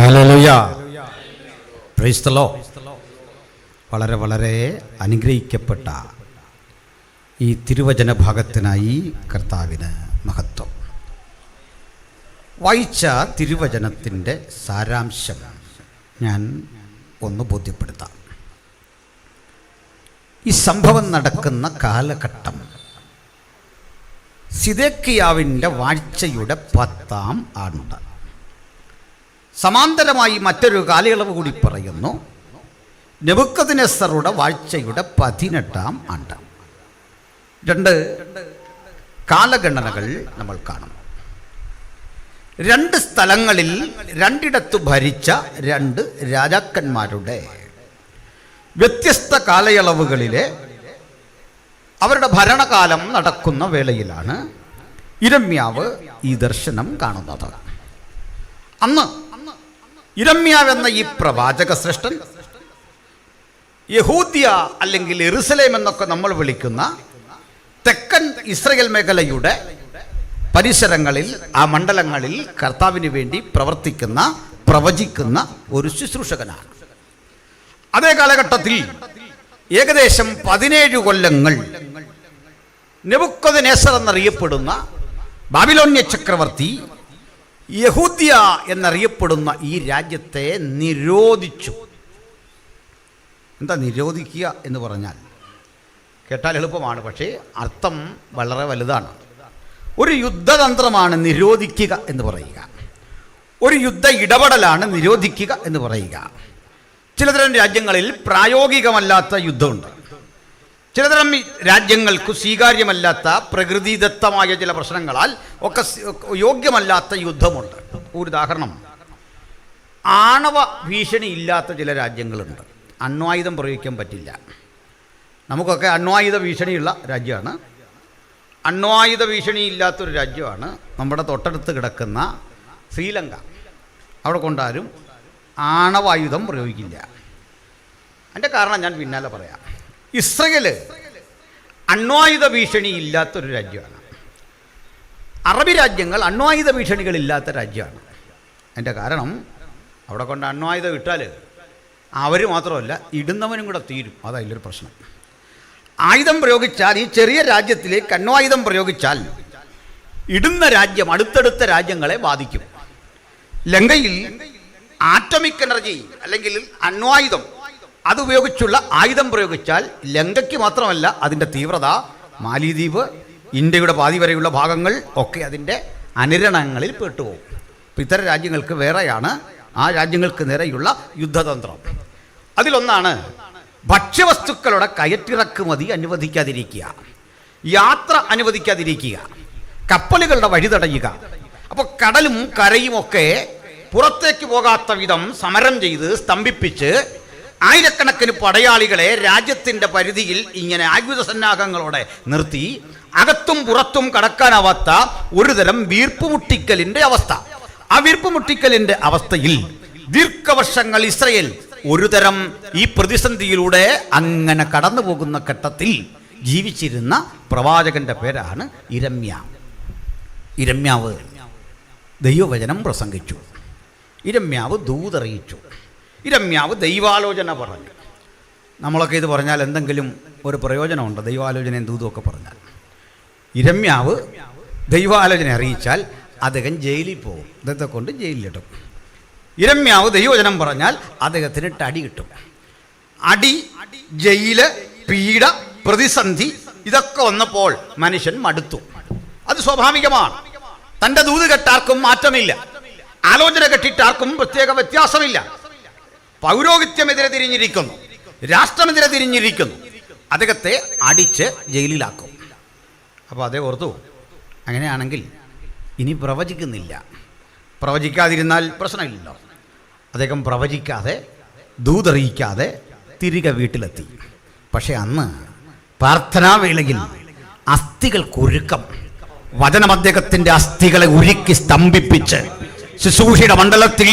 Hallelujah. Praise the Lord. വളരെ വളരെ അനുഗ്രഹിക്കപ്പെട്ട ഈ തിരുവചന ഭാഗത്തിനായി കർത്താവിന് മഹത്വം. വായിച്ച തിരുവചനത്തിൻ്റെ സാരാംശം ഞാൻ ഒന്ന് ബോധ്യപ്പെടുത്താം. ഈ സംഭവം നടക്കുന്ന കാലഘട്ടം സിദെക്കിയാവിൻ്റെ വാഴ്ചയുടെ 10ാം ആണ്ട്. സമാന്തരമായി മറ്റൊരു കാലയളവ് കൂടി പറയുന്നു, നെബൂഖദ്നേസറുടെ വാഴ്ചയുടെ 18ാം ആണ്ട്. രണ്ട് കാലഗണനകൾ നമ്മൾ കാണും. രണ്ട് സ്ഥലങ്ങളിൽ രണ്ടിടത്ത് ഭരിച്ച രണ്ട് രാജാക്കന്മാരുടെ വ്യത്യസ്ത കാലയളവുകളിലെ അവരുടെ ഭരണകാലം നടക്കുന്ന വേളയിലാണ് യിരെമ്യാവ് ഈ ദർശനം കാണുന്നത്. അന്ന് യിരെമ്യാവ് എന്ന ഈ പ്രവാചക ശ്രേഷ്ഠൻ യഹൂദ്യ അല്ലെങ്കിൽ യെരുശലേം എന്നൊക്കെ നമ്മൾ വിളിക്കുന്ന തെക്കൻ ഇസ്രായേൽ മേഖലയുടെ പരിസരങ്ങളിൽ, ആ മണ്ഡലങ്ങളിൽ കർത്താവിന് വേണ്ടി പ്രവർത്തിക്കുന്ന, പ്രവചിക്കുന്ന ഒരു ശുശ്രൂഷകനാണ്. അതേ കാലഘട്ടത്തിൽ ഏകദേശം 17 കൊല്ലങ്ങൾ നെബൂഖദ്നേസർ എന്നറിയപ്പെടുന്ന ബാബിലോന്യ ചക്രവർത്തി യഹൂദ്യ എന്നറിയപ്പെടുന്ന ഈ രാജ്യത്തെ നിരോധിച്ചു. എന്താ നിരോധിക്കുക എന്ന് പറഞ്ഞാൽ? കേട്ടാൽ എളുപ്പമാണ്, പക്ഷേ അർത്ഥം വളരെ വലുതാണ്. ഒരു യുദ്ധതന്ത്രമാണ് നിരോധിക്കുക എന്ന് പറയുക. ഒരു യുദ്ധ ഇടപെടലാണ് നിരോധിക്കുക എന്ന് പറയുക. ചിലതരം രാജ്യങ്ങളിൽ പ്രായോഗികമല്ലാത്ത യുദ്ധമുണ്ട്. ചിലതരം രാജ്യങ്ങൾക്ക് സ്വീകാര്യമല്ലാത്ത പ്രകൃതിദത്തമായ ചില പ്രശ്നങ്ങളാൽ ഒക്കെ യോഗ്യമല്ലാത്ത യുദ്ധമുണ്ട്. ഒരു ഉദാഹരണം, ആണവ ഭീഷണി ഇല്ലാത്ത ചില രാജ്യങ്ങളുണ്ട്. അണ്വായുധം പ്രയോഗിക്കാൻ പറ്റില്ല. നമുക്കൊക്കെ അണ്വായുധ ഭീഷണിയുള്ള രാജ്യമാണ്. അണ്വായുധ ഭീഷണി ഇല്ലാത്തൊരു രാജ്യമാണ് നമ്മുടെ തൊട്ടടുത്ത് കിടക്കുന്ന ശ്രീലങ്ക. അവിടെ കൊണ്ടാരും ആണവായുധം പ്രയോഗിക്കില്ല. അതിൻ്റെ കാരണം ഞാൻ പിന്നാലെ പറയാം. ഇസ്രയേൽ അണ്വായുധ ഭീഷണി ഇല്ലാത്തൊരു രാജ്യമാണ്. അറബി രാജ്യങ്ങൾ അണ്വായുധ ഭീഷണികളില്ലാത്ത രാജ്യമാണ്. അതിൻ്റെ കാരണം അവിടെ കൊണ്ട് അണ്വായുധം ഇട്ടാൽ അവർ മാത്രമല്ല ഇടുന്നവനും കൂടെ തീരും. അതതിലൊരു പ്രശ്നം. ആയുധം പ്രയോഗിച്ചാൽ, ഈ ചെറിയ രാജ്യത്തിലേക്ക് അണ്വായുധം പ്രയോഗിച്ചാൽ ഇടുന്ന രാജ്യം അടുത്തടുത്ത രാജ്യങ്ങളെ ബാധിക്കും. ലങ്കയിൽ ആറ്റമിക് എനർജി അല്ലെങ്കിൽ അണ്വായുധം അതുപയോഗിച്ചുള്ള ആയുധം പ്രയോഗിച്ചാൽ ലങ്കയ്ക്ക് മാത്രമല്ല അതിൻ്റെ തീവ്രത മാലിദ്വീപ്, ഇന്ത്യയുടെ പാതി വരെയുള്ള ഭാഗങ്ങൾ ഒക്കെ അതിൻ്റെ അനുരണങ്ങളിൽ പെട്ടുപോകും. അപ്പോൾ ഇത്തരം രാജ്യങ്ങൾക്ക് വേറെയാണ് ആ രാജ്യങ്ങൾക്ക് നേരെയുള്ള യുദ്ധതന്ത്രം. അതിലൊന്നാണ് ഭക്ഷ്യവസ്തുക്കളുടെ കയറ്റിറക്കുമതി അനുവദിക്കാതിരിക്കുക, യാത്ര അനുവദിക്കാതിരിക്കുക, കപ്പലുകളുടെ വഴി തടയുക. അപ്പോൾ കടലും കരയും ഒക്കെ പുറത്തേക്ക് പോകാത്ത വിധം സമരം ചെയ്ത് സ്തംഭിപ്പിച്ച് ആയിരക്കണക്കിന് പടയാളികളെ രാജ്യത്തിൻ്റെ പരിധിയിൽ ഇങ്ങനെ ആയുധ സന്നാഹങ്ങളോടെ നിർത്തി അകത്തും പുറത്തും കടക്കാനാവാത്ത ഒരുതരം വീർപ്പുമുട്ടിക്കലിൻ്റെ അവസ്ഥ. ആ വീർപ്പുമുട്ടിക്കലിൻ്റെ അവസ്ഥയിൽ ദീർഘവർഷങ്ങൾ ഇസ്രയേൽ ഒരുതരം ഈ പ്രതിസന്ധിയിലൂടെ അങ്ങനെ കടന്നു പോകുന്ന ഘട്ടത്തിൽ ജീവിച്ചിരുന്ന പ്രവാചകന്റെ പേരാണ് യിരെമ്യാവ്. യിരെമ്യാവ് ദൈവവചനം പ്രസംഗിച്ചു. യിരെമ്യാവ് ദൂതറിയിച്ചു. യിരെമ്യാവ് ദൈവാലോചന പറഞ്ഞു. നമ്മളൊക്കെ ഇത് പറഞ്ഞാൽ എന്തെങ്കിലും ഒരു പ്രയോജനമുണ്ട്? ദൈവാലോചനയും ദൂതുമൊക്കെ പറഞ്ഞാൽ. യിരെമ്യാവ് ദൈവാലോചന അറിയിച്ചാൽ അദ്ദേഹം ജയിലിൽ പോകും. ഇദ്ദേഹത്തെ കൊണ്ട് ജയിലിലിടും. യിരെമ്യാവ് ദൈവവചനം പറഞ്ഞാൽ അദ്ദേഹത്തിന് അടി കിട്ടും. അടി, ജയില്, പീഡ, പ്രതിസന്ധി ഇതൊക്കെ വന്നപ്പോൾ മനുഷ്യൻ മടുത്തു. അത് സ്വാഭാവികമാണ്. തൻ്റെ ദൂത് കെട്ടാർക്കും മാറ്റമില്ല, ആലോചന കെട്ടിട്ടാർക്കും പ്രത്യേക വ്യത്യാസമില്ല. പൗരോഹിത്യമെതിരെ തിരിഞ്ഞിരിക്കുന്നു, രാഷ്ട്രമെതിരെ തിരിഞ്ഞിരിക്കുന്നു. അദ്ദേഹത്തെ അടിച്ച് ജയിലിലാക്കും. അപ്പോൾ അതേ ഓർത്തു, അങ്ങനെയാണെങ്കിൽ ഇനി പ്രവചിക്കുന്നില്ല. പ്രവചിക്കാതിരുന്നാൽ പ്രശ്നമില്ലല്ലോ. അദ്ദേഹം പ്രവചിക്കാതെ, ദൂതറിയിക്കാതെ തിരികെ വീട്ടിലെത്തി. പക്ഷെ അന്ന് പ്രാർത്ഥനാവേളയിൽ അസ്ഥികൾക്കൊരുക്കം, വചനം അദ്ദേഹത്തിൻ്റെ അസ്ഥികളെ ഉരുക്കി സ്തംഭിപ്പിച്ച് ശുശ്രൂഷയുടെ മണ്ഡലത്തിൽ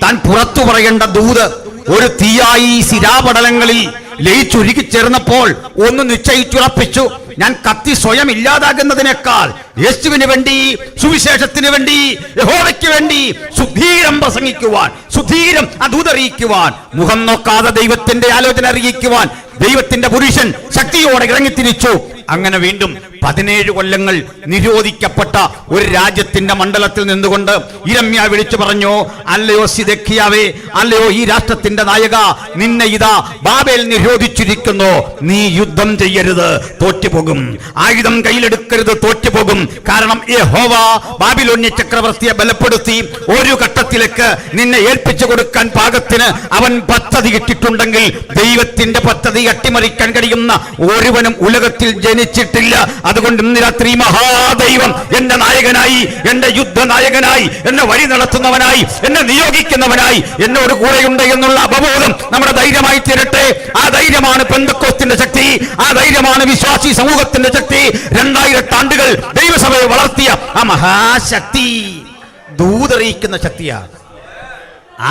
താൻ പുറത്തു പറയേണ്ട ദൂത് ഒരു തീയായി ശിരാപടലങ്ങളിൽ ലയിച്ചൊരുക്കി ചേർന്നപ്പോൾ ഒന്ന് നിശ്ചയിച്ചുറപ്പിച്ചു, ഞാൻ കത്തി സ്വയം ഇല്ലാതാകുന്നതിനേക്കാൾ യേശുവിന് വേണ്ടി, സുവിശേഷത്തിന് വേണ്ടി, യഹോവയ്ക്ക് വേണ്ടി സുധീരം പ്രസംഗിക്കുവാൻ, സുധീരം അതൂതറിയിക്കുവാൻ, മുഖം നോക്കാതെ ദൈവത്തിന്റെ ആലോചന അറിയിക്കുവാൻ ദൈവത്തിന്റെ പുരുഷൻ ശക്തിയോടെ ഇറങ്ങിത്തിരിച്ചു. അങ്ങനെ വീണ്ടും 17 കൊല്ലങ്ങൾ നിരോധിക്കപ്പെട്ട ഒരു രാജ്യത്തിന്റെ മണ്ഡലത്തിൽ നിന്നുകൊണ്ട് യിരെമ്യാ വിളിച്ചു പറഞ്ഞു, അല്ലയോ സിദെക്കിയാവേ, അല്ലയോ ഈ രാഷ്ട്രത്തിന്റെ നായക, നിന്നെ ഇതാ ബാബേൽ നിരോധിച്ചിരിക്കുന്നു. നീ യുദ്ധം ചെയ്യരുത്, തോറ്റുപോകും. ആയുധം കയ്യിലെടുക്കരുത്, തോറ്റുപോകും. കാരണം യഹോവ ബാബിലോന്യ ചക്രവർത്തിയെ ബലപ്പെടുത്തി ഒരു ഘട്ടത്തിലേക്ക് നിന്നെ ഏൽപ്പിച്ചു കൊടുക്കാൻ പാകത്തിന് അവൻ പദ്ധതി ഇട്ടിട്ടുണ്ടെങ്കിൽ ദൈവത്തിന്റെ പദ്ധതി അട്ടിമറിക്കാൻ കഴിയുന്ന ഒരുവനും ഉലകത്തിൽ ജനിച്ചിട്ടില്ല. അതുകൊണ്ട് ഇന്ന് രാത്രി മഹാദൈവം എന്റെ നായകനായി, എന്റെ യുദ്ധനായകനായി, എന്നെ വഴി നടത്തുന്നവനായി, എന്നെ നിയോഗിക്കുന്നവനായി എന്നോട് കൂടെയുണ്ട് എന്നുള്ള അവബോധം നമ്മുടെ ധൈര്യമായി തീരട്ടെ. ആ ധൈര്യമാണ് പെന്തക്കോസ്തിന്റെ ശക്തി, ആ ധൈര്യമാണ് വിശ്വാസി സമൂഹത്തിന്റെ ശക്തി. 2000 ആണ്ടുകൾ ദൈവസഭയെ വളർത്തിയ ആ മഹാശക്തി ദൂതറിയിക്കുന്ന ശക്തിയാണ്,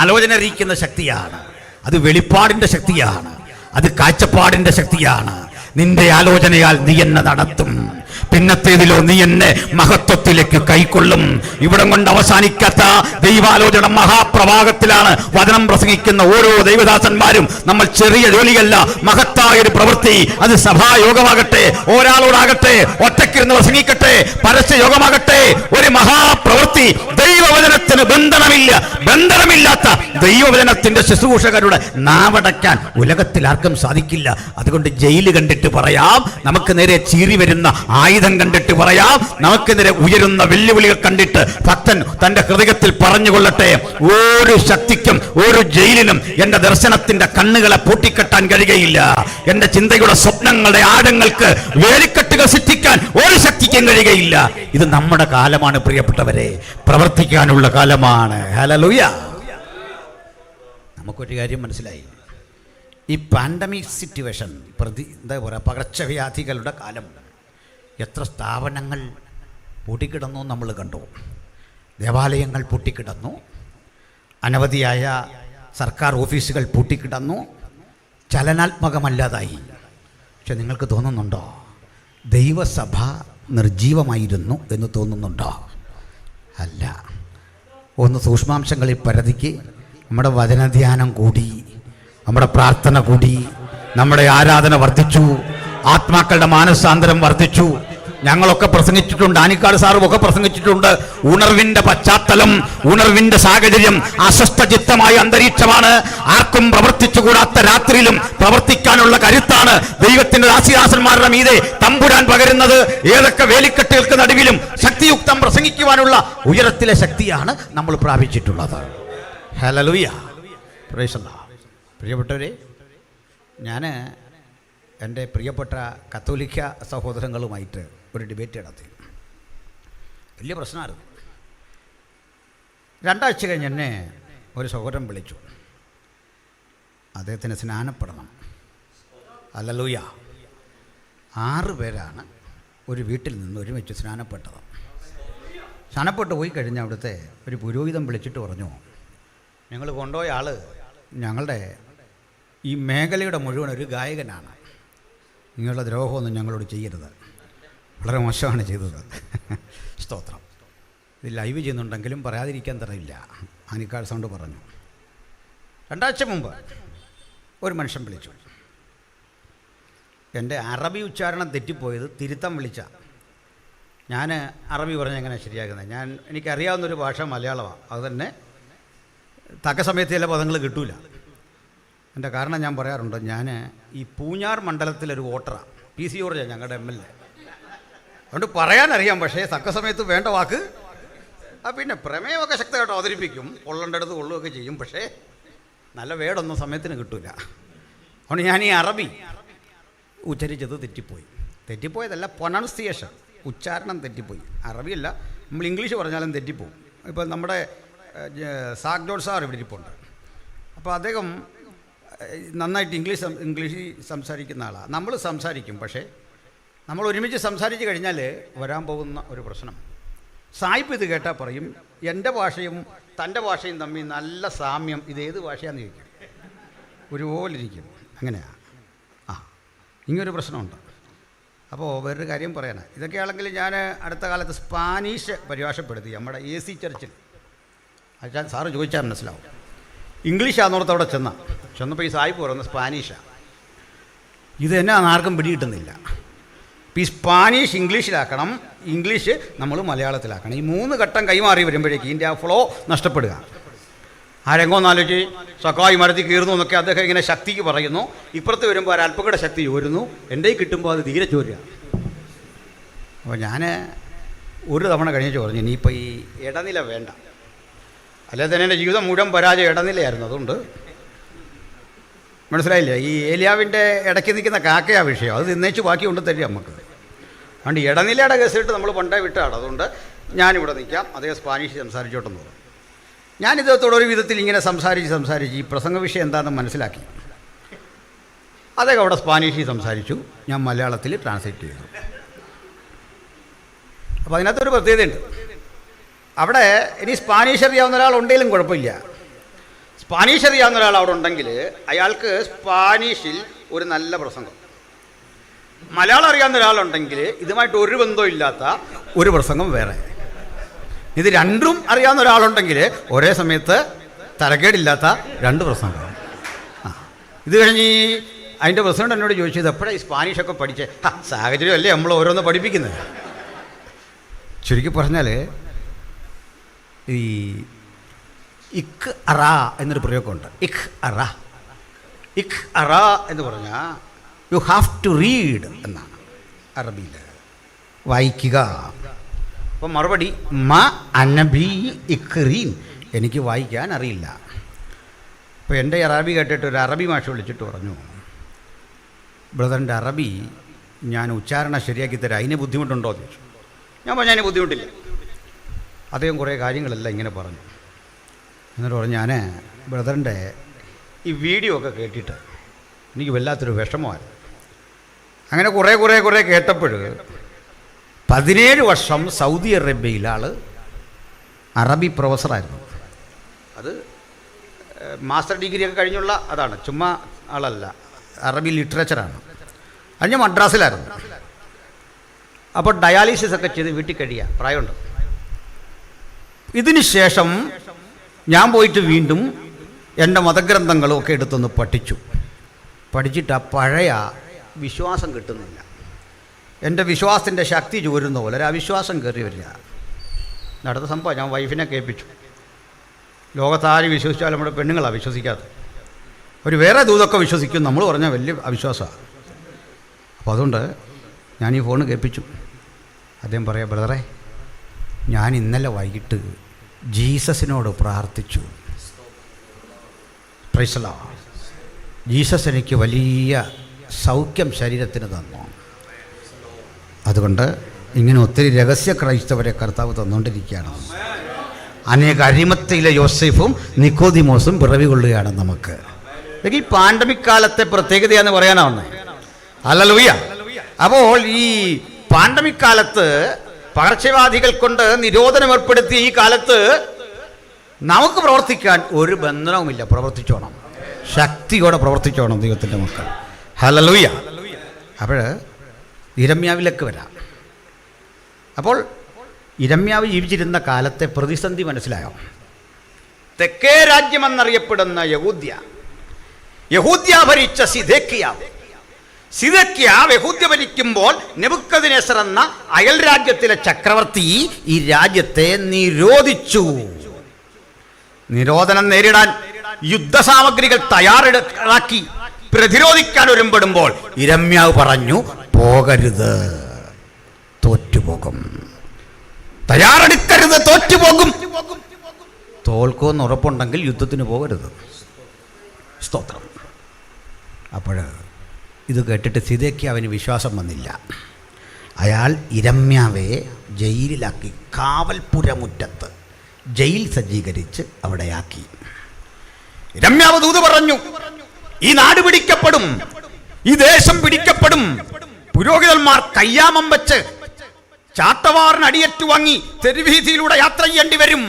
ആലോചന അറിയിക്കുന്ന ശക്തിയാണ്, അത് വെളിപ്പാടിന്റെ ശക്തിയാണ്, അത് കാഴ്ചപ്പാടിന്റെ ശക്തിയാണ്. നിന്റെ ആലോചനയാൽ നീ എന്നെ നടത്തും, പിന്നത്തേതിലോ നീ എന്നെ മഹത്വത്തിലേക്ക് കൈക്കൊള്ളും. ഇവിടം കൊണ്ട് അവസാനിക്കാത്ത ദൈവാലോചന മഹാപ്രവാഹത്തിലാണ് വചനം പ്രസംഗിക്കുന്ന ഓരോ ദൈവദാസന്മാരും. നമ്മൾ ചെറിയ ജോലിയല്ല, മഹത്തായ ഒരു പ്രവൃത്തി. അത് സഭായോഗമാകട്ടെ, ഒരാളോടാകട്ടെ, ഒറ്റയ്ക്കിരുന്ന് പ്രസംഗിക്കട്ടെ, പരസ്യയോഗമാകട്ടെ, ഒരു മഹാപ്രവൃത്തി. ദൈവവചനത്തിന് ബന്ധനമില്ലാത്ത ദൈവവചനത്തിന്റെ ശുശ്രൂഷകരുടെ നാവടയ്ക്കാൻ ഉലകത്തിൽ ആർക്കും സാധിക്കില്ല. അതുകൊണ്ട് ജയില് കണ്ടിട്ട് പറയാം, നമുക്ക് നേരെ ചീറി വരുന്ന ആയുധം കണ്ടിട്ട് പറയാം, നമുക്കെതിരെ ഉയരുന്ന വെല്ലുവിളികൾ കണ്ടിട്ട് ഭക്തൻ തന്റെ ഹൃദയത്തിൽ പറഞ്ഞുകൊള്ളട്ടെ, ഒരു ശക്തിക്കും ഒരു ജയിലിനും എന്റെ ദർശനത്തിന്റെ കണ്ണുകളെ പൂട്ടിക്കെട്ടാൻ കഴിയുകയില്ല. എന്റെ ചിന്തയുടെ സ്വപ്നങ്ങളുടെ ആഴങ്ങൾക്ക് വേലിക്കെട്ടുകൾ സൃഷ്ടിക്കാൻ ഒരു ശക്തിക്കും കഴിയുകയില്ല. ഇത് നമ്മുടെ കാലമാണ് പ്രിയപ്പെട്ടവരെ, പ്രവർത്തിക്കാനുള്ള കാലമാണ്. ഹല്ലേലൂയ. നമുക്കൊരു കാര്യം മനസ്സിലായി, ഈ പാൻഡമിക് സിറ്റുവേഷൻ, എന്താ പറയുക, പകർച്ചവ്യാധികളുടെ കാലം, എത്ര സ്ഥാപനങ്ങൾ പൂട്ടിക്കിടന്നു നമ്മൾ കണ്ടു. ദേവാലയങ്ങൾ പൂട്ടിക്കിടന്നു, അനവധിയായ സർക്കാർ ഓഫീസുകൾ പൂട്ടിക്കിടന്നു, ചലനാത്മകമല്ലാതായി. പക്ഷെ നിങ്ങൾക്ക് തോന്നുന്നുണ്ടോ ദൈവസഭ നിർജീവമായിരുന്നു എന്ന് തോന്നുന്നുണ്ടോ? അല്ല. ഒന്ന് സൂക്ഷ്മാംശങ്ങളിൽ പരതിക്ക് നമ്മുടെ വചനധ്യാനം കൂടി, നമ്മുടെ പ്രാർത്ഥന കൂടി, നമ്മുടെ ആരാധന വർദ്ധിച്ചു, ആത്മാക്കളുടെ മാനസാന്തരം വർദ്ധിച്ചു. ഞങ്ങളൊക്കെ പ്രസംഗിച്ചിട്ടുണ്ട്, ആനിക്കാട് സാറും ഒക്കെ പ്രസംഗിച്ചിട്ടുണ്ട്. ഉണർവിന്റെ പശ്ചാത്തലം, ഉണർവിന്റെ സാഹചര്യം അസ്വസ്ഥചിത്തമായ അന്തരീക്ഷമാണ്. ആർക്കും പ്രവർത്തിച്ചുകൂടാത്ത രാത്രിയിലും പ്രവർത്തിക്കാനുള്ള കരുത്താണ് ദൈവത്തിന്റെ ദാസിദാസന്മാരുടെ മീതെ തമ്പുരാൻ പകരുന്നത്. ഏതൊക്കെ വേലിക്കെട്ടുകൾക്ക് നടുവിലും ശക്തിയുക്തം പ്രസംഗിക്കുവാനുള്ള ഉയരത്തിലെ ശക്തിയാണ് നമ്മൾ പ്രാപിച്ചിട്ടുള്ളത്. ഹല്ലേലൂയ. Praise the Lord. പ്രിയപ്പെട്ടവരെ, ഞാൻ എൻ്റെ പ്രിയപ്പെട്ട കത്തോലിക്ക സഹോദരങ്ങളുമായിട്ട് ഒരു ഡിബേറ്റ് നടത്തി. വലിയ പ്രശ്നമായിരുന്നു. 2 ആഴ്ച കഴിഞ്ഞ് എന്നെ ഒരു സഹോദരൻ വിളിച്ചു, അദ്ദേഹത്തിന് സ്നാനപ്പെടണം. ഹല്ലേലൂയ. 6 പേരാണ് ഒരു വീട്ടിൽ നിന്ന് ഒരുമിച്ച് സ്നാനപ്പെട്ടത്. സ്നാനപ്പെട്ട് പോയി കഴിഞ്ഞാൽ അവിടുത്തെ ഒരു പുരോഹിതൻ വിളിച്ചിട്ട് പറഞ്ഞു, ഞങ്ങൾ കൊണ്ടുപോയ ആൾ ഞങ്ങളുടെ ഈ മേഖലയുടെ മുഴുവൻ ഒരു ഗായകനാണ്, നിങ്ങളുടെ ദ്രോഹമൊന്നും ഞങ്ങളോട് ചെയ്യരുത്. വളരെ മോശമാണ് ചെയ്തത്. സ്തോത്രം. ഇത് ലൈവ് ചെയ്യുന്നുണ്ടെങ്കിലും പറയാതിരിക്കാൻ തരയില്ല. ആനിക്കാട് സൗണ്ട് പറഞ്ഞു. 2 ആഴ്ച മുമ്പ് ഒരു മനുഷ്യൻ വിളിച്ചു. എൻ്റെ അറബി ഉച്ചാരണം തെറ്റിപ്പോയത് തിരുത്താൻ വിളിച്ച. ഞാൻ അറബി പറഞ്ഞ എങ്ങനെ ശരിയാക്കുന്നത്? എനിക്കറിയാവുന്നൊരു ഭാഷ മലയാളമാണ്. അത് തന്നെ തക്ക സമയത്ത് ചില പദങ്ങൾ കിട്ടൂല. എൻ്റെ കാരണം ഞാൻ പറയാറുണ്ട്, ഞാൻ ഈ പൂഞ്ഞാർ മണ്ഡലത്തിലൊരു വോട്ടറാണ്. PC ജോർജാണ് ഞങ്ങളുടെ MLA. അതുകൊണ്ട് പറയാനറിയാം, പക്ഷേ തക്ക സമയത്ത് വേണ്ട വാക്ക്. പിന്നെ പ്രമേയമൊക്കെ ശക്തമായിട്ട് അവതരിപ്പിക്കും, കൊള്ളേണ്ടടുത്ത് കൊള്ളുകയൊക്കെ ചെയ്യും, പക്ഷേ നല്ല വേടൊന്നും സമയത്തിന് കിട്ടൂല. അതുകൊണ്ട് ഞാൻ ഈ അറബി ഉച്ചരിച്ചത് തെറ്റിപ്പോയതല്ല, പ്രൊനൗൺസിയേഷൻ, ഉച്ചാരണം തെറ്റിപ്പോയി. അറബിയല്ല, നമ്മൾ ഇംഗ്ലീഷ് പറഞ്ഞാലും തെറ്റിപ്പോവും. ഇപ്പോൾ നമ്മുടെ സാഗ്ഡോൾ സാർ ഇവിടെ ഇരിപ്പുണ്ട്. അപ്പോൾ അദ്ദേഹം നന്നായിട്ട് ഇംഗ്ലീഷ് സംസാരിക്കുന്ന ആളാണ്. നമ്മൾ സംസാരിക്കും, പക്ഷേ നമ്മൾ ഒരുമിച്ച് സംസാരിച്ച് കഴിഞ്ഞാൽ വരാൻ പോകുന്ന ഒരു പ്രശ്നം, സായിപ്പ് ഇത് കേട്ടാൽ പറയും, എൻ്റെ ഭാഷയും തൻ്റെ ഭാഷയും തമ്മിൽ നല്ല സാമ്യം, ഇതേത് ഭാഷയാണെന്ന് ചോദിക്കും. ഒരുപോലെ ഇരിക്കും. അങ്ങനെയാണ്. ഇങ്ങനൊരു പ്രശ്നമുണ്ട്. അപ്പോൾ വേറൊരു കാര്യം പറയാനാണ്. ഇതൊക്കെയാണെങ്കിൽ ഞാൻ അടുത്ത കാലത്ത് സ്പാനിഷ് പരിഭാഷപ്പെടുത്തി നമ്മുടെ AC ചർച്ചിൽ. അച്ഛാ സാറ് ചോദിച്ചാൽ മനസ്സിലാവും. ഇംഗ്ലീഷാന്നോർത്ത് അവിടെ ചെന്നപ്പോൾ ഈ സായിപ്പ് പറയുന്നത് സ്പാനിഷാണ്. ഇത് തന്നെ ആർക്കും പിടികിട്ടുന്നില്ല. ഇപ്പോൾ ഈ സ്പാനിഷ് ഇംഗ്ലീഷിലാക്കണം, ഇംഗ്ലീഷ് നമ്മൾ മലയാളത്തിലാക്കണം. ഈ 3 ഘട്ടം കൈമാറി വരുമ്പോഴേക്ക് ഇതിൻ്റെ ആ ഫ്ലോ നഷ്ടപ്പെടുക. ആ രംഗമൊന്നാലോചിച്ച് സക്കായി മരത്തിൽ കീറുന്നു എന്നൊക്കെ അദ്ദേഹം ഇങ്ങനെ ശക്തിക്ക് പറയുന്നു. ഇപ്പുറത്ത് വരുമ്പോൾ ഒരല്പകടെ ശക്തി ചോരുന്നു, എൻ്റെ കിട്ടുമ്പോൾ അത് തീരെ ചോരുക. അപ്പോൾ ഞാൻ ഒരു തവണ കഴിഞ്ഞ് പറഞ്ഞു, ഇനിയിപ്പോൾ ഈ ഇടനില വേണ്ട. അല്ലെ തന്നെ എൻ്റെ ജീവിതം മുഴുവൻ പരാജയം ഇടനിലയായിരുന്നു. അതുകൊണ്ട് മനസ്സിലായില്ലേ, ഈ ഏലിയാവിൻ്റെ ഇടയ്ക്ക് നിൽക്കുന്ന കാക്കയാ വിഷയം. അത് തിന്നേച്ച് ബാക്കി കൊണ്ട് തരിക നമുക്ക്. അതുകൊണ്ട് ഇടനിലയുടെ കേസിട്ട് നമ്മൾ പണ്ടേ വിട്ടാണ്. അതുകൊണ്ട് ഞാനിവിടെ നിൽക്കാം, അദ്ദേഹം സ്പാനിഷ് സംസാരിച്ചോട്ടെന്ന് പറഞ്ഞു. ഞാൻ ഇദ്ദേഹത്തോട് ഒരു വിധത്തിൽ ഇങ്ങനെ സംസാരിച്ച് ഈ പ്രസംഗ വിഷയം എന്താണെന്ന് മനസ്സിലാക്കി. അദ്ദേഹം അവിടെ സ്പാനിഷിൽ സംസാരിച്ചു, ഞാൻ മലയാളത്തിൽ ട്രാൻസ്ലേറ്റ് ചെയ്തു. അപ്പോൾ അതിനകത്തൊരു പ്രത്യേകതയുണ്ട്. അവിടെ ഇനി സ്പാനിഷ് അറിയാവുന്ന ഒരാളുണ്ടെങ്കിലും കുഴപ്പമില്ല. സ്പാനിഷ് അറിയാവുന്ന ഒരാൾ അവിടെ ഉണ്ടെങ്കിൽ അയാൾക്ക് സ്പാനിഷിൽ ഒരു നല്ല പ്രസംഗം, മലയാളം അറിയാവുന്ന ഒരാളുണ്ടെങ്കിൽ ഇതുമായിട്ട് ഒരു ബന്ധവും ഇല്ലാത്ത ഒരു പ്രസംഗം വേറെ. ഇത് രണ്ടും അറിയാവുന്ന ഒരാളുണ്ടെങ്കിൽ ഒരേ സമയത്ത് തരക്കേടില്ലാത്ത 2 പ്രസംഗം. ഇത് കഴിഞ്ഞ് അതിൻ്റെ പ്രസിഡന്റ് എന്നോട് ചോദിച്ചത് എപ്പോഴാണ് ഈ സ്പാനിഷൊക്കെ പഠിച്ചേ? സാഹചര്യമല്ലേ നമ്മൾ ഓരോന്ന് പഠിപ്പിക്കുന്നത്. ചുരുക്കി പറഞ്ഞാൽ ഈ ഇഖ് അറ എന്നൊരു പ്രയോഗമുണ്ട്. ഇഖ് അറ എന്ന് പറഞ്ഞാൽ യു ഹാവ് ടു റീഡ് എന്നാണ് അറബിയിൽ, വായിക്കുക. അപ്പം മറുപടി മ അനബി ഇഖ്റീൻ, എനിക്ക് വായിക്കാൻ അറിയില്ല. അപ്പോൾ എൻ്റെ അറബി കേട്ടിട്ട് ഒരു അറബി മാഷ് വിളിച്ചിട്ട് പറഞ്ഞു, ബ്രദറിൻ്റെ അറബി ഞാൻ ഉച്ചാരണം ശരിയാക്കി തരാം, അതിന് ബുദ്ധിമുട്ടുണ്ടോ എന്ന് ചോദിച്ചു. ഞാൻ പറഞ്ഞു അതിന് ബുദ്ധിമുട്ടില്ല. അദ്ദേഹം കുറേ കാര്യങ്ങളെല്ലാം ഇങ്ങനെ പറഞ്ഞു. എന്നിട്ട് പറഞ്ഞു, ഞാൻ ബ്രദറിൻ്റെ ഈ വീഡിയോ ഒക്കെ കേട്ടിട്ട് എനിക്ക് വല്ലാത്തൊരു വിഷമമായിരുന്നു. അങ്ങനെ കുറേ കേട്ടപ്പോൾ 17 വർഷം സൗദി അറേബ്യയിൽ ആൾ അറബി പ്രൊഫസറായിരുന്നു. അത് മാസ്റ്റർ ഡിഗ്രി ഒക്കെ കഴിഞ്ഞുള്ള അതാണ്, ചുമ്മാ ആളല്ല, അറബി ലിറ്ററേച്ചറാണ്. അത് ഞാൻ മദ്രാസിലായിരുന്നു. അപ്പോൾ ഡയാലിസിസ് ഒക്കെ ചെയ്ത് വീട്ടിൽ കഴിയുക, പ്രായമുണ്ട്. ഇതിന് ശേഷം ഞാൻ പോയിട്ട് വീണ്ടും എൻ്റെ മതഗ്രന്ഥങ്ങളും ഒക്കെ എടുത്തൊന്ന് പഠിച്ചിട്ട് ആ പഴയ വിശ്വാസം കിട്ടുന്നില്ല. എൻ്റെ വിശ്വാസത്തിൻ്റെ ശക്തി ചോരുന്ന പോലെ ഒരു അവിശ്വാസം കയറി വരിക. നടന്ന സംഭവം ഞാൻ വൈഫിനെ കേൾപ്പിച്ചു. ലോകത്താരും വിശ്വസിച്ചാലും നമ്മുടെ പെണ്ണുങ്ങളാണ് വിശ്വസിക്കാത്തത്. ഒരു വേറെ ദൂതൊക്കെ വിശ്വസിക്കും, നമ്മൾ പറഞ്ഞാൽ വലിയ അവിശ്വാസമാണ്. അപ്പോൾ അതുകൊണ്ട് ഞാൻ ഈ ഫോൺ കേൾപ്പിച്ചു. അദ്ദേഹം പറയാം, ബ്രദറെ ഞാൻ ഇന്നലെ വൈകിട്ട് ജീസസിനോട് പ്രാർത്ഥിച്ചു. Praise the Lord. ജീസസ് എനിക്ക് വലിയ സൗഖ്യം ശരീരത്തിന് തന്നു. അതുകൊണ്ട് ഇങ്ങനെ ഒത്തിരി രഹസ്യ ക്രൈസ്തവരെ കർത്താവ് തന്നുകൊണ്ടിരിക്കുകയാണ്. അനേക അരിമത്തയിലെ യോസേഫും നിക്കോദിമോസും പിറവി കൊള്ളുകയാണ് നമുക്ക്. ഈ പാൻഡമിക് കാലത്തെ പ്രത്യേകതയാന്ന് പറയാനാവുന്നത്. ഹല്ലേലൂയ. അപ്പോൾ ഈ പാൻഡമിക് കാലത്ത് പകർച്ചവ്യാധികൾ കൊണ്ട് നിരോധനം ഏർപ്പെടുത്തിയ ഈ കാലത്ത് നമുക്ക് പ്രവർത്തിക്കാൻ ഒരു ബന്ധനവുമില്ല. പ്രവർത്തിച്ചോണം, ശക്തിയോടെ പ്രവർത്തിച്ചോണം ദൈവത്തിൻ്റെ മക്കൾ. ഹല്ലേലൂയ. അപ്പോൾ ഇരമ്യാവിലേക്ക് വരാം. അപ്പോൾ ഇരമ്യാവ് ജീവിച്ചിരുന്ന കാലത്തെ പ്രതിസന്ധി മനസ്സിലായോ? തെക്കേ രാജ്യമെന്നറിയപ്പെടുന്ന യഹൂദ്യ ഭരിച്ച സിദെക്കിയാവ് യഹൂദ്യ ഭരിക്കുമ്പോൾ നെബൂഖദ്നേസർ എന്ന അയൽ രാജ്യത്തിലെ ചക്രവർത്തി ഈ രാജ്യത്തെ നിരോധിച്ചു. നിരോധനം നേരിടാൻ യുദ്ധസാമഗ്രികൾ തയ്യാറാക്കി പ്രതിരോധിക്കാൻ ഒരുമ്പെടുമ്പോൾ ഇരമ്യാവ് പറഞ്ഞു, പോകരുത്, തോറ്റുപോകും. തയ്യാറെടുക്കരുത്, തോറ്റുപോകും. തോൽക്കുമെന്ന് ഉറപ്പുണ്ടെങ്കിൽ യുദ്ധത്തിന് പോകരുത്. സ്തോത്രം. അപ്പോൾ ഇത് കേട്ടിട്ട് സിദെക്കിയാവിന് വിശ്വാസം വന്നില്ല. അയാൾ ഇരമ്യാവെ ജയിലിലാക്കി. കാവൽപുരമുറ്റത്ത് ജയിൽ സജ്ജീകരിച്ച് അവിടെയാക്കി. ഇരമ്യാവ് ദൂത് പറഞ്ഞു, ഈ നാട് പിടിക്കപ്പെടും, ഈ ദേശം പിടിക്കപ്പെടും. പുരോഹിതന്മാർ കയ്യാമം വെച്ച് ചാട്ടവാറിന് അടിയേറ്റു വാങ്ങി തെരുവീതിയിലൂടെ യാത്ര ചെയ്യേണ്ടി വരും.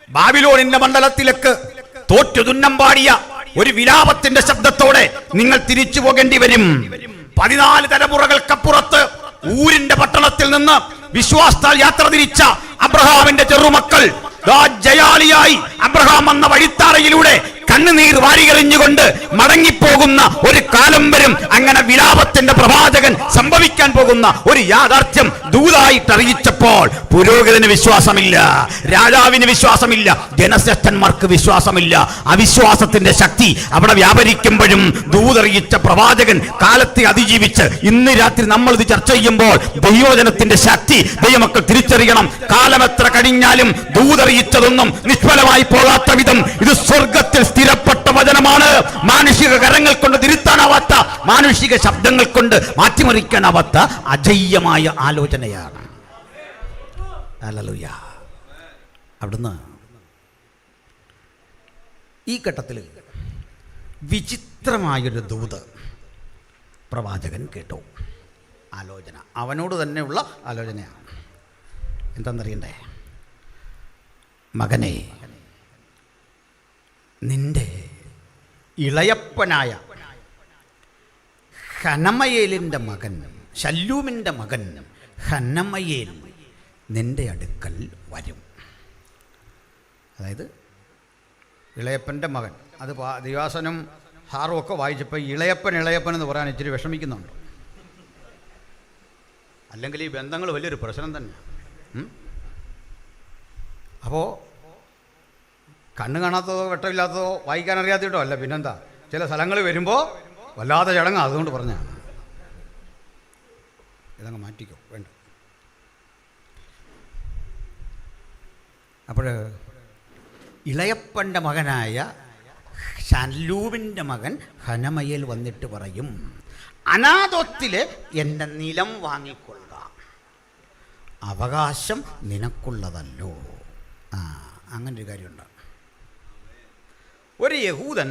ബാബിലോണിന്റെ മണ്ഡലത്തിലേക്ക് തോറ്റു തുന്നം പാടിയ ഒരു വിലാപത്തിന്റെ ശബ്ദത്തോടെ നിങ്ങൾ തിരിച്ചു പോകേണ്ടി വരും. 14 തലമുറകൾക്കപ്പുറത്ത് ഊരിന്റെ പട്ടണത്തിൽ നിന്ന് വിശ്വാസത്താൽ യാത്ര തിരിച്ച അബ്രഹാമിന്റെ ചെറുമക്കൾ ജയാളിയായി അബ്രഹാം എന്ന വഴിത്താറയിലൂടെ കണ്ണുനീർ വാരികറിഞ്ഞുകൊണ്ട് മടങ്ങിപ്പോകുന്ന ഒരു കാലം വരും. അങ്ങനെ വിലാപത്തിന്റെ പ്രവാചകൻ സംഭവിക്കാൻ പോകുന്ന ഒരു യാഥാർത്ഥ്യം ദൂതായിട്ട് അറിയിച്ചപ്പോൾ പുരോഹിതന് വിശ്വാസമില്ല, രാജാവിന് വിശ്വാസമില്ല, ജനശ്രേഷ്ഠന്മാർക്ക് വിശ്വാസമില്ല. അവിശ്വാസത്തിന്റെ ശക്തി അവിടെ വ്യാപരിക്കുമ്പോഴും ദൂതറിയിച്ച പ്രവാചകൻ കാലത്തെ അതിജീവിച്ച് ഇന്ന് രാത്രി നമ്മൾ ഇത് ചർച്ച ചെയ്യുമ്പോൾ ദൈവജനത്തിന്റെ ശക്തി ദൈവമക്കൾ തിരിച്ചറിയണം. കാലമെത്ര കഴിഞ്ഞാലും ദൂതറിയിച്ചതൊന്നും നിഷ്ഫലമായി പോകാത്ത വിധം ഇത് സ്വർഗത്തിൽ സ്ഥിരപ്പെട്ട വചനമാണ്. മാനുഷിക കരങ്ങൾ കൊണ്ട് തിരുത്താനാവാത്ത, മാനുഷിക ശബ്ദങ്ങൾ കൊണ്ട് മാറ്റിമറിക്കാനാവാത്ത അജയ്യമായ ആലോചനയാണ്. ഹല്ലേലൂയ. അവിടുന്ന് ഈ ഘട്ടത്തിൽ വിചിത്രമായൊരു ദൂത് പ്രവാചകൻ കേട്ടു. ആലോചന അവനോട് തന്നെയുള്ള ആലോചനയാണ്. എന്താണെന്നറിയണ്ടേ? മകനെ, നിന്റെ ഇളയപ്പനായ ഹനമയേലിൻ്റെ മകൻ, ശല്ലൂമിൻ്റെ മകൻ ഹനമയേൽ നിന്റെ അടുക്കൽ വരും. അതായത് ഇളയപ്പൻ്റെ മകൻ. അത് ദിവാസനും ഹാറും ഒക്കെ വായിച്ചപ്പോൾ ഇളയപ്പൻ എന്ന് പറയാൻ ഇച്ചിരി വിഷമിക്കുന്നുണ്ട്. അല്ലെങ്കിൽ ഈ ബന്ധങ്ങൾ വലിയൊരു പ്രശ്നം തന്നെയാണ്. അപ്പോൾ കണ്ണ് കാണാത്തതോ വെട്ടമില്ലാത്തതോ വായിക്കാൻ അറിയാത്തിട്ടോ അല്ല, പിന്നെന്താ, ചില സ്ഥലങ്ങളിൽ വരുമ്പോൾ വല്ലാതെ ചടങ്ങ്. അതുകൊണ്ട് പറഞ്ഞാണ് ഇതങ്ങ് മാറ്റിക്കോ, വേണ്ട. അപ്പോൾ ഇളയപ്പൻ്റെ മകനായ ശല്ലൂമിൻ്റെ മകൻ ഹനമയേൽ വന്നിട്ട് പറയും, അനാഥോത്തിൽ എൻ്റെ നിലം വാങ്ങിക്കൊള്ളുക, അവകാശം നിനക്കുള്ളതല്ലോ. അങ്ങനൊരു കാര്യമുണ്ട്. ഒരു യഹൂദൻ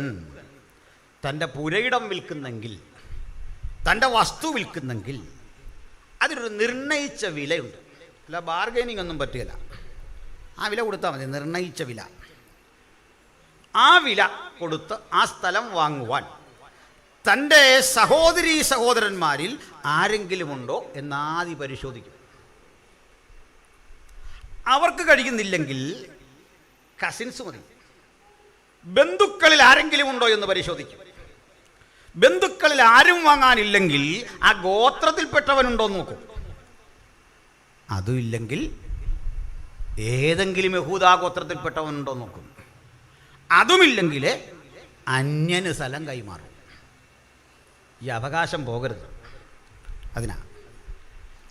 തൻ്റെ പുരയിടം വിൽക്കുന്നെങ്കിൽ, തൻ്റെ വസ്തു വിൽക്കുന്നെങ്കിൽ അതിനൊരു നിർണയിച്ച വിലയുണ്ട്. അല്ല ബാർഗൈനിങ് ഒന്നും പറ്റുകയില്ല. ആ വില കൊടുത്താൽ മതി, നിർണയിച്ച വില. ആ വില കൊടുത്ത് ആ സ്ഥലം വാങ്ങുവാൻ തൻ്റെ സഹോദരീ സഹോദരന്മാരിൽ ആരെങ്കിലും ഉണ്ടോ എന്നാദ്യം പരിശോധിക്കും. അവർക്ക് കഴിയുന്നില്ലെങ്കിൽ കസിൻസ് മതി. ബന്ധുക്കളിൽ ആരെങ്കിലും ഉണ്ടോ എന്ന് പരിശോധിക്കും. ബന്ധുക്കളിൽ ആരും വാങ്ങാനില്ലെങ്കിൽ ആ ഗോത്രത്തിൽപ്പെട്ടവനുണ്ടോ എന്ന് നോക്കും. അതും ഇല്ലെങ്കിൽ ഏതെങ്കിലും യഹൂദാ ഗോത്രത്തിൽപ്പെട്ടവനുണ്ടോ നോക്കും. അതുമില്ലെങ്കിൽ അന്യന് സ്ഥലം കൈമാറും. ഈ അവകാശം പോകരുത്.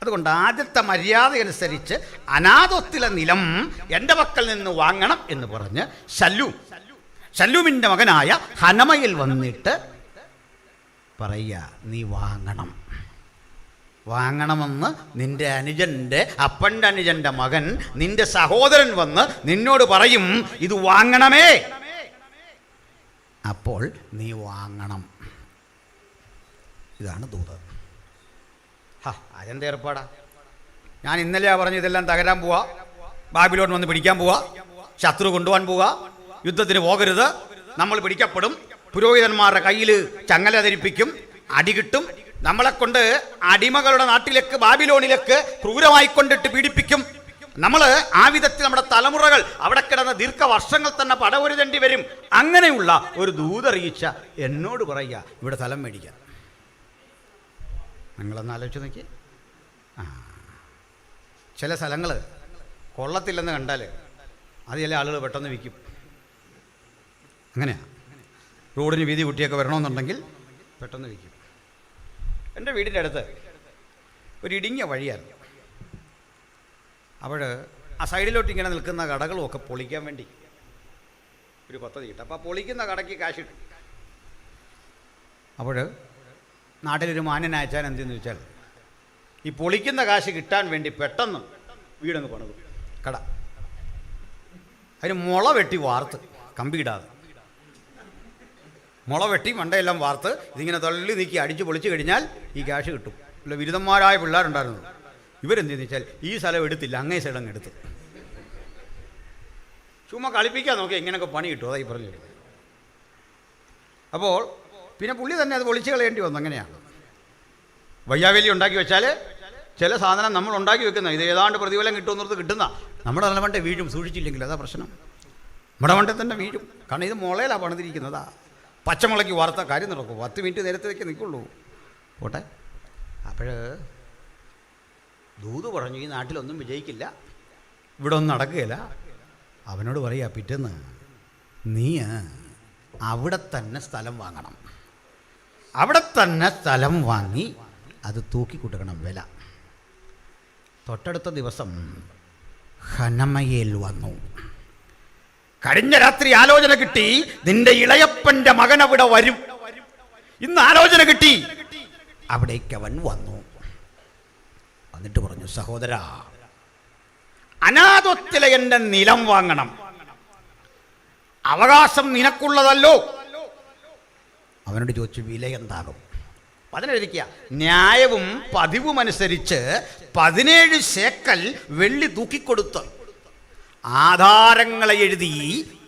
അതുകൊണ്ട് ആദ്യത്തെ മര്യാദ അനുസരിച്ച് അനാഥത്തിലെ നിലം എൻ്റെ പക്കൽ നിന്ന് വാങ്ങണം എന്ന് പറഞ്ഞ് ശല്ലൂമിൻ്റെ മകനായ ഹനമയേൽ വന്നിട്ട് പറയുക, നീ വാങ്ങണമെന്ന് നിന്റെ അനുജൻ്റെ, അപ്പൻ്റെ അനുജൻ്റെ മകൻ, നിന്റെ സഹോദരൻ വന്ന് നിന്നോട് പറയും, ഇത് വാങ്ങണമേ. അപ്പോൾ നീ വാങ്ങണം. ഇതാണ് ദൂത്. അതെന്ത് ഏർപ്പാടാ? ഞാൻ ഇന്നലെയാ പറഞ്ഞു ഇതെല്ലാം തകരാൻ പോവാ, ബാബിലോൺ വന്ന് പിടിക്കാൻ പോവാ, ശത്രു കൊണ്ടുപോകാൻ പോവാ, യുദ്ധത്തിന് പോകരുത്, നമ്മൾ പിടിക്കപ്പെടും, പുരോഹിതന്മാരുടെ കയ്യിൽ ചങ്ങല ധരിപ്പിക്കും, അടി കിട്ടും, നമ്മളെ കൊണ്ട് അടിമകളുടെ നാട്ടിലേക്ക് ബാബിലോണിലേക്ക് ക്രൂരമായിക്കൊണ്ടിട്ട് പീഡിപ്പിക്കും, നമ്മൾ ആ വിധത്തിൽ നമ്മുടെ തലമുറകൾ അവിടെ കിടന്ന ദീർഘവർഷങ്ങൾ തന്നെ പടവരുതേണ്ടി വരും. അങ്ങനെയുള്ള ഒരു ദൂതറിയിച്ച എന്നോട് പറയുക, ഇവിടെ സ്ഥലം മേടിക്കാം. നിങ്ങളൊന്ന് ആലോചിച്ച് നോക്കി. ചില സ്ഥലങ്ങൾ കൊള്ളത്തില്ലെന്ന് കണ്ടാൽ അത് ചില ആളുകൾ പെട്ടെന്ന് വിൽക്കും. അങ്ങനെയാണ്. റോഡിന് വീതി കുട്ടിയൊക്കെ വരണമെന്നുണ്ടെങ്കിൽ പെട്ടെന്ന് വിൽക്കും. എൻ്റെ വീടിൻ്റെ അടുത്ത് ഒരു ഇടുങ്ങിയ വഴിയായിരുന്നു. അപ്പോൾ ആ സൈഡിലോട്ട് ഇങ്ങനെ നിൽക്കുന്ന കടകളും ഒക്കെ പൊളിക്കാൻ വേണ്ടി ഒരു പദ്ധതി കിട്ടും. അപ്പോൾ ആ പൊളിക്കുന്ന കടയ്ക്ക് കാശ് കിട്ടും. അപ്പോൾ നാട്ടിലൊരു മാന്യനയച്ചാൻ എന്തെന്ന് വെച്ചാൽ ഈ പൊളിക്കുന്ന കാശ് കിട്ടാൻ വേണ്ടി പെട്ടെന്ന് വീടങ്ങ് പണിതു, കട. അതിന് മുള വെട്ടി വാർത്ത്, കമ്പിയിടാതെ മുള വെട്ടി മണ്ടയെല്ലാം വാർത്ത് ഇതിങ്ങനെ തള്ളി നീക്കി അടിച്ച് പൊളിച്ച് കഴിഞ്ഞാൽ ഈ ക്യാഷ് കിട്ടും. അല്ല, ബിരുദന്മാരായ പിള്ളേരുണ്ടായിരുന്നു. ഇവരെന്തെന്ന് വെച്ചാൽ ഈ സ്ഥലം എടുത്തില്ല, അങ്ങേ സൈഡ് അങ്ങ് എടുത്ത് ചുമ്മാ കളിപ്പിക്കാൻ നോക്കി ഇങ്ങനെയൊക്കെ പണി കിട്ടും. അതായി പറഞ്ഞു. അപ്പോൾ പിന്നെ പുള്ളി തന്നെ അത് പൊളിച്ച് കളയേണ്ടി വന്നു. അങ്ങനെയാണ്. വയ്യാവേലി ഉണ്ടാക്കി വെച്ചാൽ ചില സാധനം നമ്മൾ ഉണ്ടാക്കി വെക്കുന്ന ഇത് ഏതാണ്ട് പ്രതിഫലം കിട്ടുമെന്നത് കിട്ടുന്ന നമ്മുടെ തലമണ്ട വീഴും, സൂക്ഷിച്ചില്ലെങ്കിൽ അതാ പ്രശ്നം. നമ്മുടെ മണ്ട തന്നെ വീഴും. കാരണം ഇത് മുളയിലാണ് പണിതിരിക്കുന്നതാ. പച്ചമുളയ്ക്ക് വാർത്ത കാര്യം നടക്കും. 10 മിനിറ്റ് നേരത്തേക്ക് നിൽക്കുള്ളൂ. പോട്ടെ. അപ്പോൾ ദൂത് പറഞ്ഞു ഈ നാട്ടിലൊന്നും വിജയിക്കില്ല, ഇവിടെ ഒന്നും നടക്കുകയില്ല. അവനോട് പറയുക, പിറ്റേന്ന് നീ അവിടെ തന്നെ സ്ഥലം വാങ്ങണം. അവിടെ തന്നെ സ്ഥലം വാങ്ങി അത് തൂക്കിക്കൂട്ടണം വില. തൊട്ടടുത്ത ദിവസം ഹനമയേൽ വന്നു. കഴിഞ്ഞ രാത്രി ആലോചന കിട്ടി, നിന്റെ ഇളയപ്പൻ്റെ മകൻ അവിടെ വരും. ഇന്ന് ആലോചന കിട്ടി. അവിടേക്ക് അവൻ വന്നു. എന്നിട്ട് പറഞ്ഞു, സഹോദരാ, അനാഥത്തിലെ എൻ്റെ നിലം വാങ്ങണം. അവകാശം നിനക്കുള്ളതല്ലോ. അവനോട് ചോദിച്ചു, വില എന്താകും? അതിനെഴുതിക്കുക, ന്യായവും പതിവുമനുസരിച്ച് 17 ശേക്കൽ വെള്ളി തൂക്കിക്കൊടുത്ത് ആധാരങ്ങളെ എഴുതി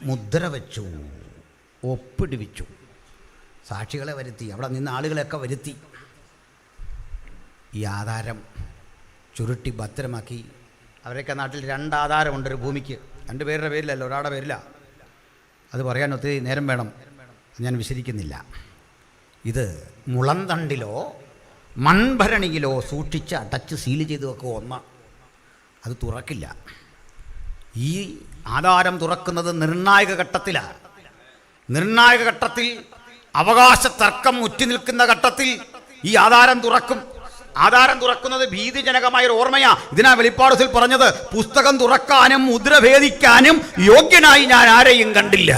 മുദ്ര വെച്ചു, ഒപ്പിടിവിച്ചു, സാക്ഷികളെ വരുത്തി, അവിടെ നിന്ന് ആളുകളെയൊക്കെ വരുത്തി. ഈ ആധാരം ചുരുട്ടി ഭദ്രമാക്കി. അവരൊക്കെ നാട്ടിൽ 2 ആധാരമുണ്ട് ഒരു ഭൂമിക്ക്. 2 പേരുടെ പേരിലല്ല, ഒരാളുടെ പേരില്ല. അത് പറയാൻ ഒത്തിരി നേരം വേണം, ഞാൻ വിശദീകരിക്കുന്നില്ല. ഇത് മുളന്തണ്ടിലോ മൺഭരണിയിലോ സൂക്ഷിച്ച് അടച്ച് സീൽ ചെയ്ത് വെക്കുക. ഒന്ന്, അത് തുറക്കില്ല. ഈ ആധാരം തുറക്കുന്നത് നിർണായക ഘട്ടത്തിലാണ്. നിർണായക ഘട്ടത്തിൽ, അവകാശ തർക്കം ഉറ്റി നിൽക്കുന്ന ഘട്ടത്തിൽ ഈ ആധാരം തുറക്കും. ആധാരം തുറക്കുന്നത് ഭീതിജനകമായൊരു ഓർമ്മയാ. ഇതിനാ വെളിപ്പാടത്തിൽ പറഞ്ഞത്, പുസ്തകം തുറക്കാനും മുദ്ര ഭേദിക്കാനും യോഗ്യനായി ഞാൻ ആരെയും കണ്ടില്ല.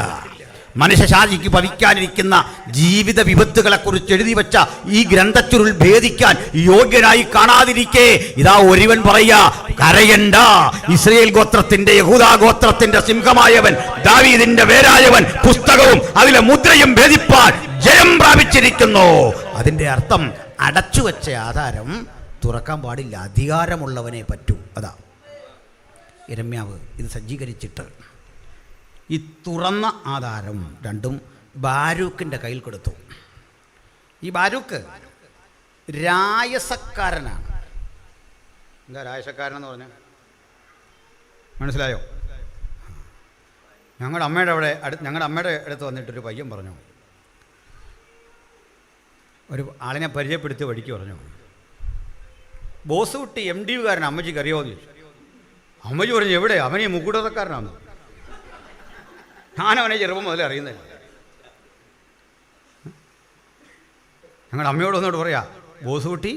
മനുഷ്യശാഖയ്ക്ക് ഭവിക്കാനിരിക്കുന്ന ജീവിത വിപത്തുകളെക്കുറിച്ച് എഴുതി വെച്ച ഈ ഗ്രന്ഥച്ചുരുൾ ഭേദിക്കാൻ യോഗ്യനായി കാണാതിരിക്കെ ഇതാ ഒരുവൻ പറയാ, കരയണ്ട, ഇസ്രയേൽ ഗോത്രത്തിന്റെ യഹൂദാ ഗോത്രത്തിന്റെ സിംഹമായവൻ, ദാവീദിന്റെ വേരായവൻ പുസ്തകവും അതിലെ മുദ്രയും ഭേദിപ്പാൻ ജയം പ്രാപിച്ചിരിക്കുന്നു. അതിന്റെ അർത്ഥം അടച്ചുവെച്ച ആധാരം തുറക്കാൻ പാടില്ല, അധികാരമുള്ളവനെ പറ്റൂ. അതാ യിരെമ്യാവ് ഇത് സജ്ജീകരിച്ചിട്ട് ഈ തുറന്ന ആധാരം രണ്ടും ബാരൂക്കിൻ്റെ കയ്യിൽ കൊടുത്തു. ഈ ബാരൂക്ക് രായസക്കാരനാണ്. എന്താ രായസക്കാരനെന്ന് പറഞ്ഞാൽ മനസ്സിലായോ? ഞങ്ങളുടെ അമ്മയുടെ അടുത്ത് വന്നിട്ടൊരു പയ്യൻ പറഞ്ഞു, ഒരു ആളിനെ പരിചയപ്പെടുത്തി വഴിക്ക് പറഞ്ഞു, ബോസ് കുട്ടി MDUകാരൻ അമ്മച്ചിക്ക് അറിയാമെന്ന് ചോദിച്ചു. അമ്മച്ചി പറഞ്ഞു, എവിടെ? അവനെ മുക്കുടക്കാരനാണ്. ഞാനവനെ ചെറുപ്പം മുതലേ അറിയുന്നില്ല. ഞങ്ങളുടെ അമ്മയോട് ഒന്നോട് പറയാ, ബോസ് കുട്ടി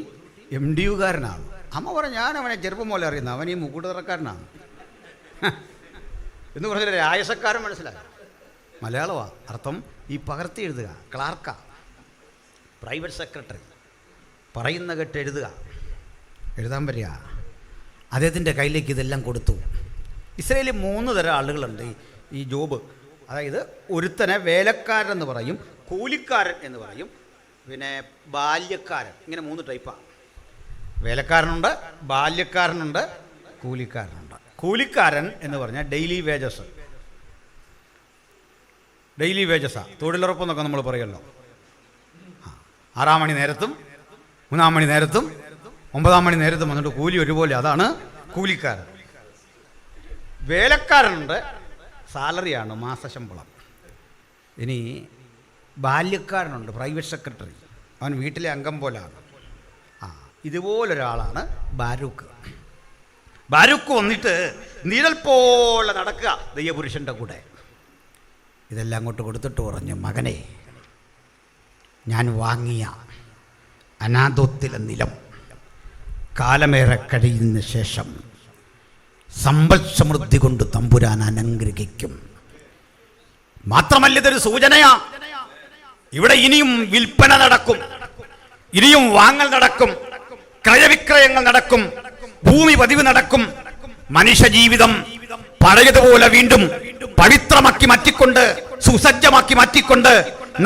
MDUകാരനാണ്. അമ്മ പറഞ്ഞു, ഞാനവനെ ചെറുപ്പം മുതലേ അറിയുന്നത്, അവൻ ഈ മുക്കുടക്കാരനാണ് എന്ന് പറഞ്ഞിട്ട് രായസക്കാരൻ മനസ്സിലായി. മലയാളമാണ് അർത്ഥം. ഈ പകർത്തി എഴുതുക, ക്ലാർക്കാ, പ്രൈവറ്റ് സെക്രട്ടറി, പറയുന്ന കേട്ട് എഴുതുക, എഴുതാൻ വരിക. അദ്ദേഹത്തിൻ്റെ കയ്യിലേക്ക് ഇതെല്ലാം കൊടുത്തു. ഇസ്രയേലിൽ 3 തരം ആളുകളുണ്ട് ഈ ജോബ്. അതായത് ഒരുത്തനെ വേലക്കാരൻ എന്ന് പറയും, കൂലിക്കാരൻ എന്ന് പറയും, പിന്നെ ബാല്യക്കാരൻ. ഇങ്ങനെ 3 ടൈപ്പാണ്. വേലക്കാരനുണ്ട്, ബാല്യക്കാരനുണ്ട്, കൂലിക്കാരനുണ്ട്. കൂലിക്കാരൻ എന്ന് പറഞ്ഞാൽ ഡെയിലി വേജസാണ്. തൊഴിലുറപ്പെന്നൊക്കെ നമ്മൾ പറയുമല്ലോ. 6 മണി നേരത്തും 3 മണി നേരത്തും 9 മണി നേരത്തും വന്നിട്ട് കൂലി ഒരുപോലെ. അതാണ് കൂലിക്കാരൻ. വേലക്കാരനുണ്ട്, സാലറിയാണ്, മാസശമ്പളം. ഇനി ബാല്യക്കാരനുണ്ട്, പ്രൈവറ്റ് സെക്രട്ടറി, അവൻ വീട്ടിലെ അംഗം പോലാണ്. ഇതുപോലൊരാളാണ് ബാരൂക്ക്. ബാരൂക്ക് വന്നിട്ട് നിഴൽ പോലെ നടക്കുക ദൈവപുരുഷൻ്റെ കൂടെ. ഇതെല്ലാം അങ്ങോട്ട് കൊടുത്തിട്ട് പറഞ്ഞു, മകനെ, ഞാൻ വാങ്ങിയ അനാഥോത്തിലെ നിലം കാലമേറെ കഴിയുന്ന ശേഷം സമ്പൽ സമൃദ്ധി കൊണ്ട് തമ്പുരാൻ അനുഗ്രഹിക്കും. മാത്രമല്ല, ഇതൊരു സൂചനയാ. ഇവിടെ ഇനിയും വിൽപ്പന നടക്കും, ഇനിയും വാങ്ങൽ നടക്കും, ക്രയവിക്രയങ്ങൾ നടക്കും, ഭൂമി പതിവ് നടക്കും. മനുഷ്യജീവിതം പഴയതുപോലെ വീണ്ടും പവിത്രമാക്കി മാറ്റിക്കൊണ്ട്, സുസജ്ജമാക്കി മാറ്റിക്കൊണ്ട്,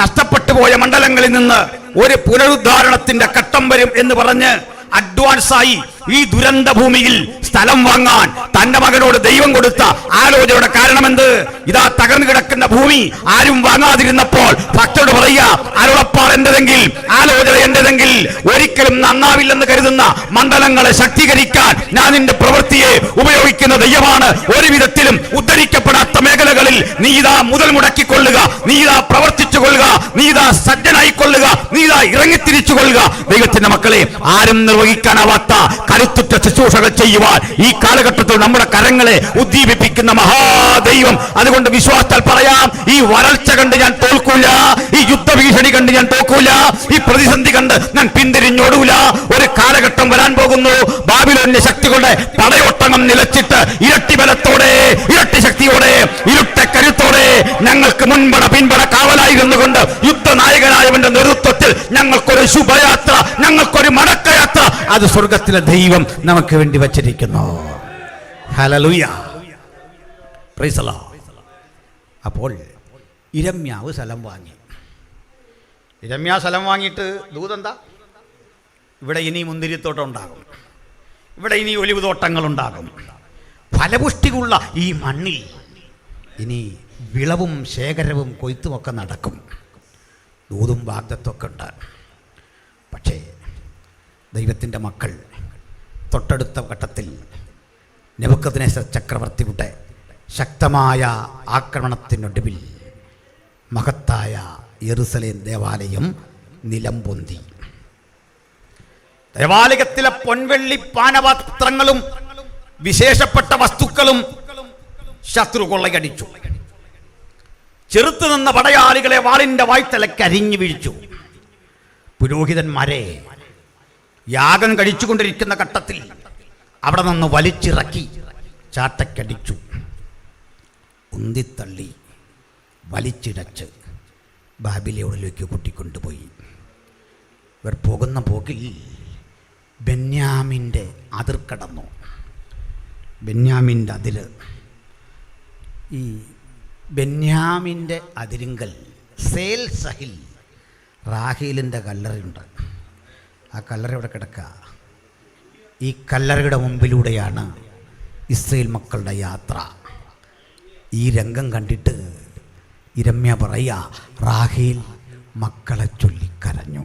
നഷ്ടപ്പെട്ടു പോയ മണ്ഡലങ്ങളിൽ നിന്ന് ഒരു പുനരുദ്ധാരണത്തിന്റെ ഘട്ടം വരും എന്ന് പറഞ്ഞ് അഡ്വാൻസായി ഈ ദുരന്ത ഭൂമിയിൽ സ്ഥലം വാങ്ങാൻ തന്റെ മകനോട് ദൈവം കൊടുത്ത ആലോചനയുടെ കാരണമെന്ത്? ഇതാ തകർന്നു കിടക്കുന്ന ഭൂമി ആരും വാങ്ങാതിരുന്നപ്പോൾ ഭക്തരോട് പറയുക, അരുളപ്പാർ എന്റെതെങ്കിൽ, ആലോചന എന്റെതെങ്കിൽ, ഒരിക്കലും നന്നാവില്ലെന്ന് കരുതുന്ന മണ്ഡലങ്ങളെ ശക്തീകരിക്കാൻ ഞാൻ നിന്റെ പ്രവൃത്തിയെ ഉപയോഗിക്കുന്ന ദൈവമാണ്. ഒരു വിധത്തിലും ഉദ്ധരിക്കപ്പെടാത്ത മേഖലകളിൽ നീ ഇതാ മുതൽ മുടക്കിക്കൊള്ളുക, നീ ഇതാ പ്രവർത്തിച്ചു കൊള്ളുക, നീ ഇതാ സജ്ജനായിക്കൊള്ളുക, നീ ഇതാ ഇറങ്ങിത്തിരിച്ചു കൊള്ളുക. ദൈവത്തിന്റെ മക്കളെ, ആരും നിർവഹിക്കാനാവാത്ത കരുത്തുറ്റ ശുശ്രൂഷകൾ ചെയ്യുവാൻ ഈ കാലഘട്ടത്തിൽ നമ്മുടെ കരങ്ങളെ ഉദ്ദീപിപ്പിക്കുന്ന മഹാദൈവം. അതുകൊണ്ട് വിശ്വാസത്താൽ പറയാം, ഈ വരൾച്ച കണ്ട് ഞാൻ തോൽക്കൂല, ഈ യുദ്ധഭീഷണി കണ്ട് ഞാൻ തോൽക്കൂല, ഈ പ്രതിസന്ധി കണ്ട് ഞാൻ പിന്തിരിഞ്ഞോടൂല. ഒരു കാലഘട്ടം വരാൻ പോകുന്നു, ബാബിലോണിന്റെ ശക്തികളുടെ പടയോട്ടം നിലച്ചിട്ട് ഇരട്ടി ബലത്തോടെ, ഇരട്ടി ശക്തിയോടെ, ഇരുട്ട കരുത്തോടെ ഞങ്ങൾക്ക് മുൻപട പിൻപട കാവലായിരുന്നു കൊണ്ട് യുദ്ധനായകനായവന്റെ നേതൃത്വത്തിൽ ഞങ്ങൾക്കൊരു ശുഭയാത്ര, ഞങ്ങൾക്കൊരു മടക്കയാത്ര അത് സ്വർഗത്തിലെ ദൈവം നമുക്ക് വേണ്ടി വച്ചിരിക്കുന്നു. Hallelujah, praise the Lord. അപ്പോൾ ഇരമ്യാവ് സ്ഥലം വാങ്ങി. ഇരമ്യാ സ്ഥലം വാങ്ങിയിട്ട് ദൂതെന്താ? ഇവിടെ ഇനി മുന്തിരിത്തോട്ടം ഉണ്ടാകും, ഇവിടെ ഇനി ഒലിവ് തോട്ടങ്ങളുണ്ടാകും, ഫലപുഷ്ടിയുള്ള ഈ മണ്ണിൽ ഇനി വിളവും ശേഖരവും കൊയ്ത്തുമൊക്കെ നടക്കും. ദൂതും വാഗ്ദത്വമൊക്കെ ഉണ്ട്. പക്ഷേ ദൈവത്തിൻ്റെ മക്കൾ തൊട്ടടുത്ത ഘട്ടത്തിൽ നെബൂഖദ്നേസർ ചക്രവർത്തിയുടെ ശക്തമായ ആക്രമണത്തിനൊടുവിൽ മഹത്തായ യെരുശലേം ദേവാലയം നിലംപൊന്തി. ദേവാലയത്തിലെ പൊൻവെള്ളി പാനപാത്രങ്ങളും വിശേഷപ്പെട്ട വസ്തുക്കളും ശത്രു കൊള്ളയടിച്ചു. ചെറുത്തു നിന്ന പടയാളികളെ വാളിന്റെ വായ്ത്തലയ്ക്ക് അരിഞ്ഞു വീഴ്ചു. പുരോഹിതന്മാരെ യാഗം കഴിച്ചുകൊണ്ടിരിക്കുന്ന ഘട്ടത്തിൽ അവിടെ നിന്ന് വലിച്ചിറക്കി ചാട്ടക്കടിച്ചു, ഉന്തിത്തള്ളി വലിച്ചിടച്ച് ബാബിലോണിലേക്ക് കൂട്ടിക്കൊണ്ടുപോയി. ഇവർ പോകുന്ന പോക്കിൽ ബെന്യാമിൻ്റെ അതിർ കടന്നു. ബെന്യാമിൻ്റെ അതിര്, ഈ ബെന്യാമിൻ്റെ അതിരിങ്കൽ സേൽ സഹിൽ റാഹേലിൻ്റെ കല്ലറയുണ്ട്. ആ കല്ലറ ഇവിടെ കിടക്കുക. ഈ കല്ലറയുടെ മുമ്പിലൂടെയാണ് ഇസ്രായേൽ മക്കളുടെ യാത്ര. ഈ രംഗം കണ്ടിട്ട് ഇരമ്യ പറയുക, റാഹേൽ മക്കളെ ചൊല്ലിക്കരഞ്ഞു.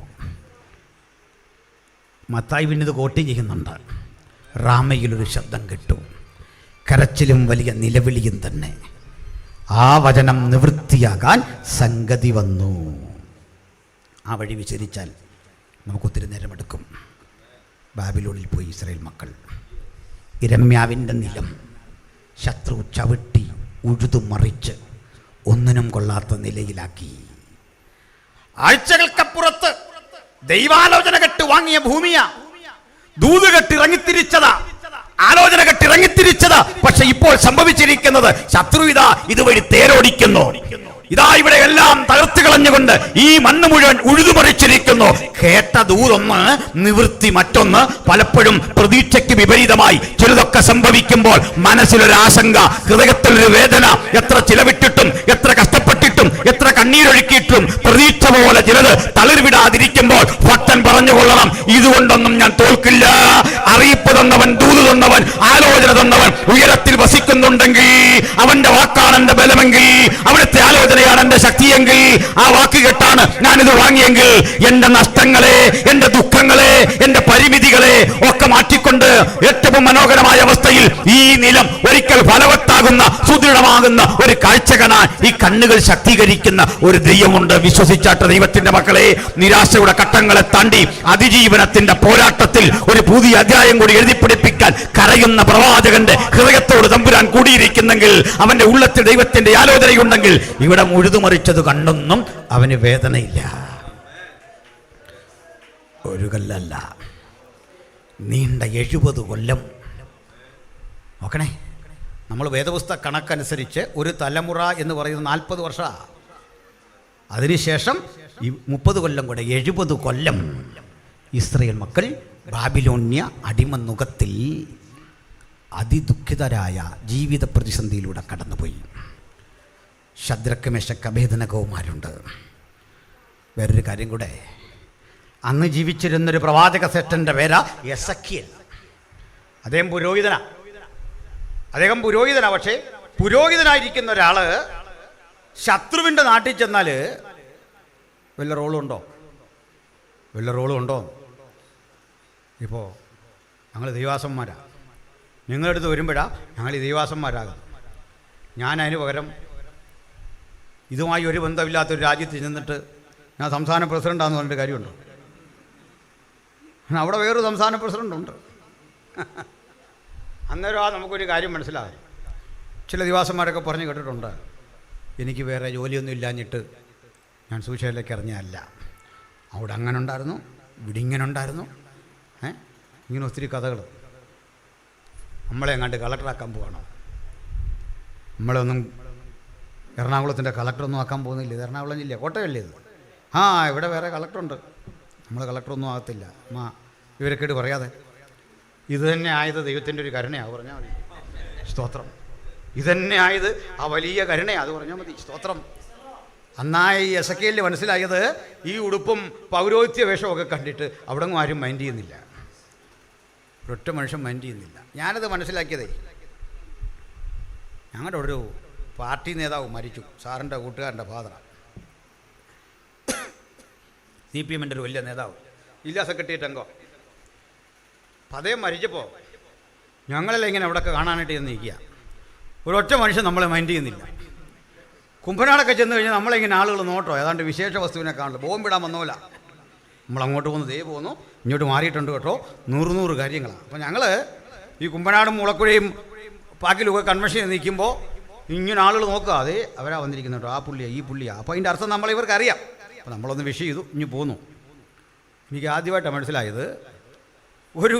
മത്തായി പിന്നിത് കോട്ടി ചെയ്യുന്നുണ്ട്. റാമയിലൊരു ശബ്ദം കേട്ടു, കരച്ചിലും വലിയ നിലവിളിയും തന്നെ. ആ വചനം നിവൃത്തിയാകാൻ സംഗതി വന്നു. ആ വഴി വിചരിച്ചാൽ നമുക്കൊത്തിരി നേരമെടുക്കും. ബാബിലോണിൽ പോയി ഇസ്രായേൽ മക്കൾ. ഇരമ്യാവിൻ്റെ നിലം ശത്രു ചവിട്ടി ഉഴുതുമറിച്ച് ഒന്നിനും കൊള്ളാത്ത നിലയിലാക്കി. ആഴ്ചകൾക്കപ്പുറത്ത് ദൈവാലോചന കെട്ട് വാങ്ങിയ ഭൂമിയാ, ദൂത് കെട്ടിറങ്ങിത്തിരിച്ചതാ, ആലോചന കെട്ടിറങ്ങിത്തിരിച്ചതാ. പക്ഷെ ഇപ്പോൾ സംഭവിച്ചിരിക്കുന്നത്, ശത്രു ഇതാ ഇതുവഴി തേരോടിക്കുന്നു. ഇതാ ഇവിടെ എല്ലാം തകർത്ത് കളഞ്ഞുകൊണ്ട് ഈ മണ്ണ് മുഴുവൻ ഉഴുതുമറിച്ചിരിക്കുന്നു. കേട്ട ദൂതൊന്ന്, നിവൃത്തി മറ്റൊന്ന്. പലപ്പോഴും പ്രതീക്ഷയ്ക്ക് വിപരീതമായി ചിലതൊക്കെ സംഭവിക്കുമ്പോൾ മനസ്സിലൊരാശങ്ക, ഹൃദയത്തിലൊരു വേദന. എത്ര ചിലവിട്ടിട്ടും എത്ര കഷ്ടപ്പെട്ടിട്ടും എത്ര കണ്ണീരൊഴുക്കിയിട്ടും പ്രതീക്ഷ പോലെ ചിലത് തളിർവിടാതിരിക്കുമ്പോൾ ഭക്തൻ പറഞ്ഞുകൊള്ളണം, ഇതുകൊണ്ടൊന്നും ഞാൻ തോൽക്കില്ല. അറിയിപ്പ് തന്നവൻ, ദൂത് തന്നവൻ, ആലോചന തന്നവൻ ഉയരത്തിൽ വസിക്കുന്നുണ്ടെങ്കിൽ അവന്റെ വാക്കാണ് എന്റെ ബലമെങ്കിൽ, അവിടുത്തെ ആലോചനയാണ് എന്റെ ശക്തിയെങ്കിൽ, ആ വാക്ക് കേട്ടാണ് ഞാനിത് വാങ്ങിയെങ്കിൽ, എന്റെ നഷ്ടങ്ങളെ, എന്റെ ദുഃഖങ്ങളെ, എന്റെ പരിമിതികളെ ഒക്കെ മാറ്റിക്കൊണ്ട് ഏറ്റവും മനോഹരമായ അവസ്ഥയിൽ ഈ നിലം ഒരിക്കൽ ഫലവത്താകുന്ന, സുദൃഢമാകുന്ന ഒരു കാഴ്ച കാണാൻ ഈ കണ്ണുകൾ ശക്തീകരിക്കുന്ന ഒരു ദൈവമുണ്ട്. വിശ്വസിച്ചാട്ട ദൈവത്തിന്റെ മക്കളെ, നിരാശയുടെ ഘട്ടങ്ങളെ താണ്ടി അതിജീവനത്തിന്റെ പോരാട്ടത്തിൽ ഒരു പുതിയ അധ്യായം കൂടി എഴുതിപ്പിടിപ്പിക്കാൻ കരയുന്ന പ്രവാചകന്റെ ഹൃദയത്തോട് തമ്പുരാൻ കൂടിയിരിക്കുന്നെങ്കിൽ, അവന്റെ ഉള്ളത്തിൽ ദൈവത്തിന്റെ ആലോചനയുണ്ടെങ്കിൽ, ഇവിടെ ഉഴുതുമറിച്ചത് കണ്ടൊന്നും അവന് വേദനയില്ല. ഒരു കൊല്ലല്ല, നീണ്ട 70 കൊല്ലം. നോക്കണേ, നമ്മൾ വേദപുസ്തക കണക്കനുസരിച്ച് ഒരു തലമുറ എന്ന് പറയുന്നത് 40 വർഷമാണ്. അതിനുശേഷം ഈ 30 കൊല്ലം കൂടെ 70 കൊല്ലം ഇസ്രായേൽ മക്കൾ ബാബിലോണ്യ അടിമനുഖത്തിൽ അതിദുഃഖിതരായ ജീവിത പ്രതിസന്ധിയിലൂടെ കടന്നുപോയി. ശദ്രക്ക്, മേശക്ക്, അബേദ്നെഗോമാരുണ്ട്. വേറൊരു കാര്യം കൂടെ, അന്ന് ജീവിച്ചിരുന്നൊരു പ്രവാചക ശ്രേഷ്ഠൻ്റെ പേരാ എസക്കിയേൽ. അദ്ദേഹം പുരോഹിതനാ. പക്ഷേ പുരോഹിതനായിരിക്കുന്ന ഒരാൾ ശത്രുവിൻ്റെ നാട്ടിൽ ചെന്നാൽ വല്ല റോളും ഉണ്ടോ? ഇപ്പോൾ ഞങ്ങൾ ദൈവാസന്മാരാണ്, നിങ്ങളടുത്ത് വരുമ്പോഴാണ് ഞങ്ങൾ ഈ ദൈവാസന്മാരാകും. ഞാൻ അതിന് പകരം ഇതുമായി ഒരു ബന്ധമില്ലാത്തൊരു രാജ്യത്ത് ചെന്നിട്ട് ഞാൻ സംസ്ഥാന പ്രസിഡൻ്റാണെന്ന് പറഞ്ഞിട്ട് കാര്യമുണ്ടോ? അവിടെ വേറൊരു സംസ്ഥാന പ്രസിഡൻ്റുണ്ട്. അന്നേരം നമുക്കൊരു കാര്യം മനസ്സിലാകും. ചില ദിവാസന്മാരൊക്കെ പറഞ്ഞു കേട്ടിട്ടുണ്ട്, എനിക്ക് വേറെ ജോലിയൊന്നും ഇല്ലാഞ്ഞിട്ട് ഞാൻ സുവിശേഷത്തിലേക്ക് ഇറങ്ങിയല്ല. അവിടെ അങ്ങനെ ഉണ്ടായിരുന്നു, ഇവിടെ ഇങ്ങനെ ഉണ്ടായിരുന്നു, ഇങ്ങനെ ഒത്തിരി കഥകൾ. നമ്മളെ എങ്ങാണ്ട് കളക്ടറാക്കാൻ പോകണം. നമ്മളൊന്നും എറണാകുളത്തിൻ്റെ കളക്ടറൊന്നും ആക്കാൻ പോകുന്നില്ല. ഇത് എറണാകുളം ജില്ല, കോട്ടയല്ലേ ഇത്. ഇവിടെ വേറെ കളക്ടറുണ്ട്, നമ്മൾ കളക്ടറൊന്നും ആകത്തില്ല. ഇവരൊക്കെയിട്ട് പറയാതെ ഇത് തന്നെ ആയത് ദൈവത്തിൻ്റെ ഒരു കരുണയാണ് പറഞ്ഞാൽ മതി. സ്തോത്രം. ഇതന്നെ ആയത് ആ വലിയ കരുണയാണ്, അത് പറഞ്ഞാൽ മതി. സ്തോത്രം. അന്നായി എസക്കേലിന് മനസ്സിലായത് ഈ ഉടുപ്പും പൗരോഹിത്യ വേഷമൊക്കെ കണ്ടിട്ട് അവിടെ ആരും മൈൻഡ് ചെയ്യുന്നില്ല, ഒരൊറ്റ മനുഷ്യൻ മൈൻഡ് ചെയ്യുന്നില്ല. ഞാനത് മനസ്സിലാക്കിയതേ, ഞങ്ങളുടെ ഒരു പാർട്ടി നേതാവ് മരിച്ചു, സാറിൻ്റെ കൂട്ടുകാരൻ്റെ ഫാദറാണ്. CPM-ൻ്റെ ഒരു വലിയ നേതാവ്, ജില്ലാ സെക്രട്ടേറിയറ്റ് അംഗം. അപ്പം അദ്ദേഹം മരിച്ചപ്പോൾ ഞങ്ങളെല്ലാം ഇങ്ങനെ അവിടെയൊക്കെ കാണാനായിട്ട് ചെന്ന് നിൽക്കുക. ഒരൊറ്റ മനുഷ്യൻ നമ്മളെ മൈൻഡ് ചെയ്യുന്നില്ല. കുമ്പനാടൊക്കെ ചെന്ന് കഴിഞ്ഞാൽ നമ്മളിങ്ങനെ ആളുകൾ നോട്ടോ, ഏതാണ്ട് വിശേഷ വസ്തുവിനെ കാണില്ല, ബോംബിടാൻ വന്നോല. നമ്മളങ്ങോട്ട് പോകുന്നു, ദേ പോകുന്നു, ഇങ്ങോട്ട് മാറിയിട്ടുണ്ട് കേട്ടോ, 100 കാര്യങ്ങളാണ്. അപ്പോൾ ഞങ്ങൾ ഈ കുമ്പനാടും മുളക്കുഴയും പാക്കിലുമൊക്കെ കൺവെൻഷൻ നിൽക്കുമ്പോൾ ഇങ്ങനെ ആളുകൾ നോക്കുക, അതേ അവരാ വന്നിരിക്കുന്നു കേട്ടോ, ആ പുള്ളിയാണ് ഈ പുള്ളിയാണ്. അപ്പോൾ അതിൻ്റെ അർത്ഥം നമ്മളിവർക്ക് അറിയാം. അപ്പോൾ നമ്മളൊന്ന് വിഷ് ചെയ്തു, ഇനി പോന്നു. എനിക്ക് ആദ്യമായിട്ടാണ് മനസ്സിലായത്, ഒരു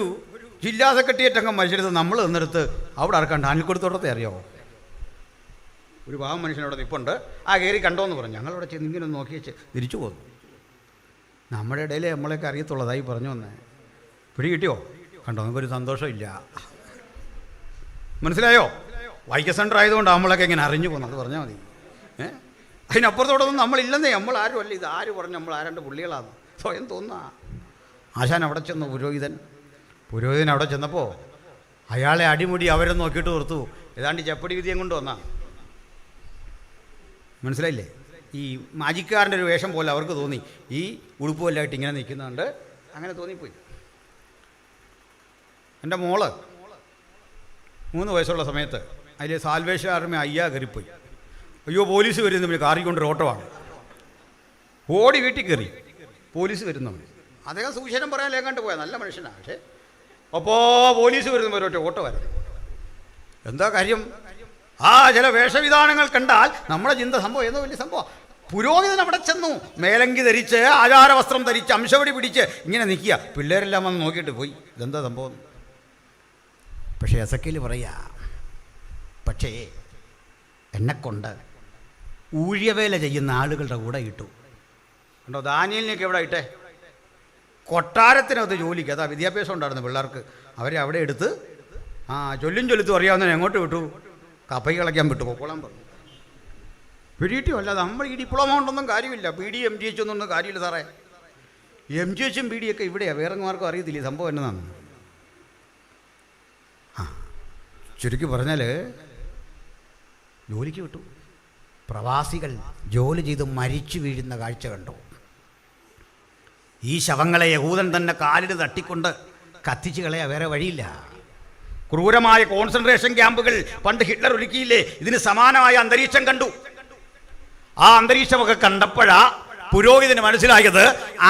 ജില്ലാ സെക്രട്ടേറിയറ്റ് അംഗം മത്സരത്ത് നമ്മൾ നിന്നെടുത്ത് അവിടെ ആർക്കാണ്ട് അനിൽക്കൊടുത്തോട്ടത്തെ അറിയാമോ? ഒരു പാവം മനുഷ്യനോട് നിൽപ്പുണ്ട്, കയറി കണ്ടോന്ന് പറഞ്ഞു. ഞങ്ങളവിടെ ചെന്ന് ഇങ്ങനെ നോക്കി വെച്ച് തിരിച്ചു പോന്നു. നമ്മുടെ ഇടയിലേ നമ്മളെയൊക്കെ അറിയത്തുള്ളതായി പറഞ്ഞു വന്നേ. പിടി കിട്ടിയോ? കണ്ടോ, നമുക്കൊരു സന്തോഷമില്ല. മനസ്സിലായോ? വൈക്ക സെൻ്റർ ആയതുകൊണ്ട് നമ്മളൊക്കെ ഇങ്ങനെ അറിഞ്ഞു പോകുന്നു, അത് പറഞ്ഞാൽ മതി. അതിനപ്പുറത്തോടൊന്നും നമ്മളില്ലെന്നേ. നമ്മൾ ആരും അല്ല, ഇത് ആര് പറഞ്ഞു നമ്മൾ ആരാണ്ട് പുള്ളികളാണ് സ്വയം തോന്നുക. ആശാൻ അവിടെ ചെന്നു, പുരോഹിതൻ അവിടെ ചെന്നപ്പോൾ അയാളെ അടിമുടി അവരെ നോക്കിയിട്ട് ഓർത്തു, ഏതാണ്ട് ചെപ്പടി വിധിയും കൊണ്ട് വന്നാ. മനസ്സിലായില്ലേ? ഈ മാജിക്കാരൻ്റെ ഒരു വേഷം പോലെ അവർക്ക് തോന്നി, ഈ ഉടുപ്പുമല്ലായിട്ട് ഇങ്ങനെ നിൽക്കുന്നുണ്ട്, അങ്ങനെ തോന്നിപ്പോയി. എൻ്റെ മോള് 3 വയസ്സുള്ള സമയത്ത് അതിൽ സാൽവേഷൻ ആർമി കയറിപ്പോയി. അയ്യോ പോലീസ് വരുന്നു, പിന്നെ കാറി കൊണ്ടൊരു ഓട്ടമാണ്. ഓടി വീട്ടിൽ കയറി, പോലീസ് വരുന്നുണ്ട്. അദ്ദേഹം സുവിശേഷം പറയാൻ ലേക്കാണ്ട് പോയാൽ നല്ല മനുഷ്യനാണ്. പക്ഷേ അപ്പോൾ പോലീസ് വരുന്ന ഒരൊറ്റ ഓട്ടോ വരുന്നു. എന്താ കാര്യം? ചില വേഷവിധാനങ്ങൾ കണ്ടാൽ നമ്മുടെ ചിന്ത സംഭവം ഏതോ വലിയ സംഭവം. പുരോഹിതൻ അവിടെ ചെന്നു, മേലങ്കി ധരിച്ച് ആചാരവസ്ത്രം ധരിച്ച് അംശവടി പിടിച്ച് ഇങ്ങനെ നിൽക്കുക. പിള്ളേരെല്ലാം വന്ന് നോക്കിയിട്ട് പോയി, ഇതെന്താ സംഭവം? പക്ഷേ എസക്കേൽ പറയാ, പക്ഷേ എന്നെക്കൊണ്ട് ഊഴിയവേല ചെയ്യുന്ന ആളുകളുടെ കൂടെ ഇട്ടു. കണ്ടോ, ദാനിയേലിനെയൊക്കെ എവിടെ ഇട്ടേ? കൊട്ടാരത്തിനകത്ത് ജോലിക്ക്. അതാ വിദ്യാഭ്യാസം ഉണ്ടായിരുന്നു പിള്ളേർക്ക്, അവരെ അവിടെ എടുത്ത് ചൊല്ലുത്തും അറിയാവുന്നതിനെ എങ്ങോട്ട് വിട്ടു? കപ്പൈ കളയ്ക്കാൻ വിട്ടു, പൊക്കോളാൻ പറഞ്ഞു. പിടിയിട്ടോ? അല്ലാതെ നമ്മൾ ഈ ഡിപ്ലോമ കൊണ്ടൊന്നും കാര്യമില്ല, PD MGH ഒന്നും കാര്യമില്ല സാറേ. MGHും PD ഒക്കെ ഇവിടെയാണ്, വേറെ ആർക്കും അറിയത്തില്ല സംഭവം എന്നതാണ്. ചുരുക്കി പറഞ്ഞാൽ ജോലിക്ക് വിട്ടു. പ്രവാസികൾ ജോലി ചെയ്ത് മരിച്ചു വീഴുന്ന കാഴ്ച കണ്ടു. ഈ ശവങ്ങളെ യഹൂദൻ തന്നെ കാലിൽ തട്ടിക്കൊണ്ട് കത്തിച്ച് കളയാ, വേറെ വഴിയില്ല. ക്രൂരമായ കോൺസെൻട്രേഷൻ ക്യാമ്പുകൾ പണ്ട് ഹിറ്റ്ലർ ഒരുക്കിയില്ലേ, ഇതിന് സമാനമായ അന്തരീക്ഷം കണ്ടു. ആ അന്തരീക്ഷമൊക്കെ കണ്ടപ്പോഴാ പുരോഹിതന് മനസ്സിലായത്,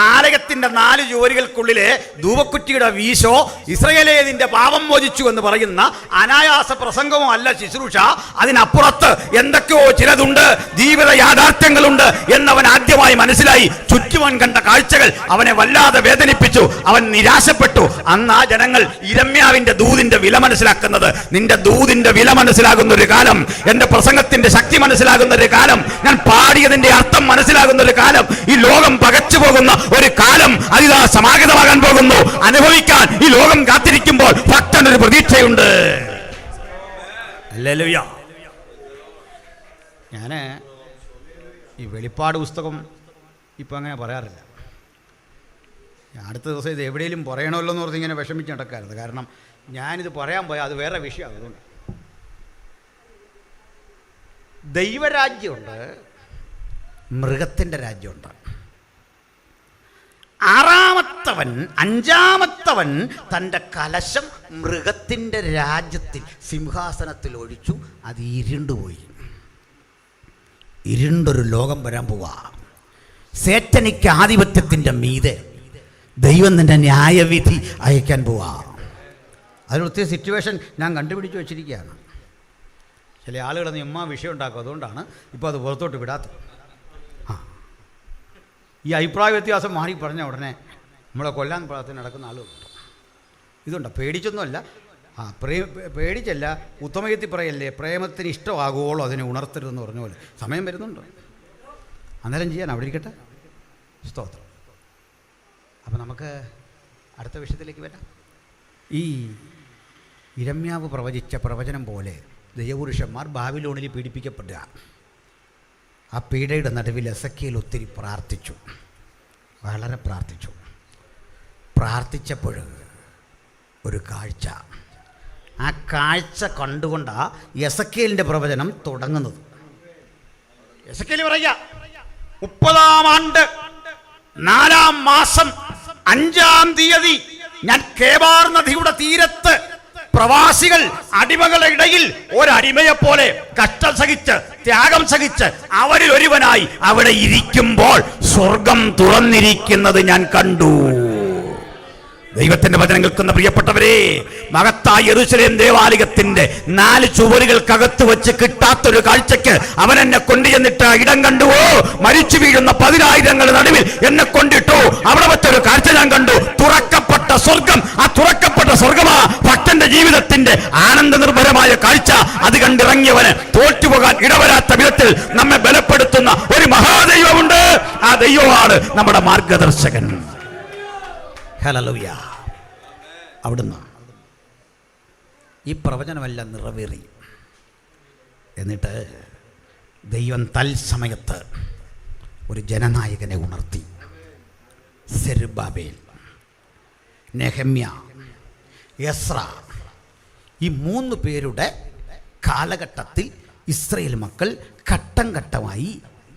ആലയത്തിൻ്റെ 4 ജോലികൾക്കുള്ളിലെ ധൂപക്കുറ്റിയുടെ വീശോ ഇസ്രയേലിന്റെ പാപം മോചിച്ചു എന്ന് പറയുന്ന അനായാസ പ്രസംഗമോ അല്ല ശുശ്രൂഷ. അതിനപ്പുറത്ത് എന്തൊക്കെയോ ചിലതുണ്ട്, ജീവിത യാഥാർത്ഥ്യങ്ങളുണ്ട് എന്നവൻ ആദ്യമായി മനസ്സിലായി. ചുറ്റുമൻ കണ്ട കാഴ്ചകൾ അവനെ വല്ലാതെ വേദനിപ്പിച്ചു. അവൻ നിരാശപ്പെട്ടു. അന്ന് ആ ജനങ്ങൾ ഇരമ്യാവിന്റെ ദൂതിന്റെ വില മനസ്സിലാക്കുന്നത്, നിന്റെ ദൂതിന്റെ വില മനസ്സിലാകുന്ന ഒരു കാലം, എന്റെ പ്രസംഗത്തിന്റെ ശക്തി മനസ്സിലാകുന്ന ഒരു കാലം, ഞാൻ പാടിയതിന്റെ അർത്ഥം മനസ്സിലാകുന്ന ഒരു കാലം, ഈ ലോകം പകച്ചു പോകുന്ന ഒരു കാലം അതിതാ സമാഗതമാകാൻ പോകുന്നു. അനുഭവിക്കാൻ ഈ ലോകം കാത്തിരിക്കുമ്പോൾ ഭക്തനൊരു പ്രതീക്ഷയുണ്ട്. ഹല്ലേലൂയ. ഞാൻ ഈ വെളിപ്പാട് പുസ്തകം ഇപ്പം അങ്ങനെ പറയാറില്ല. അടുത്ത ദിവസം ഇത് എവിടെയെങ്കിലും പറയണമല്ലോ എന്ന് പറഞ്ഞ് ഇങ്ങനെ വിഷമിച്ച് നടക്കരുത്. കാരണം ഞാനിത് പറയാൻ പോയാൽ അത് വേറെ വിഷയമാണ്. അതുകൊണ്ട് ദൈവരാജ്യമുണ്ട്, മൃഗത്തിൻ്റെ രാജ്യമുണ്ട്. അഞ്ചാമത്തവൻ തൻ്റെ കലശം മൃഗത്തിൻ്റെ രാജ്യത്തിൽ സിംഹാസനത്തിൽ ഒഴിച്ചു. അത് ഇരുണ്ടുപോയി. ഇരുണ്ടൊരു ലോകം വരാൻ പോവാ. സേറ്റനിക്ക് ആധിപത്യത്തിൻ്റെ മീതെ ദൈവം തന്നെ ന്യായവിധി അയക്കാൻ പോവാ. അതിനൊത്തിരി സിറ്റുവേഷൻ ഞാൻ കണ്ടുപിടിച്ച് വെച്ചിരിക്കുകയാണ്. ചില ആളുകളൊന്നും വിഷയം ഉണ്ടാക്കും. അതുകൊണ്ടാണ് ഇപ്പോൾ അത് പുറത്തോട്ട് വിടാത്തത്. ഈ അഭിപ്രായ വ്യത്യാസം മാറി പറഞ്ഞ ഉടനെ നമ്മളെ കൊല്ലാൻ പ്രാർത്ഥന നടക്കുന്ന ആളുകളുണ്ട്. ഇതുണ്ട്, പേടിച്ചൊന്നുമല്ല. പേടിച്ചല്ല, ഉത്തമയത്തിൽ പറയല്ലേ, പ്രേമത്തിന് ഇഷ്ടമാകുവോളോ അതിനെ ഉണർത്തരുതെന്ന് പറഞ്ഞ പോലെ സമയം വരുന്നുണ്ട്. അന്നേരം ചെയ്യാൻ അവിടെ ഇരിക്കട്ടെ. സ്തോത്രം. അപ്പം നമുക്ക് അടുത്ത വിഷയത്തിലേക്ക് വരാം. ഈ ഇരമ്യാവ് പ്രവചിച്ച പ്രവചനം പോലെ ദൈവപുരുഷന്മാർ ബാബിലോണിൽ പീഡിപ്പിക്കപ്പെടുക. ആ പീഡയുടെ നടുവിൽ എസെക്കിയേൽ ഒത്തിരി പ്രാർത്ഥിച്ചു, വളരെ പ്രാർത്ഥിച്ചു. പ്രാർത്ഥിച്ചപ്പോൾ ഒരു കാഴ്ച, ആ കാഴ്ച കണ്ടുകൊണ്ടാണ് എസെക്കിയേലിൻ്റെ പ്രവചനം തുടങ്ങുന്നത്. എസെക്കിയേൽ പറയുക, 30-ാം ആണ്ട് 4-ാം മാസം 5-ാം തീയതി ഞാൻ കേബാർ നദിയുടെ തീരത്ത് പ്രവാസികൾ അടിമകളുടെ ഇടയിൽ ഒരടിമയെപ്പോലെ കഷ്ടം സഹിച്ച് ത്യാഗം സഹിച്ച് അവരിൽ ഒരുവനായി അവിടെ ഇരിക്കുമ്പോൾ സ്വർഗം തുറന്നിരിക്കുന്നത് ഞാൻ കണ്ടു. ദൈവത്തിന്റെ വചനം കേൾക്കുന്ന പ്രിയപ്പെട്ടവരെ, മഹത്തായ യെരൂശലേം ദേവാലയത്തിന്റെ 4 ചുവരുകൾക്കകത്ത് വെച്ച് കിട്ടാത്തൊരു കാഴ്ചയ്ക്ക് അവൻ എന്നെ കൊണ്ടുചെന്നിട്ട് ഇടം കണ്ടുവോ, മരിച്ചു വീഴുന്ന 10,000 നടുവിൽ എന്നെ കൊണ്ടിട്ടു. അവിടെ വെച്ചൊരു കാഴ്ച ഞാൻ കണ്ടു. തുറക്കപ്പെട്ട സ്വർഗം. ആ തുറക്കപ്പെട്ട സ്വർഗമാ ഭക്തന്റെ ജീവിതത്തിന്റെ ആനന്ദ നിർഭരമായ കാഴ്ച. അത് കണ്ടിറങ്ങിയവന് തോറ്റുപോകാൻ ഇടവരാത്ത വിധത്തിൽ നമ്മെ ബലപ്പെടുത്തുന്ന ഒരു മഹാദൈവമുണ്ട്. ആ ദൈവമാണ് നമ്മുടെ മാർഗദർശകൻ. ഹല്ലേലൂയ. അവിടുന്ന് ഈ പ്രവചനമെല്ലാം നിറവേറി. എന്നിട്ട് ദൈവം തൽസമയത്ത് ഒരു ജനനായകനെ ഉണർത്തി. സെരുബ്ബാബേൽ, നെഹമ്യ, എസ്ര, ഈ 3 പേരുടെ കാലഘട്ടത്തിൽ ഇസ്രായേൽ മക്കൾ ഘട്ടം ഘട്ടമായി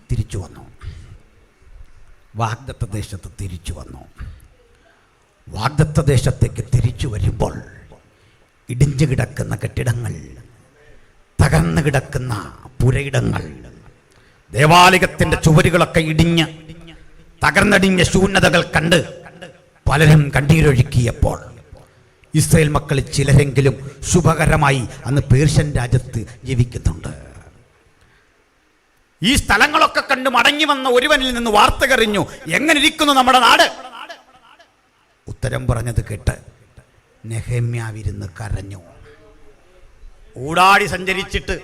തിരിച്ചു വന്നു. വാഗ്ദത്ത ദേശത്ത് തിരിച്ചു വന്നു. വാഗ്ദത്ത ദേശത്തേക്ക് തിരിച്ചു വരുമ്പോൾ ഇടിഞ്ഞു കിടക്കുന്ന കെട്ടിടങ്ങൾ, തകർന്നു കിടക്കുന്ന പുരയിടങ്ങൾ, ദേവാലയത്തിൻ്റെ ചുവരുകളൊക്കെ ഇടിഞ്ഞ് തകർന്നടിഞ്ഞ ശൂന്യതകൾ കണ്ട് പലരും കണ്ണീരൊഴുക്കിയപ്പോൾ ഇസ്രായേൽ മക്കളിൽ ചിലരെങ്കിലും ശുഭകരമായി അന്ന് പേർഷ്യൻ രാജ്യത്ത് ജീവിക്കുന്നുണ്ട്. ഈ സ്ഥലങ്ങളൊക്കെ കണ്ട് മടങ്ങി വന്ന ഒരുവനിൽ നിന്ന് വാർത്തകറിഞ്ഞു, എങ്ങനെ ഇരിക്കുന്നു നമ്മുടെ നാട്? ഉത്തരം പറഞ്ഞത് കേട്ട് നെഹമ്യാവിരുന്ന് കരഞ്ഞു. ഊടാടി സഞ്ചരിച്ചിട്ട്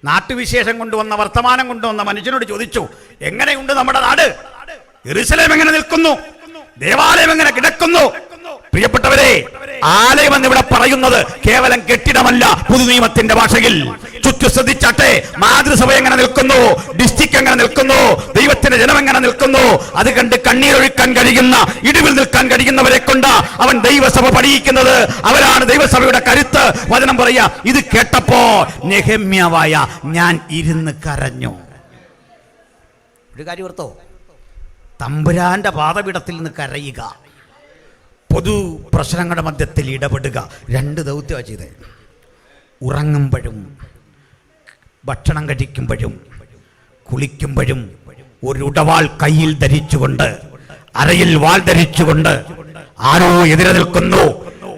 നാട്ടുവിശേഷം കൊണ്ടുവന്ന, വർത്തമാനം കൊണ്ടുവന്ന മനുഷ്യനോട് ചോദിച്ചു, എങ്ങനെയുണ്ട് നമ്മുടെ നാട്? യെരൂശലേം എങ്ങനെ നിൽക്കുന്നു? ദേവാലയം എങ്ങനെ കിടക്കുന്നു? പ്രിയപ്പെട്ടവരെ, ആലയം എന്നിവിടെ പറയുന്നത് കേവലം കെട്ടിടമല്ല. പുതുനിയമത്തിന്റെ ഭാഷയിൽ ചുറ്റു ശ്രദ്ധിച്ചാട്ടെ. മാതൃസഭ എങ്ങനെ നിൽക്കുന്നു? ഡിസ്ട്രിക്ട് എങ്ങനെ നിൽക്കുന്നു? ദൈവത്തിന്റെ ജനം എങ്ങനെ നിൽക്കുന്നു? അത് കണ്ട് കണ്ണീരൊഴുക്കാൻ കഴിയുന്ന, ഇടിവിൽ നിൽക്കാൻ കഴിയുന്നവരെ കൊണ്ട് അവൻ ദൈവസഭ പണിയിക്കുന്നത്. അവരാണ് ദൈവസഭയുടെ കരുത്ത്. വചനം പറയാ, ഇത് കേട്ടപ്പോ നെഹമ്യാവായ ഞാൻ ഇരുന്ന് കരഞ്ഞു. ഒരു കാര്യം ഓർത്തോ, തമ്പുരാന്റെ പാദപീഠത്തിൽ നിന്ന് കരയുക, പൊതു പ്രശ്നങ്ങളുടെ മധ്യത്തിൽ ഇടപെടുക, 2 ദൗത്യമാണ് ചെയ്തത്. ഉറങ്ങുമ്പോഴും ഭക്ഷണം കഴിക്കുമ്പോഴും കുളിക്കുമ്പോഴും ഒരു ഉടവാൾ കയ്യിൽ ധരിച്ചുകൊണ്ട്, അരയിൽ വാൾ ധരിച്ചുകൊണ്ട് ആരോ എതിരെ നിൽക്കുന്നു,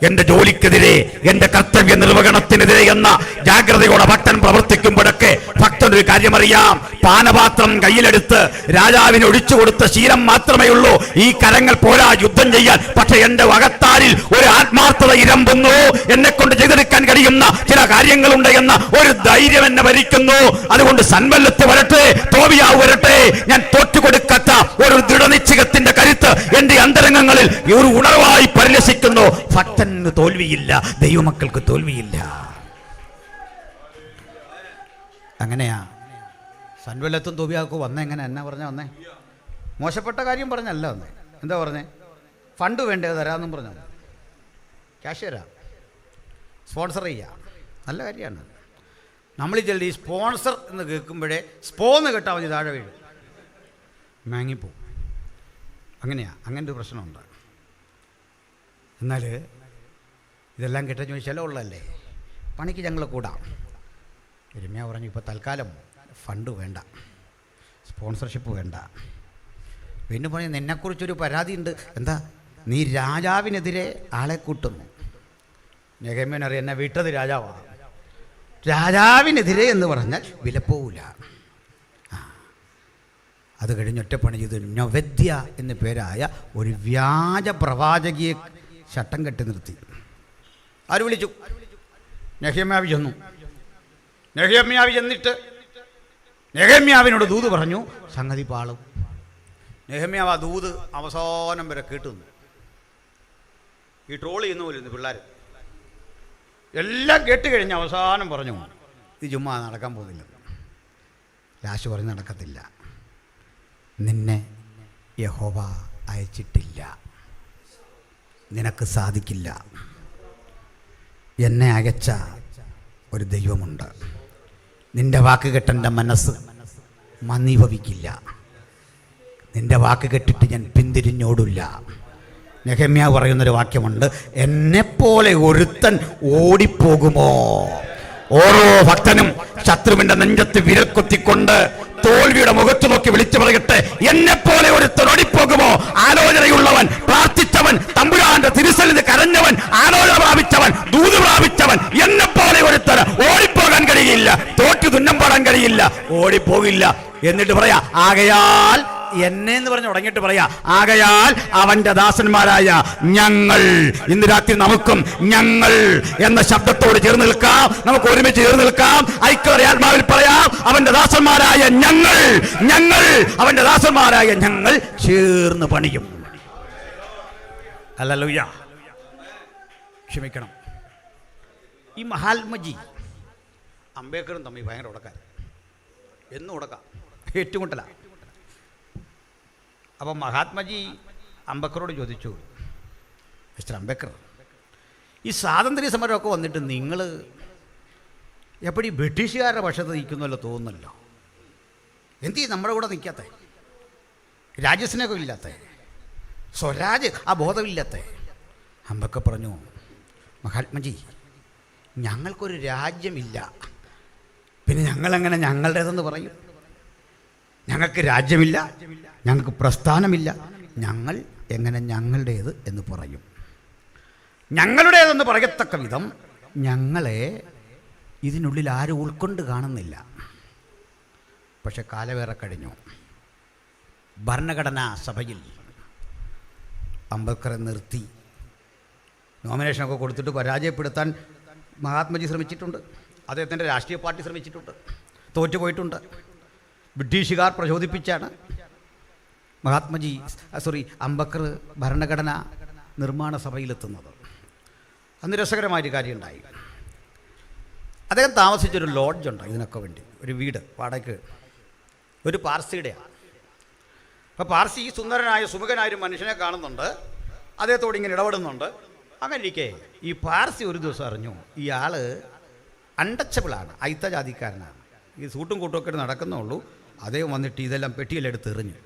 എന്റെ ജോലിക്കെതിരെ, എന്റെ കർത്തവ്യ നിർവഹണത്തിനെതിരെ എന്ന ജാഗ്രതയോടെ ഭക്തൻ പ്രവർത്തിക്കുമ്പോഴൊക്കെ ഭക്തനൊരു കാര്യമറിയാം. പാനപാത്രം കയ്യിലെടുത്ത് രാജാവിന് ഒഴിച്ചു കൊടുത്ത ശീലം മാത്രമേ ഉള്ളൂ. ഈ കരങ്ങൾ പോരാ യുദ്ധം ചെയ്യാൻ. പക്ഷെ എന്റെ വകത്താരിൽ ഒരു ആത്മാർത്ഥത ഇരമ്പുന്നു. എന്നെ കൊണ്ട് ചെയ്തെടുക്കാൻ കഴിയുന്ന ചില കാര്യങ്ങളുണ്ട് എന്ന ഒരു ധൈര്യം എന്നെ ഭരിക്കുന്നു. അതുകൊണ്ട് സൻവല്ലത്ത് വരട്ടെ, തോബിയാവ് വരട്ടെ, ഞാൻ തോറ്റുകൊടുക്കാത്ത ഒരു ദൃഢനിശ്ചയത്തിന്റെ കരുത്ത് എന്റെ അന്തരംഗങ്ങളിൽ ഒരു ഉണർവായി പരിലസിക്കുന്നു. ഭക്തന് തോൽവിയില്ല, ദൈവമക്കൾക്ക് തോൽവിയില്ല. അങ്ങനെയാ സൻവല്ലത്തും തോബിയാക്കും വന്നേ. എങ്ങനെ എന്നാ പറഞ്ഞ വന്നേ? മോശപ്പെട്ട കാര്യം പറഞ്ഞല്ല വന്നേ. എന്താ പറഞ്ഞേ? ഫണ്ട് വേണ്ടത് തരാമെന്നും പറഞ്ഞു. ക്യാഷ് തരാം, സ്പോൺസർ ചെയ്യാം. നല്ല കാര്യമാണ്. നമ്മൾ ഈ സ്പോൺസർ എന്ന് കേൾക്കുമ്പോഴേ സ്പോന്ന് കേട്ടാൽ മതി താഴെ വീഴും, മാങ്ങിപ്പോവും. അങ്ങനത്തെ ഒരു പ്രശ്നമുണ്ട്. എന്നാൽ ഇതെല്ലാം കിട്ടാൻ ചോദിച്ചാലോ ഉള്ളതല്ലേ, പണിക്ക് ഞങ്ങൾ കൂടാം. രമ്യ പറഞ്ഞു ഇപ്പോൾ തൽക്കാലം ഫണ്ട് വേണ്ട, സ്പോൺസർഷിപ്പ് വേണ്ട. പിന്നെ പറഞ്ഞു നിന്നെക്കുറിച്ചൊരു പരാതിയുണ്ട്. എന്താ? നീ രാജാവിനെതിരെ ആളെ കൂട്ടുന്നു. നെഹമ്യാനറിയാം എന്നെ വിട്ടത് രാജാവാണ്. രാജാവിനെതിരെ എന്ന് പറഞ്ഞാൽ വിലപ്പോവില്ല. അത് കഴിഞ്ഞ് ഒറ്റപ്പണി ചെയ്ത് നൊവദ്യ എന്നു പേരായ ഒരു വ്യാജ പ്രവാചകിയെ ചട്ടം കെട്ടി നിർത്തി. ആര് വിളിച്ചു? നെഹമ്യാവ് ചെന്നു. നെഹമ്യാവ് ചെന്നിട്ട് നെഹമ്യാവിനോട് ദൂത് പറഞ്ഞു, സംഗതി പാളും. നെഹമ്യാവ് ആ ദൂത് അവസാനം വരെ കേട്ടുന്നു. ഈ ട്രോൾ ചെയ്യുന്ന പോലെ ഇന്ന് പിള്ളേർ എല്ലാം കേട്ട് കഴിഞ്ഞ് അവസാനം പറഞ്ഞു ഇത് ചുമ്മാ നടക്കാൻ പോകുന്നില്ല. ലാസ്റ്റ് പറഞ്ഞ് നടക്കത്തില്ല, നിന്നെ യഹോവ അയച്ചിട്ടില്ല, നിനക്ക് സാധിക്കില്ല. എന്നെ അയച്ച ഒരു ദൈവമുണ്ട്. നിന്റെ വാക്ക് കെട്ടെൻ്റെ മനസ്സ് മന്ദീഭവിക്കില്ല. നിന്റെ വാക്ക് കെട്ടിട്ട് ഞാൻ പിന്തിരിഞ്ഞോടില്ല. നെഹമ്യാവ് പറയുന്നൊരു വാക്യമുണ്ട്, എന്നെപ്പോലെ ഒരുത്തൻ ഓടിപ്പോകുമോ? ഓരോ ഭക്തനും ശത്രുവിന്റെ നെഞ്ചത്ത് വിരൽ കൊത്തിക്കൊണ്ട് തോൽവിയുടെ മുഖത്ത് നോക്കി വിളിച്ചു പറയട്ടെ, എന്നെപ്പോലെ ഒരുത്തൻ ഓടിപ്പോകുമോ? ആലോചനയുള്ളവൻ, പ്രാർത്ഥിച്ചവൻ, തമ്പുരാന്റെ തിരുസന്നിധി കരഞ്ഞവൻ, ആലോചന പ്രാപിച്ചവൻ, ദൂത് പ്രാപിച്ചവൻ, എന്നെപ്പോലെ ഒരുത്തൻ ഓടിപ്പോകാൻ കഴിയില്ല, തോറ്റു തുന്നം പാടാൻ കഴിയില്ല, ഓടിപ്പോകില്ല. എന്നിട്ട് പറയാ, ആകയാൽ എന്നെ എന്ന് പറഞ്ഞ് തുടങ്ങിയിട്ട് പറയാ, ആകയാൽ അവന്റെ ദാസന്മാരായ ഞങ്ങൾ, ഇന്ന് രാത്രി നമുക്കും ഞങ്ങൾ എന്ന ശബ്ദത്തോട് ചേർന്ന് നിൽക്കാം. നമുക്ക് ഒരുമിച്ച് ചേർന്ന് നിൽക്കാം. ഐക്യആത്മാവിൽ പറയാം, അവന്റെ ദാസന്മാരായ ഞങ്ങൾ, അവന്റെ ദാസന്മാരായ ഞങ്ങൾ ചേർന്ന് പണിയും. ഹല്ലേലൂയ. ക്ഷമിക്കണം, ഈ മഹാത്മജി അംബേദ്കറും തമ്മിൽ ഭയങ്കര ഉടക്കാൻ, എന്നും ഉടക്കാം, ഏറ്റുമുട്ടല. അപ്പം മഹാത്മജി അംബേദ്കറോട് ചോദിച്ചു, മിസ്റ്റർ അംബേദ്കർ, ഈ സ്വാതന്ത്ര്യ സമരമൊക്കെ വന്നിട്ട് നിങ്ങൾ എപ്പോഴും ബ്രിട്ടീഷുകാരുടെ പക്ഷത്ത് നിൽക്കുന്നല്ലോ തോന്നുന്നല്ലോ, എന്ത് ചെയ്യും നമ്മുടെ കൂടെ നിൽക്കാത്ത, രാജ്യസ്നേഹം ഇല്ലാത്ത, സ്വരാജ് ആ ബോധമില്ലാത്ത? അംബേദ്കർ പറഞ്ഞു, മഹാത്മജി, ഞങ്ങൾക്കൊരു രാജ്യമില്ല, പിന്നെ ഞങ്ങളെങ്ങനെ ഞങ്ങളുടേതെന്ന് പറയും? ഞങ്ങൾക്ക് രാജ്യമില്ല, ഞങ്ങൾക്ക് പ്രസ്ഥാനമില്ല, ഞങ്ങൾ എങ്ങനെ ഞങ്ങളുടേത് എന്ന് പറയും? ഞങ്ങളുടേതെന്ന് പറയത്തക്ക വിധം ഞങ്ങളെ ഇതിനുള്ളിൽ ആരും ഉൾക്കൊണ്ട് കാണുന്നില്ല. പക്ഷെ കാലവേറെ കഴിഞ്ഞു. ഭരണഘടനാ സഭയിൽ അംബേദ്കറെ നിർത്തി നോമിനേഷനൊക്കെ കൊടുത്തിട്ട് പരാജയപ്പെടുത്താൻ മഹാത്മജി ശ്രമിച്ചിട്ടുണ്ട്. അദ്ദേഹത്തിൻ്റെ രാഷ്ട്രീയ പാർട്ടി ശ്രമിച്ചിട്ടുണ്ട്, തോറ്റുപോയിട്ടുണ്ട്. ബ്രിട്ടീഷുകാർ പ്രചോദിപ്പിച്ചാണ് അംബേദ്കർ ഭരണഘടന നിർമ്മാണ സഭയിലെത്തുന്നത്. അന്ന് രസകരമായൊരു കാര്യമുണ്ടായി. അദ്ദേഹം താമസിച്ചൊരു ലോഡ്ജുണ്ട് ഇതിനൊക്കെ വേണ്ടി, ഒരു വീട് വാടകയ്ക്ക്, ഒരു പാർസിയുടെയാണ്. അപ്പോൾ പാർസി സുന്ദരനായ സുമുഖനായൊരു മനുഷ്യനെ കാണുന്നുണ്ട്, അദ്ദേഹത്തോട് ഇങ്ങനെ ഇടപെടുന്നുണ്ട്. അങ്ങനെ ഇരിക്കെ ഈ പാർസി ഒരു ദിവസം അറിഞ്ഞു ഇയാൾ അൺടച്ചബിളാണ്, അയിത്തജാതിക്കാരനാണ്. ഈ സൂട്ടും കൂട്ടുമൊക്കെ നടക്കുന്നുള്ളൂ. അദ്ദേഹം വന്നിട്ട് ഇതെല്ലാം പെട്ടിയിലെടുത്ത് എറിഞ്ഞു.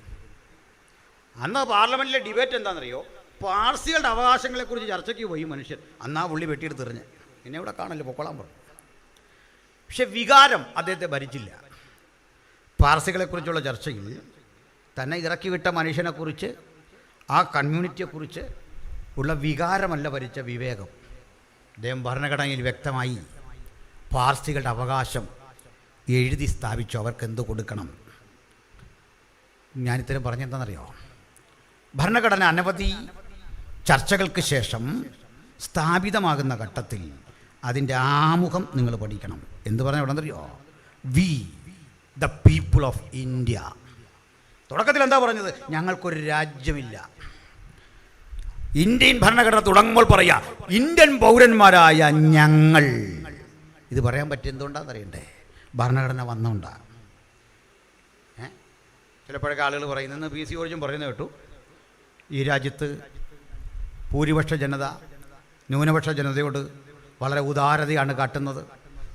അന്ന് പാർലമെൻറ്റിലെ ഡിബേറ്റ് എന്താണെന്നറിയോ? പാർസികളുടെ അവകാശങ്ങളെക്കുറിച്ച് ചർച്ചയ്ക്ക് പോയി മനുഷ്യൻ. അന്നാ പുള്ളി പെട്ടിയെടുത്ത് എറിഞ്ഞ്, എന്നെ ഇവിടെ കാണല്ലോ, പൊക്കോളാൻ പറഞ്ഞു. പക്ഷെ വികാരം അദ്ദേഹത്തെ ഭരിച്ചില്ല. പാർസികളെക്കുറിച്ചുള്ള ചർച്ചയിൽ തന്നെ ഇറക്കി വിട്ട മനുഷ്യനെക്കുറിച്ച്, ആ കമ്മ്യൂണിറ്റിയെക്കുറിച്ച് ഉള്ള വികാരമല്ല ഭരിച്ച വിവേകം. അദ്ദേഹം ഭരണഘടനയിൽ വ്യക്തമായി പാർസികളുടെ അവകാശം എഴുതി സ്ഥാപിച്ചു, അവർക്ക് എന്ത് കൊടുക്കണം. ഞാനിത്തരം പറഞ്ഞെന്താണെന്നറിയോ? ഭരണഘടന അനവധി ചർച്ചകൾക്ക് ശേഷം സ്ഥാപിതമാകുന്ന ഘട്ടത്തിൽ അതിൻ്റെ ആമുഖം നിങ്ങൾ പഠിക്കണം. എന്ത് പറഞ്ഞാൽ ഇവിടെ അറിയോ? We the people of India. തുടക്കത്തിൽ എന്താ പറഞ്ഞത്? ഞങ്ങൾക്കൊരു രാജ്യമില്ല. ഇന്ത്യൻ ഭരണഘടന തുടങ്ങുമ്പോൾ പറയാ ഇന്ത്യൻ പൗരന്മാരായ ഞങ്ങൾ. ഇത് പറയാൻ പറ്റിയ എന്തുകൊണ്ടാണെന്നറിയണ്ടേ? ഭരണഘടന വന്നുകൊണ്ടാണ്. ചിലപ്പോഴൊക്കെ ആളുകൾ പറയുന്നത്, പി സി ജോർജും പറയുന്നത് കേട്ടു, ഈ രാജ്യത്ത് ഭൂരിപക്ഷ ജനത ന്യൂനപക്ഷ ജനതയോട് വളരെ ഉദാരതയാണ് കാട്ടുന്നത്,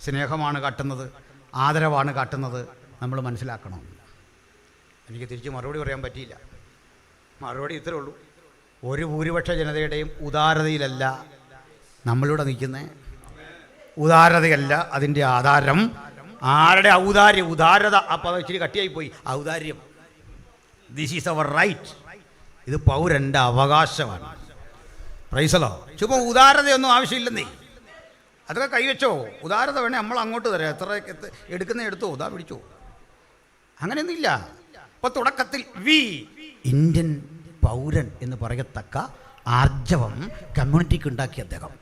സ്നേഹമാണ് കാട്ടുന്നത്, ആദരവാണ് കാട്ടുന്നത്. നമ്മൾ മനസ്സിലാക്കണം. എനിക്ക് തിരിച്ച് മറുപടി പറയാൻ പറ്റിയില്ല. മറുപടി ഇത്രേ ഉള്ളൂ. ഒരു ഭൂരിപക്ഷ ജനതയുടെയും ഉദാരതയിലല്ല നമ്മളിവിടെ നിൽക്കുന്നത്. ഉദാരതയല്ല അതിൻ്റെ ആധാരം. ആരുടെ ഔദാര്യം? ഉദാരത. അപ്പോൾ അത് ഇച്ചിരി കട്ടിയായിപ്പോയി. ഔദാര്യം. This is our right. ഇത് പൗരൻ്റെ അവകാശമാണ്. പ്രൈസലോ. ചുമ്മാ ഉദാരതയൊന്നും ആവശ്യമില്ലെന്നേ. അതൊക്കെ കൈവച്ചോ. ഉദാരത വേണേൽ നമ്മൾ അങ്ങോട്ട് തരാം. എത്ര എടുക്കുന്ന എടുത്തോ, ഉദാ പിടിച്ചോ. അങ്ങനെയൊന്നുമില്ല. അപ്പോൾ തുടക്കത്തിൽ ഇന്ത്യൻ പൗരൻ എന്ന് പറയത്തക്ക ആർജവം കമ്മ്യൂണിറ്റിക്ക് ഉണ്ടാക്കിയ അദ്ദേഹം.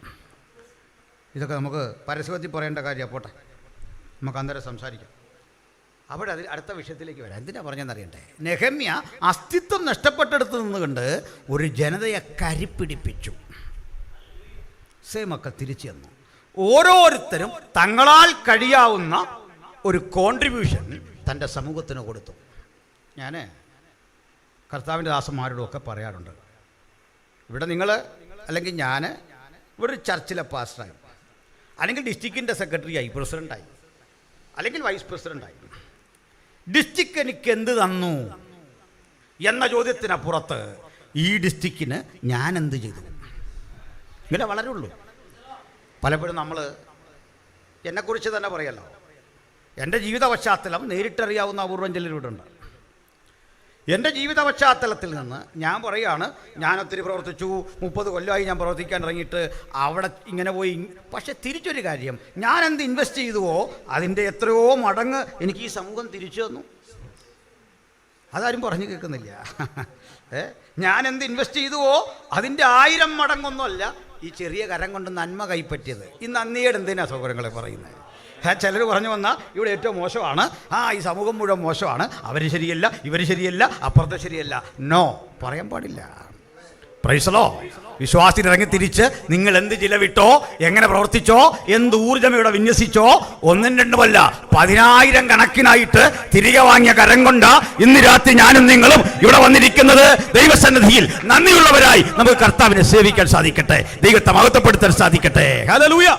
ഇതൊക്കെ നമുക്ക് പരസ്യത്തിൽ പറയേണ്ട കാര്യമാണ്. പോട്ടെ, നമുക്ക് അന്നേരം സംസാരിക്കാം. അവിടെ അതിൽ അടുത്ത വിഷയത്തിലേക്ക് വരാം. എന്തിനാണ് പറഞ്ഞതെന്നറിയണ്ടേ? നെഹമ്യ അസ്തിത്വം നഷ്ടപ്പെട്ടെടുത്ത് നിന്നുകൊണ്ട് ഒരു ജനതയെ കരിപ്പിടിപ്പിച്ചു. സേമൊക്കെ തിരിച്ചു തന്നു. ഓരോരുത്തരും തങ്ങളാൽ കഴിയാവുന്ന ഒരു കോൺട്രിബ്യൂഷൻ തൻ്റെ സമൂഹത്തിന് കൊടുത്തു. ഞാൻ കർത്താവിൻ്റെ ദാസന്മാരോടൊക്കെ പറയാറുണ്ട്, ഇവിടെ നിങ്ങൾ അല്ലെങ്കിൽ ഞാൻ ഇവിടെ ഒരു ചർച്ചിലെ പാസ്റ്ററായി, അല്ലെങ്കിൽ ഡിസ്ട്രിക്റ്റിൻ്റെ സെക്രട്ടറിയായി, പ്രസിഡൻ്റായി, അല്ലെങ്കിൽ വൈസ് പ്രസിഡൻ്റായി. ഡിസ്ട്രിക്റ്റ് എനിക്ക് എന്ത് തന്നു എന്ന ചോദ്യത്തിനപ്പുറത്ത് ഈ ഡിസ്ട്രിക്റ്റിന് ഞാൻ എന്ത് ചെയ്തു, ഇങ്ങനെ വളരെ ഉള്ളൂ. പലപ്പോഴും നമ്മൾ എന്നെക്കുറിച്ച് തന്നെ പറയല്ലോ. എൻ്റെ ജീവിത പശ്ചാത്തലം നേരിട്ടറിയാവുന്ന അപൂർവം ചിലരിവിടുണ്ട്. എൻ്റെ ജീവിത പശ്ചാത്തലത്തിൽ നിന്ന് ഞാൻ പറയുകയാണ്, ഞാൻ ഒത്തിരി പ്രവർത്തിച്ചു, 30 കൊല്ലമായി ഞാൻ പ്രവർത്തിക്കാൻ ഇറങ്ങിയിട്ട് അവിടെ ഇങ്ങനെ പോയി. പക്ഷേ തിരിച്ചൊരു കാര്യം, ഞാൻ എന്ത് ഇൻവെസ്റ്റ് ചെയ്തുവോ അതിൻ്റെ എത്രയോ മടങ്ങ് എനിക്ക് ഈ സമൂഹം തിരിച്ചു തന്നു. അതാരും പറഞ്ഞു കേൾക്കുന്നില്ല. ഞാൻ എന്ത് ഇൻവെസ്റ്റ് ചെയ്തുവോ അതിൻ്റെ 1000 മടങ്ങൊന്നുമല്ല ഈ ചെറിയ കരം കൊണ്ട് നന്മ കൈപ്പറ്റിയത്. ഈ നന്ദിയുടെ എന്തിനാ സൗകര്യങ്ങളെ പറയുന്നത്? ചിലർ പറഞ്ഞു വന്നാൽ ഇവിടെ ഏറ്റവും മോശമാണ്, ഈ സമൂഹം മുഴുവൻ മോശമാണ്, അവർ ശരിയല്ല, ഇവർ ശരിയല്ല, അപ്പുറത്തെ ശരിയല്ല. നോ, പറയാൻ പാടില്ല. പ്രൈസലോ. വിശ്വാസത്തിൽ ഇറങ്ങി തിരിച്ച് നിങ്ങൾ എന്ത് ചിലവിട്ടോ, എങ്ങനെ പ്രവർത്തിച്ചോ, എന്ത് ഊർജ്ജം ഇവിടെ വിന്യസിച്ചോ, 1 2 10,000 കണക്കിനായിട്ട് തിരികെ വാങ്ങിയ കരം കൊണ്ട് ഇന്ന് രാത്രി ഞാനും നിങ്ങളും ഇവിടെ വന്നിരിക്കുന്നത് ദൈവസന്നിധിയിൽ നന്ദിയുള്ളവരായി നമുക്ക് കർത്താവിനെ സേവിക്കാൻ സാധിക്കട്ടെ, ദൈവത്തെ മഹത്വപ്പെടുത്താൻ സാധിക്കട്ടെ. ഹല്ലേലൂയ.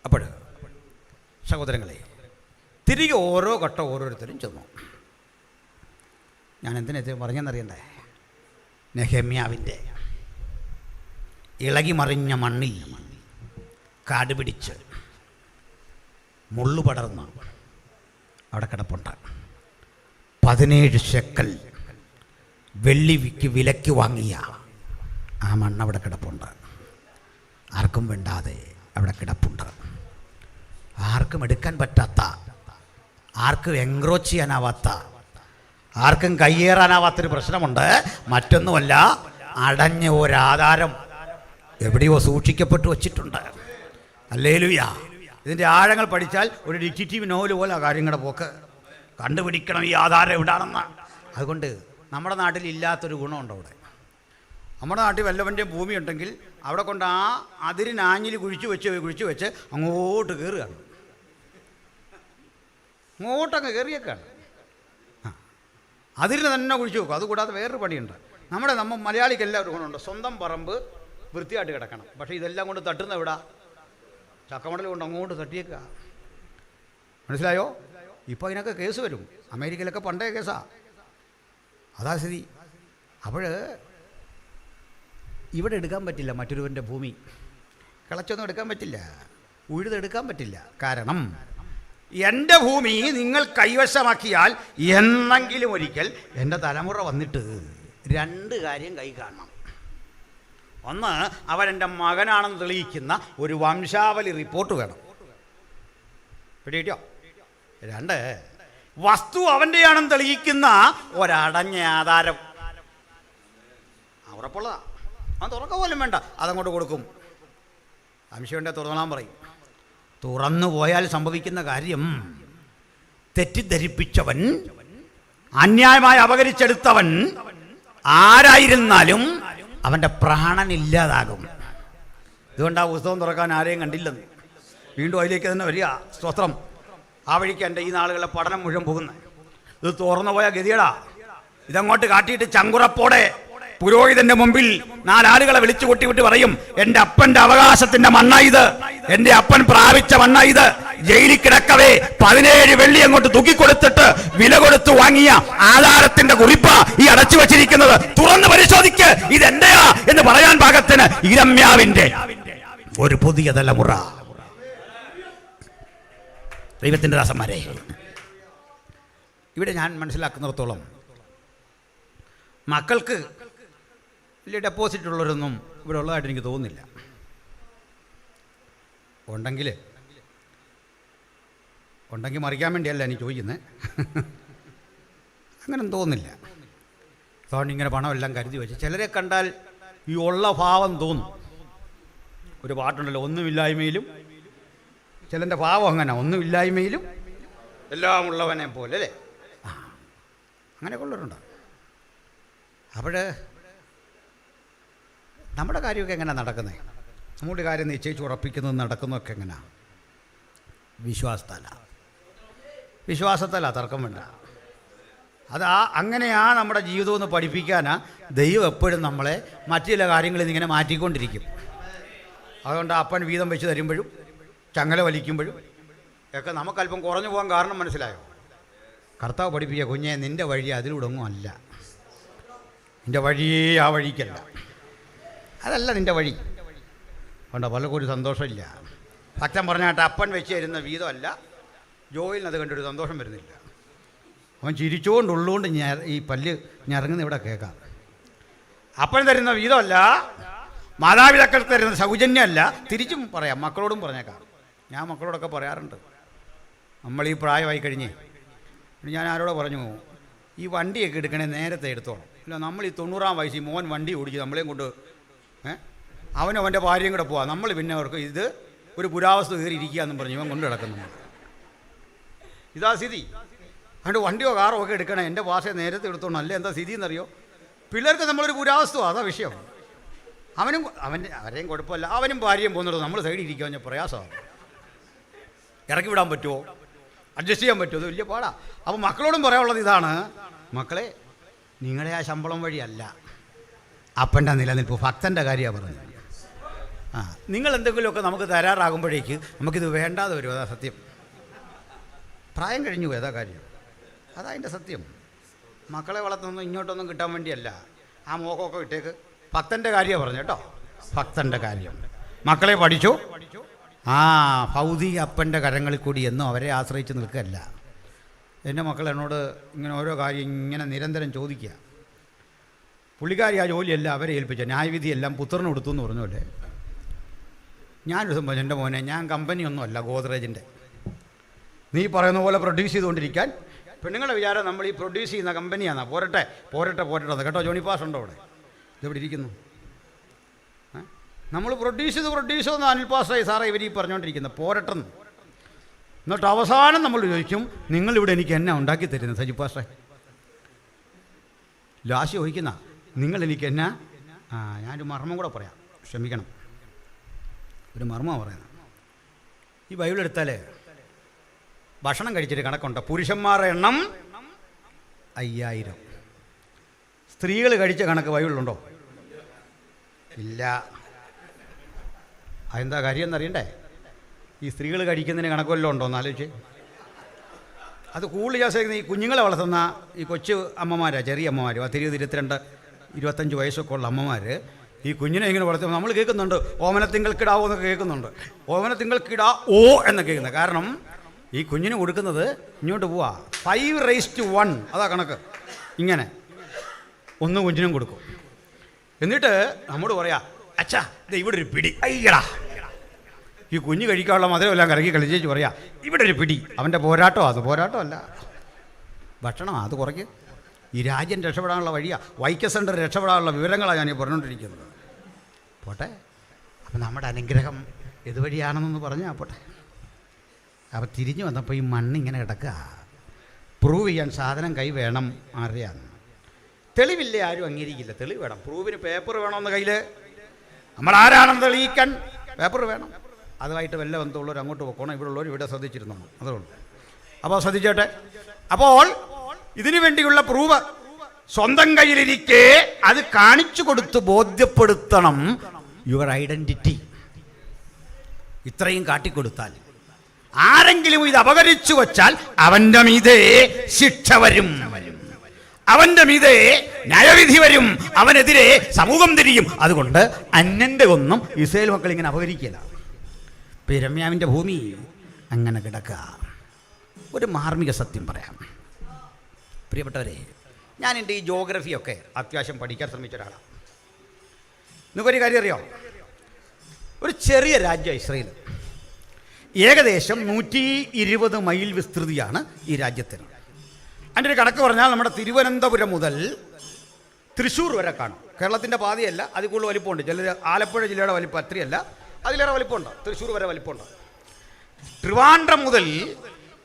അപ്പോൾ സഹോദരങ്ങളെ, തിരികെ ഓരോ ഘട്ടം ഓരോരുത്തരും ചെന്നു. ഞാൻ എന്തിനാ പറഞ്ഞെന്നറിയണ്ടേ? നെഹമ്യാവിൻ്റെ ഇളകി മറിഞ്ഞ മണ്ണിൽ കാട് പിടിച്ച് മുള്ളു പടർന്ന് അവിടെ കിടപ്പുണ്ട്. 17 ശെക്കൽ വെള്ളിക്ക് വിലയ്ക്ക് വാങ്ങിയ ആ മണ്ണ് അവിടെ കിടപ്പുണ്ട്. ആർക്കും വേണ്ടാതെ അവിടെ കിടപ്പുണ്ട്. ആർക്കും എടുക്കാൻ പറ്റാത്ത, ആർക്കും എൻക്രോച്ച് ചെയ്യാനാവാത്ത, ആർക്കും കയ്യേറാനാവാത്തൊരു പ്രശ്നമുണ്ട്. മറ്റൊന്നുമല്ല, അടഞ്ഞ ഒരാധാരം എവിടെയോ സൂക്ഷിക്കപ്പെട്ടു വച്ചിട്ടുണ്ട്. ഹല്ലേലൂയ. ഇതിൻ്റെ ആഴങ്ങൾ പഠിച്ചാൽ ഒരു ഡിറ്റക്റ്റീവ് നോവൽ പോലെ ആ കാര്യങ്ങളുടെ പോക്ക്. കണ്ടുപിടിക്കണം ഈ ആധാരം എവിടാണെന്ന്. അതുകൊണ്ട് നമ്മുടെ നാട്ടിൽ ഇല്ലാത്തൊരു ഗുണമുണ്ട്. അവിടെ നമ്മുടെ നാട്ടിൽ വല്ലവൻ്റെയും ഭൂമി ഉണ്ടെങ്കിൽ അവിടെ കൊണ്ട് ആ അതിരിനാഞ്ഞിൽ കുഴിച്ച് വെച്ച് അങ്ങോട്ട് കയറുകയാണ്. അങ്ങോട്ടങ്ങ് കയറിയേക്കാണ്. അതിരിന് തന്നെ കുഴിച്ചു വെക്കും. അതുകൂടാതെ വേറൊരു പണിയുണ്ട്. നമ്മൾ മലയാളിക്ക് എല്ലാവരും ഗുണമുണ്ട്. സ്വന്തം പറമ്പ് വൃത്തിയായിട്ട് കിടക്കണം. പക്ഷേ ഇതെല്ലാം കൊണ്ട് തട്ടുന്ന എവിടാ? ചക്കമടൽ കൊണ്ട് അങ്ങോട്ട് തട്ടിയേക്കുക. മനസ്സിലായോ? ഇപ്പോൾ അതിനൊക്കെ കേസ് വരും. അമേരിക്കയിലൊക്കെ പണ്ടേ കേസാ. അതാ സ്ഥിതി. അപ്പോൾ ഇവിടെ എടുക്കാൻ പറ്റില്ല. മറ്റൊരുവൻ്റെ ഭൂമി കിളച്ചൊന്നും എടുക്കാൻ പറ്റില്ല, ഉഴുതെടുക്കാൻ പറ്റില്ല. കാരണം എൻ്റെ ഭൂമി നിങ്ങൾ കൈവശമാക്കിയാൽ എന്നെങ്കിലും ഒരിക്കൽ എൻ്റെ തലമുറ വന്നിട്ട് 2 കാര്യം കൈ കാണണം. ഒന്ന്, അവരെൻ്റെ മകനാണെന്ന് തെളിയിക്കുന്ന ഒരു വംശാവലി റിപ്പോർട്ട് വേണം. പിടികിട്ടോ? 2, വസ്തു അവൻ്റെയാണെന്ന് തെളിയിക്കുന്ന ഒരടഞ്ഞ ആധാരം. ഉറപ്പുള്ളതാ. അത് തുറക്ക പോലും വേണ്ട, അതങ്ങോട്ട് കൊടുക്കും. സംശയമുണ്ടെ തുറന്നാൻ പറയും. തുറന്നു പോയാൽ സംഭവിക്കുന്ന കാര്യം, തെറ്റിദ്ധരിപ്പിച്ചവൻ, അന്യായമായി അപകരിച്ചെടുത്തവൻ ആരായിരുന്നാലും അവൻ്റെ പ്രാണനില്ലാതാകും. ഇതുകൊണ്ട് ആ പുസ്തകം തുറക്കാൻ ആരെയും കണ്ടില്ലെന്ന്. വീണ്ടും അതിലേക്ക് തന്നെ വരിക. സ്തോത്രം. ആ വഴിക്ക് എൻ്റെ ഈ നാളുകളിലെ പഠനം മുഴുവൻ പോകുന്നത്. ഇത് തുറന്നു പോയ ഗതിയടാ. ഇതങ്ങോട്ട് കാട്ടിയിട്ട് ചങ്കുറപ്പോടെ പുരോഹിതന്റെ മുമ്പിൽ നാലാളുകളെ വിളിച്ചു കൂട്ടിവിട്ട് പറയും, എന്റെ അപ്പന്റെ അവകാശത്തിന്റെ മണ്ണ ഇത്, എന്റെ അപ്പൻ പ്രാപിച്ച മണ്ണ ഇത്. ജയിലിൽ കിടക്കവേ 17 വെള്ളി അങ്ങോട്ട് തൂക്കിക്കൊടുത്തിട്ട് വില കൊടുത്തു വാങ്ങിയ ആധാരത്തിന്റെ കുറിപ്പ ഈ അടച്ചു വച്ചിരിക്കുന്നത്. തുറന്ന് പരിശോധിക്ക്, ഇത് എന്റെയാ എന്ന് പറയാൻ പാകത്തിന് ഇരമ്യാവിന്റെ ഒരു പുതിയ തലമുറ. ദൈവത്തിന്റെ ദാസന്മാരെ, ഇവിടെ ഞാൻ മനസ്സിലാക്കുന്നിടത്തോളം മക്കൾക്ക് വലിയ ഡെപ്പോസിറ്റ് ഉള്ളവരൊന്നും ഇവിടെ ഉള്ളതായിട്ട് എനിക്ക് തോന്നുന്നില്ല. ഉണ്ടെങ്കിൽ മറിക്കാൻ വേണ്ടിയല്ല എനിക്ക് ചോദിക്കുന്നത്. അങ്ങനെയൊന്നും തോന്നുന്നില്ല. അതുകൊണ്ട് ഇങ്ങനെ പണമെല്ലാം കരുതി വെച്ച് ചിലരെ കണ്ടാൽ ഈ ഉള്ള ഭാവം തോന്നും. ഒരു പാട്ടുണ്ടല്ലോ, ഒന്നുമില്ലായ്മയിലും, ചിലൻ്റെ ഭാവം അങ്ങനെ, ഒന്നുമില്ലായ്മയിലും എല്ലാം ഉള്ളവനെ പോലെ, അല്ലേ? അങ്ങനെയൊക്കെ ഉള്ളവരുണ്ട്. അപ്പോൾ നമ്മുടെ കാര്യമൊക്കെ എങ്ങനെയാണ് നടക്കുന്നത്? നമ്മുടെ കാര്യം നിശ്ചയിച്ച് ഉറപ്പിക്കുന്നത് നടക്കുന്നതൊക്കെ എങ്ങനെയാണ്? വിശ്വാസത്തല തർക്കം വേണ്ട. അങ്ങനെയാ നമ്മുടെ ജീവിതം എന്ന് പഠിപ്പിക്കാനാ ദൈവം എപ്പോഴും നമ്മളെ മറ്റു ചില കാര്യങ്ങളിൽ നിന്ന് ഇങ്ങനെ മാറ്റിക്കൊണ്ടിരിക്കും. അതുകൊണ്ട് അപ്പൻ വീതം വെച്ച് തരുമ്പോഴും ചങ്ങല വലിക്കുമ്പോഴും ഒക്കെ നമുക്കല്പം കുറഞ്ഞു പോകാൻ കാരണം മനസ്സിലായോ? കർത്താവ് പഠിപ്പിക്കുക, കുഞ്ഞെ നിൻ്റെ വഴി അതിലൂടൊന്നും അല്ല, നിൻ്റെ വഴിയേ ആ വഴിക്കല്ല, അതല്ല നിൻ്റെ വഴി. അതുകൊണ്ട് പലർക്കും ഒരു സന്തോഷമില്ല. ഭക്തൻ പറഞ്ഞാട്ട് അപ്പൻ വെച്ച് തരുന്ന വീതമല്ല, ജോയിലിനത് കണ്ടൊരു സന്തോഷം വരുന്നില്ല. അവൻ ചിരിച്ചുകൊണ്ടുള്ളതുകൊണ്ട് ഈ പല്ല് ഞറങ്ങുന്ന ഇവിടെ കേൾക്കാം. അപ്പൻ തരുന്ന വീതമല്ല, മാതാപിതാക്കൾ തരുന്ന സൗജന്യമല്ല. തിരിച്ചും പറയാം, മക്കളോടും പറഞ്ഞേക്കാം. ഞാൻ മക്കളോടൊക്കെ പറയാറുണ്ട്, നമ്മൾ ഈ പ്രായമായി കഴിഞ്ഞേ, ഞാൻ ആരോടെ പറഞ്ഞു, ഈ വണ്ടിയൊക്കെ എടുക്കണേ നേരത്തെ എടുത്തോളാം. ഇല്ല, നമ്മൾ ഈ 90-ാം വയസ്സിൽ മോൻ വണ്ടി ഓടിച്ച് നമ്മളെയും കൊണ്ട് അവനും അവൻ്റെ ഭാര്യയും കൂടെ പോവാം. നമ്മൾ പിന്നെ അവർക്ക് ഇത് ഒരു പുരാവസ്തു കയറി ഇരിക്കുക എന്നും പറഞ്ഞു ഇവൻ കൊണ്ട് കിടക്കുന്നു. ഇതാ സ്ഥിതി. അതുകൊണ്ട് വണ്ടിയോ കാറോ ഒക്കെ എടുക്കണേ, എൻ്റെ ഭാഷയെ നേരത്തെ എടുത്തോണം. അല്ലേ എന്താ സ്ഥിതി എന്നറിയോ? പിള്ളേർക്ക് നമ്മളൊരു പുരാവസ്തു, അതാ വിഷയം. അവരെയും കുഴപ്പമില്ല, അവനും ഭാര്യയും പോകുന്നുണ്ടോ, നമ്മൾ സൈഡിൽ ഇരിക്കുക പറഞ്ഞാൽ പ്രയാസമാണ്. ഇറക്കി വിടാൻ പറ്റുമോ? അഡ്ജസ്റ്റ് ചെയ്യാൻ പറ്റുമോ? അത് വലിയ പാടാ. അപ്പോൾ മക്കളോടും പറയാനുള്ളത് ഇതാണ്, മക്കളെ നിങ്ങളുടെ ആ ശമ്പളം വഴിയല്ല അപ്പൻ്റെ നിലനിൽപ്പ്, ഭക്തൻ്റെ കാര്യമാണ് പറഞ്ഞത്. നിങ്ങൾ എന്തെങ്കിലുമൊക്കെ നമുക്ക് തരാറാകുമ്പോഴേക്ക് നമുക്കിത് വേണ്ടാതെ വരും. അതാ സത്യം. പ്രായം കഴിഞ്ഞു ഏതാ കാര്യം, അതാ അതിൻ്റെ സത്യം. മക്കളെ വളർത്തുന്നൊന്നും ഇങ്ങോട്ടൊന്നും കിട്ടാൻ വേണ്ടിയല്ല. ആ മോഹമൊക്കെ ഇട്ടേക്ക്. ഭക്തൻ്റെ കാര്യമാണ് പറഞ്ഞു കേട്ടോ, ഭക്തൻ്റെ കാര്യം. മക്കളെ പഠിച്ചു, ഭൗതിക അപ്പൻ്റെ കരങ്ങളിൽ കൂടി എന്നും അവരെ ആശ്രയിച്ച് നിൽക്കുകയല്ല. എൻ്റെ മക്കൾ എന്നോട് ഇങ്ങനെ ഓരോ കാര്യം ഇങ്ങനെ നിരന്തരം ചോദിക്കുക. പുള്ളിക്കാരി ആ ജോലിയെല്ലാം അവരെ ഏൽപ്പിച്ച, ന്യായവിധിയെല്ലാം പുത്രന് കൊടുത്തു എന്ന് പറഞ്ഞല്ലേ. ഞാനൊരു സംഭവം, എൻ്റെ മോനെ, ഞാൻ കമ്പനിയൊന്നുമല്ല ഗോദ്രേജിൻ്റെ, നീ പറയുന്ന പോലെ പ്രൊഡ്യൂസ് ചെയ്തുകൊണ്ടിരിക്കാൻ. പെണ്ണുങ്ങളുടെ വിചാരം നമ്മൾ ഈ പ്രൊഡ്യൂസ് ചെയ്യുന്ന കമ്പനിയാണ്. പോരട്ടെ കേട്ടോ. ജോണി പാസ് ഉണ്ടോ അവിടെ? ഇതെവിടെ ഇരിക്കുന്നു? നമ്മൾ പ്രൊഡ്യൂസ് ചെയ്ത് അനിൽ പാസ്സായി സാറേ ഇവർ ഈ പറഞ്ഞുകൊണ്ടിരിക്കുന്നത് പോരട്ടെന്ന്. എന്നിട്ട് അവസാനം നമ്മൾ ചോദിക്കും, നിങ്ങളിവിടെ എനിക്ക് എന്നാ ഉണ്ടാക്കി തരുന്നത് സജി പാസ്സേ? ലാശി ചോദിക്കുന്ന, നിങ്ങളെനിക്ക് എന്നാ? ഞാനൊരു മർമ്മം കൂടെ പറയാം, ക്ഷമിക്കണം, ഒരു മർമ്മമാണ് പറയുന്നത്. ഈ ബൈബിൾ എടുത്താൽ ഭക്ഷണം കഴിച്ചിട്ട് കണക്കുണ്ട്. പുരുഷന്മാരുടെ എണ്ണം 5000. സ്ത്രീകൾ കഴിച്ച കണക്ക് ബൈബിളിലുണ്ടോ? ഇല്ല. അതെന്താ കാര്യം എന്നറിയണ്ടേ? ഈ സ്ത്രീകൾ കഴിക്കുന്നതിന് കണക്ക് വല്ലതും ഉണ്ടോ എന്ന് ആലോചിച്ച്. അത് കൂടുതൽ ജാസ്തി ഈ കുഞ്ഞുങ്ങളെ വളർത്തുന്ന ഈ കൊച്ചു അമ്മമാരാണ്, ചെറിയ അമ്മമാർ, 20, 22, 25 വയസ്സൊക്കെ ഉള്ള അമ്മമാർ ഈ കുഞ്ഞിനെ ഇങ്ങനെ വളർത്തുമ്പോൾ നമ്മൾ കേൾക്കുന്നുണ്ട്, ഓമനത്തിങ്കൾക്കിടാവോ എന്നൊക്കെ കേൾക്കുന്നുണ്ട്. ഓമനത്തിങ്കൾക്കിടാ ഓ എന്നൊക്കെ കേൾക്കുന്നത്. കാരണം ഈ കുഞ്ഞിന് കൊടുക്കുന്നത് ഇങ്ങോട്ട് പോവാ 5:1, അതാ കണക്ക്. ഇങ്ങനെ 1 കുഞ്ഞിനും കൊടുക്കും. എന്നിട്ട് നമ്മോട് പറയാ, അച്ഛാ ഇവിടെ ഒരു പിടി, അയ്യടാ. ഈ കുഞ്ഞ് കഴിക്കാനുള്ള മധുരമെല്ലാം കറക്കി കളിച്ചേച്ച് പറയാ, ഇവിടെ ഒരു പിടി. അവൻ്റെ പോരാട്ടം, അത് പോരാട്ടമല്ല, ഭക്ഷണം അത് കുറയ്ക്ക്. ഈ രാജ്യം രക്ഷപ്പെടാനുള്ള വഴിയാണ്, വൈക്കം സെൻ്റർ രക്ഷപ്പെടാനുള്ള വിവരങ്ങളാണ് ഞാനീ പറഞ്ഞുകൊണ്ടിരിക്കുന്നത്. പോട്ടെ, അപ്പം നമ്മുടെ അനുഗ്രഹം ഇതുവഴിയാണെന്നൊന്ന് പറഞ്ഞാൽ പോട്ടെ. അപ്പം തിരിഞ്ഞു വന്നപ്പോൾ ഈ മണ്ണിങ്ങനെ കിടക്കുക. പ്രൂവ് ചെയ്യാൻ സാധനം കൈ വേണം, അറിയാം. തെളിവില്ലേ, ആരും അംഗീകരിക്കില്ല. തെളിവ് വേണം. പ്രൂവിന് പേപ്പർ വേണമെന്ന് കയ്യിൽ, നമ്മൾ ആരാണെന്ന് തെളിയിക്കാൻ പേപ്പർ വേണം. അതുമായിട്ട് വല്ല ബന്ധമുള്ളവർ അങ്ങോട്ട് പോക്കണം, ഇവിടെ ഉള്ളവർ ഇവിടെ ശ്രദ്ധിച്ചിരുന്നു, അതേ ഉള്ളൂ. അപ്പോൾ ശ്രദ്ധിച്ചോട്ടെ. അപ്പോൾ ഇതിനു വേണ്ടിയുള്ള പ്രൂവ് സ്വന്തം കയ്യിലിരിക്കെ അത് കാണിച്ചു കൊടുത്ത് ബോധ്യപ്പെടുത്തണം യുവർ ഐഡന്റിറ്റി. ഇത്രയും കാട്ടിക്കൊടുത്താൽ ആരെങ്കിലും ഇത് അപകരിച്ചു വച്ചാൽ അവന്റെ മീതെ ശിക്ഷ വരും, അവന്റെ മീതെ ന്യായവിധി വരും, അവനെതിരെ സമൂഹം തിരിയും. അതുകൊണ്ട് അന്യന്റെ ഒന്നും ഇസ്രായേൽ മക്കൾ ഇങ്ങനെ അപകരിക്കില്ല. രമ്യാവിൻ്റെ ഭൂമി അങ്ങനെ കിടക്കുക. ഒരു മാർമിക സത്യം പറയാം പ്രിയപ്പെട്ടവരെ, ഞാൻ എൻ്റെ ഈ ജോഗ്രഫിയൊക്കെ അത്യാവശ്യം പഠിക്കാൻ ശ്രമിച്ച ഒരാളാണ്. നിങ്ങൾക്കൊരു കാര്യം അറിയോ? ഒരു ചെറിയ രാജ്യം ഇസ്രായേൽ, ഏകദേശം 120 മൈൽ വിസ്തൃതിയാണ് ഈ രാജ്യത്തിന്. അതിൻ്റെ ഒരു കണക്ക് പറഞ്ഞാൽ നമ്മുടെ തിരുവനന്തപുരം മുതൽ തൃശ്ശൂർ വരെ കാണും. കേരളത്തിൻ്റെ പാതിയല്ല, അതിൽ കൂടുതൽ വലിപ്പമുണ്ട്. ചില ആലപ്പുഴ ജില്ലയുടെ വലിപ്പം അത്രയല്ല, അതിലേറെ വലിപ്പമുണ്ട്. തൃശ്ശൂർ വരെ വലിപ്പമുണ്ട്. ട്രിവാൻഡ്രം മുതൽ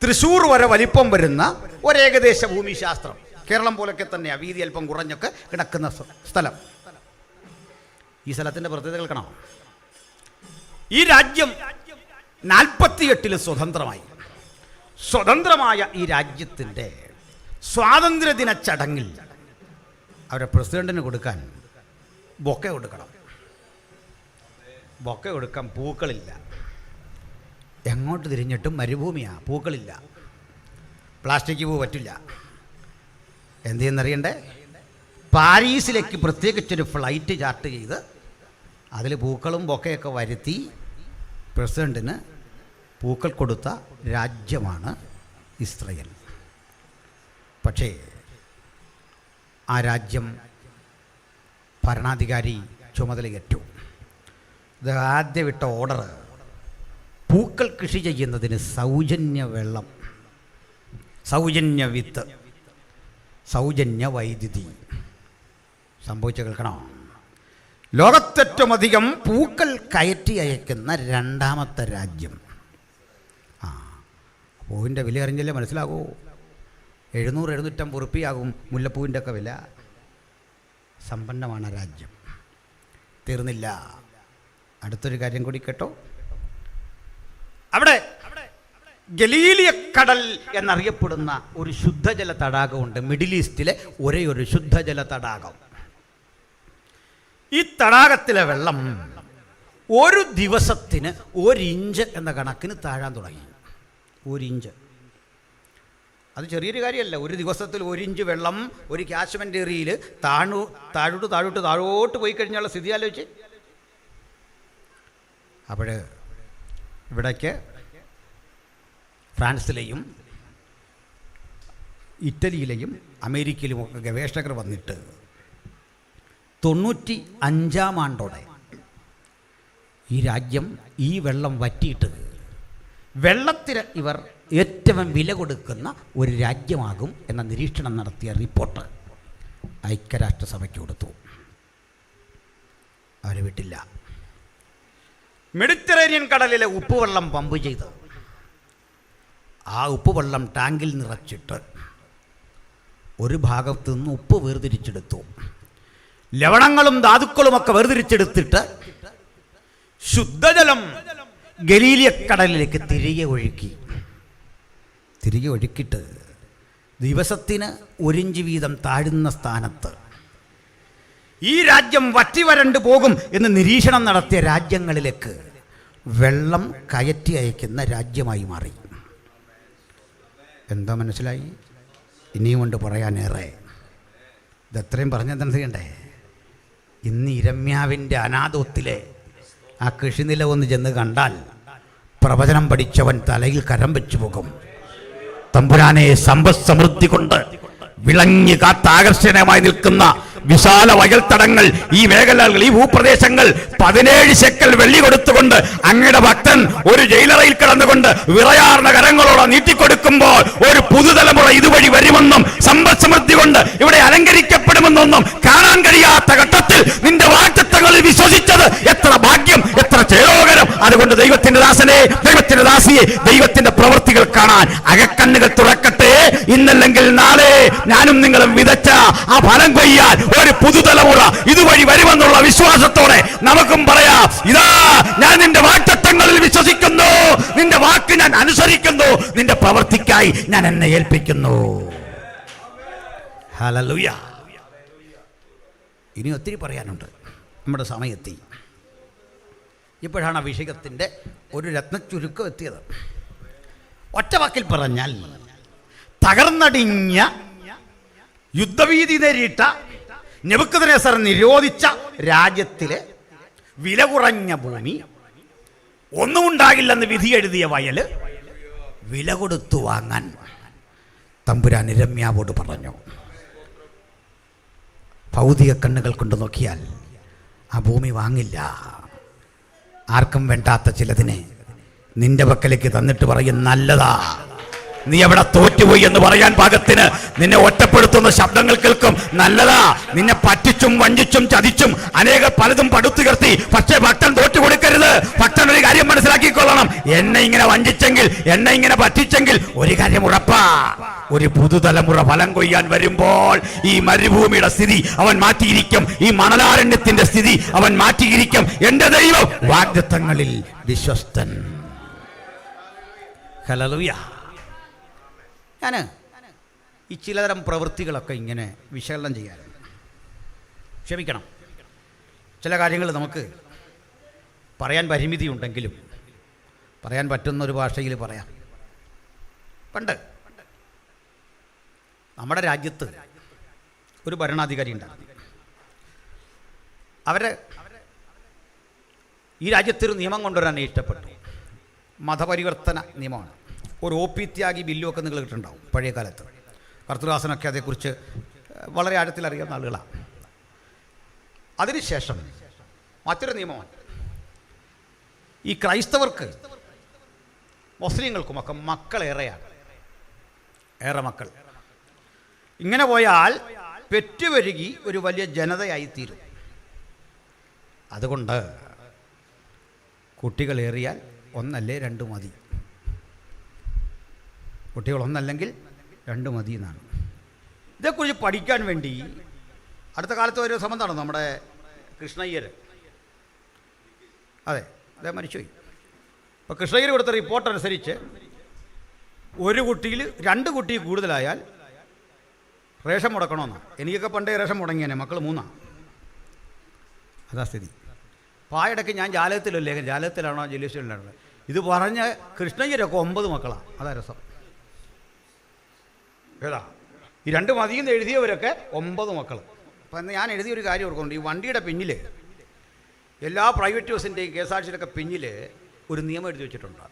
തൃശ്ശൂർ വരെ വലിപ്പം വരുന്ന ഒരേകദേശ ഭൂമിശാസ്ത്രം. കേരളം പോലൊക്കെ തന്നെയാണ്, വീതി അല്പം കുറഞ്ഞൊക്കെ കിടക്കുന്ന സ്ഥലം. ഈ സ്ഥലത്തിൻ്റെ പ്രത്യേകത കേൾക്കണം. ഈ രാജ്യം 48 സ്വതന്ത്രമായി. സ്വതന്ത്രമായ ഈ രാജ്യത്തിൻ്റെ സ്വാതന്ത്ര്യദിന ചടങ്ങിൽ അവരെ പ്രസിഡന്റിന് കൊടുക്കാൻ ബൊക്കെ കൊടുക്കണം. ബൊക്കെ കൊടുക്കാൻ പൂക്കളില്ല. എങ്ങോട്ട് തിരിഞ്ഞിട്ടും മരുഭൂമിയാണ്, പൂക്കളില്ല. പ്ലാസ്റ്റിക് പൂ പറ്റില്ല. എന്ത് ചെയ്യുന്നറിയണ്ടേ? പാരീസിലേക്ക് പ്രത്യേകിച്ചൊരു ഫ്ലൈറ്റ് ചാർട്ട് ചെയ്ത് അതിൽ പൂക്കളും ബൊക്കെയൊക്കെ വരുത്തി പ്രസിഡന്റിന് പൂക്കൾ കൊടുത്ത രാജ്യമാണ് ഇസ്രായേൽ. പക്ഷേ ആ രാജ്യം ഭരണാധികാരി ചുമതലയേറ്റു. ഇത് ആദ്യം വിട്ട ഓർഡർ പൂക്കൾ കൃഷി ചെയ്യുന്നതിന് സൗജന്യ വെള്ളം, സൗജന്യ വിത്ത്, സൗജന്യ വൈദ്യുതി. സംഭവിച്ച കേൾക്കണം. ലോകത്തേറ്റവും അധികം പൂക്കൾ കയറ്റി അയക്കുന്ന 2ാമത്തെ രാജ്യം. പൂവിൻ്റെ വില അറിഞ്ഞല്ലേ മനസ്സിലാകൂ. 700-750 ഉറുപ്പികയാകും മുല്ലപ്പൂവിൻ്റെ ഒക്കെ വില. സമ്പന്നമാണ് രാജ്യം. തീർന്നില്ല, അടുത്തൊരു കാര്യം കൂടി കേട്ടോ. അവിടെ ഗലീലിയ കടൽ എന്നറിയപ്പെടുന്ന ഒരു ശുദ്ധജല തടാകമുണ്ട്. മിഡിൽ ഈസ്റ്റിലെ ഒരേ ഒരു ശുദ്ധജല തടാകം. ഈ തടാകത്തിലെ വെള്ളം ഒരു ദിവസത്തിന് 1 ഇഞ്ച് എന്ന കണക്കിന് താഴാൻ തുടങ്ങി. 1 ഇഞ്ച്. അത് ചെറിയൊരു കാര്യമല്ല. ഒരു ദിവസത്തിൽ 1 ഇഞ്ച് വെള്ളം ഒരു കാശ്മീർ ഏരിയയിൽ താഴോട്ട് പോയി കഴിഞ്ഞുള്ള സ്ഥിതി ആലോചിച്ച്. അപ്പോൾ ഇവിടേക്ക് ഫ്രാൻസിലെയും ഇറ്റലിയിലെയും അമേരിക്കയിലുമൊക്കെ ഗവേഷകർ വന്നിട്ട് 95-ാം ആണ്ടോടെ ഈ രാജ്യം ഈ വെള്ളം വറ്റിയിട്ട് വെള്ളത്തിന് ഇവർ ഏറ്റവും വില കൊടുക്കുന്ന ഒരു രാജ്യമാകും എന്ന നിരീക്ഷണം നടത്തിയ റിപ്പോർട്ട് ഐക്യരാഷ്ട്രസഭയ്ക്ക് കൊടുത്തു. അവർ വിട്ടില്ല. മെഡിറ്ററേനിയൻ കടലിലെ ഉപ്പുവെള്ളം പമ്പ് ചെയ്ത് ആ ഉപ്പുവെള്ളം ടാങ്കിൽ നിറച്ചിട്ട് ഒരു ഭാഗത്തു നിന്ന് ഉപ്പ് വേർതിരിച്ചെടുത്തു. ലവണങ്ങളും ധാതുക്കളുമൊക്കെ വേർതിരിച്ചെടുത്തിട്ട് ശുദ്ധജലം ഗലീലിയ കടലിലേക്ക് തിരികെ ഒഴുക്കിയിട്ട് ദിവസത്തിന് 1 ഇഞ്ച് വീതം താഴുന്ന സ്ഥാനത്ത് ഈ രാജ്യം വറ്റിവരണ്ടു പോകും എന്ന് നിരീക്ഷണം നടത്തിയ രാജ്യങ്ങളിലേക്ക് വെള്ളം കയറ്റി അയക്കുന്ന രാജ്യമായി മാറി. എന്താ മനസ്സിലായി? ഇനിയും കൊണ്ട് പറയാനേറെ. ഇതെത്രയും പറഞ്ഞെന്താ ചെയ്യണ്ടേ? ഇന്ന് ഇരമ്യാവിൻ്റെ അനാഥത്വത്തിലെ ആ കൃഷിനില ഒന്ന് ചെന്ന് കണ്ടാൽ പ്രവചനം പഠിച്ചവൻ തലയിൽ കരം വെച്ചു പോകും. തമ്പുരാനെ സമ്പദ് സമൃദ്ധി കൊണ്ട് വിളങ്ങി കാത്താകർഷണമായി നിൽക്കുന്ന വിശാല വയൽത്തടങ്ങൾ, ഈ മേഖലകൾ, ഈ ഭൂപ്രദേശങ്ങൾ 17 ശെക്കൽ വെള്ളി കൊടുത്തുകൊണ്ട് അങ്ങയുടെ ഭക്തൻ ഒരു ജയിലറയിൽ കിടന്നുകൊണ്ട് വിറയാർന്ന കരങ്ങളോടെ നീട്ടിക്കൊടുക്കുമ്പോൾ ഒരു പുതുതലമുറ ഇതുവഴി വരുമെന്നും സമ്പദ് സമൃദ്ധി കൊണ്ട് ഇവിടെ അലങ്കരിക്കപ്പെടുമെന്നൊന്നും കാണാൻ കഴിയാത്ത ഘട്ടത്തിൽ നിന്റെ വാഗ്ദത്തങ്ങളിൽ വിശ്വസിച്ചത് എത്ര ഭാഗ്യം, എത്ര ചേരോകരം. അതുകൊണ്ട് ദൈവത്തിന്റെ ദാസനെ, ദൈവത്തിന്റെ ദാസിയെ, ദൈവത്തിന്റെ പ്രവൃത്തികൾ കാണാൻ അകക്കണ്ണുകൾ തുറക്കട്ടെ. ഇന്നല്ലെങ്കിൽ നാളെ ഞാനും നിങ്ങളും വിതച്ച ആ ഫലം കൊയ്യാൻ ഒരു പുതുതലമുറ ഇതുവഴി വരുമെന്നുള്ള വിശ്വാസത്തോടെ നമുക്കും പറയാം, ഇതാ ഞാൻ നിന്റെ വാഗ്ദത്തങ്ങളിൽ വിശ്വസിക്കുന്നു, നിന്റെ വാക്ക് ഞാൻ അനുസരിക്കുന്നു, നിന്റെ പ്രവൃത്തിക്കായി ഞാൻ എന്നെ ഏൽപ്പിക്കുന്നു. ഹല്ലേലൂയ. ഇനി ഒത്തിരി പറയാനുണ്ട്, നമ്മുടെ സമയത്തി. ഇപ്പോഴാണ് ആ വിഷയത്തിൻ്റെ ഒരു രത്നച്ചുരുക്കം എത്തിയത്. ഒറ്റ വാക്കിൽ പറഞ്ഞാൽ, തകർന്നടിഞ്ഞ യുദ്ധവീതി നേരിട്ട നെബൂഖദ്നേസർ നിരോധിച്ച രാജ്യത്തിലെ വില കുറഞ്ഞ ഭൂമി, ഒന്നും ഉണ്ടാകില്ലെന്ന് വിധി എഴുതിയ വയൽ വില കൊടുത്തു വാങ്ങാൻ തമ്പുരാൻ ഇരമ്യാവോട് പറഞ്ഞു. ഭൗതിക കണ്ണുകൾ കൊണ്ട് നോക്കിയാൽ ആ ഭൂമി വാങ്ങില്ല. ആർക്കും വേണ്ടാത്ത ചിലതിനെ നിന്റെ പക്കലേക്ക് തന്നിട്ട് പറയും, നല്ലതാ, നീ എവിടെ തോറ്റുപോയി എന്ന് പറയാൻ പാകത്തിന് നിന്നെ ഒറ്റപ്പെടുത്തുന്ന ശബ്ദങ്ങൾ കേൾക്കും. നല്ലതാ, നിന്നെ പറ്റിച്ചും വഞ്ചിച്ചും ചതിച്ചും അനേക പലതും പടുത്തുയർത്തി. പക്ഷേ ഭക്തൻ തോറ്റു കൊടുക്കരുത്. ഭക്തൻ ഒരു കാര്യം മനസ്സിലാക്കിക്കൊള്ളണം, എന്നെ ഇങ്ങനെ വഞ്ചിച്ചെങ്കിൽ, എന്നെ ഇങ്ങനെ പറ്റിച്ചെങ്കിൽ ഒരു കാര്യം ഉറപ്പാ, ഒരു പുതുതലമുറ ഫലം കൊയ്യാൻ വരുമ്പോൾ ഈ മരുഭൂമിയുടെ സ്ഥിതി അവൻ മാറ്റിയിരിക്കും, ഈ മണലാരണ്യത്തിന്റെ സ്ഥിതി അവൻ മാറ്റിയിരിക്കും. എന്റെ ദൈവം വാഗ്ദത്തങ്ങളിൽ വിശ്വസ്തൻ. ഹല്ലേലൂയ. ഞാൻ ഈ ചിലതരം പ്രവൃത്തികളൊക്കെ ഇങ്ങനെ വിശകലനം ചെയ്യാറുണ്ട്. ക്ഷമിക്കണം, ചില കാര്യങ്ങൾ നമുക്ക് പറയാൻ പരിമിതിയുണ്ടെങ്കിലും പറയാൻ പറ്റുന്ന ഒരു ഭാഷയിൽ പറയാം. പണ്ട് നമ്മുടെ രാജ്യത്ത് ഒരു ഭരണാധികാരി ഉണ്ടായിരുന്നു. അവർ ഈ രാജ്യത്തൊരു നിയമം കൊണ്ടുവരാൻ ഇഷ്ടപ്പെട്ടു. മതപരിവർത്തന നിയമമാണ്. ഒരു OP ത്യാഗി ബില്ലും ഒക്കെ നിങ്ങൾ കേട്ടിട്ടുണ്ടാവും പഴയ കാലത്ത്. കർത്തൃദാസനൊക്കെ അതേക്കുറിച്ച് വളരെ ആഴത്തിൽ അറിയാവുന്ന ആളുകളാണ്. അതിനുശേഷം മറ്റൊരു നിയമമാണ്, ഈ ക്രൈസ്തവർക്ക് മുസ്ലിങ്ങൾക്കുമൊക്കെ മക്കളേറെയാണ്, ഏറെ മക്കൾ. ഇങ്ങനെ പോയാൽ പെറ്റുവരുകി ഒരു വലിയ ജനതയായിത്തീരും. അതുകൊണ്ട് കുട്ടികളേറിയാൽ ഒന്നല്ലേ രണ്ട് മതി, കുട്ടികൾ ഒന്നല്ലെങ്കിൽ രണ്ട് മതി എന്നാണ്. ഇതേക്കുറിച്ച് പഠിക്കാൻ വേണ്ടി അടുത്ത കാലത്ത് ഒരു ശ്രമം നടന്നു. നമ്മുടെ കൃഷ്ണയ്യർ, അതെ, അദ്ദേഹം മരിച്ചുപോയി. അപ്പോൾ കൃഷ്ണയ്യർ കൊടുത്ത റിപ്പോർട്ട് അനുസരിച്ച് ഒരു കുട്ടിയിൽ 2 കുട്ടി കൂടുതലായാൽ റേഷൻ മുടക്കണമെന്നാണ്. എനിക്കൊക്കെ പണ്ടേ റേഷൻ മുടങ്ങിയാണ്, മക്കൾ 3. അതാ സ്ഥിതി. പായടക്ക് ഞാൻ ജാലകത്തിലല്ലേ, ജാലകത്തിലാണോ ജലീശ്വരനാണോ ഇത് പറഞ്ഞ കൃഷ്ണയ്യരൊക്കെ 9 മക്കളാണ്. അതാ രസം. ഏതാ ഈ 2 മതിയെന്ന് എഴുതിയവരൊക്കെ 9 മക്കൾ. അപ്പം ഞാൻ എഴുതിയൊരു കാര്യം ഓർക്കുന്നുണ്ട്. ഈ വണ്ടിയുടെ പിന്നിൽ എല്ലാ പ്രൈവറ്റ് ബസ്സിൻ്റെയും KSRTCയിലൊക്കെ പിന്നിൽ ഒരു നിയമം എഴുതി വെച്ചിട്ടുണ്ട്.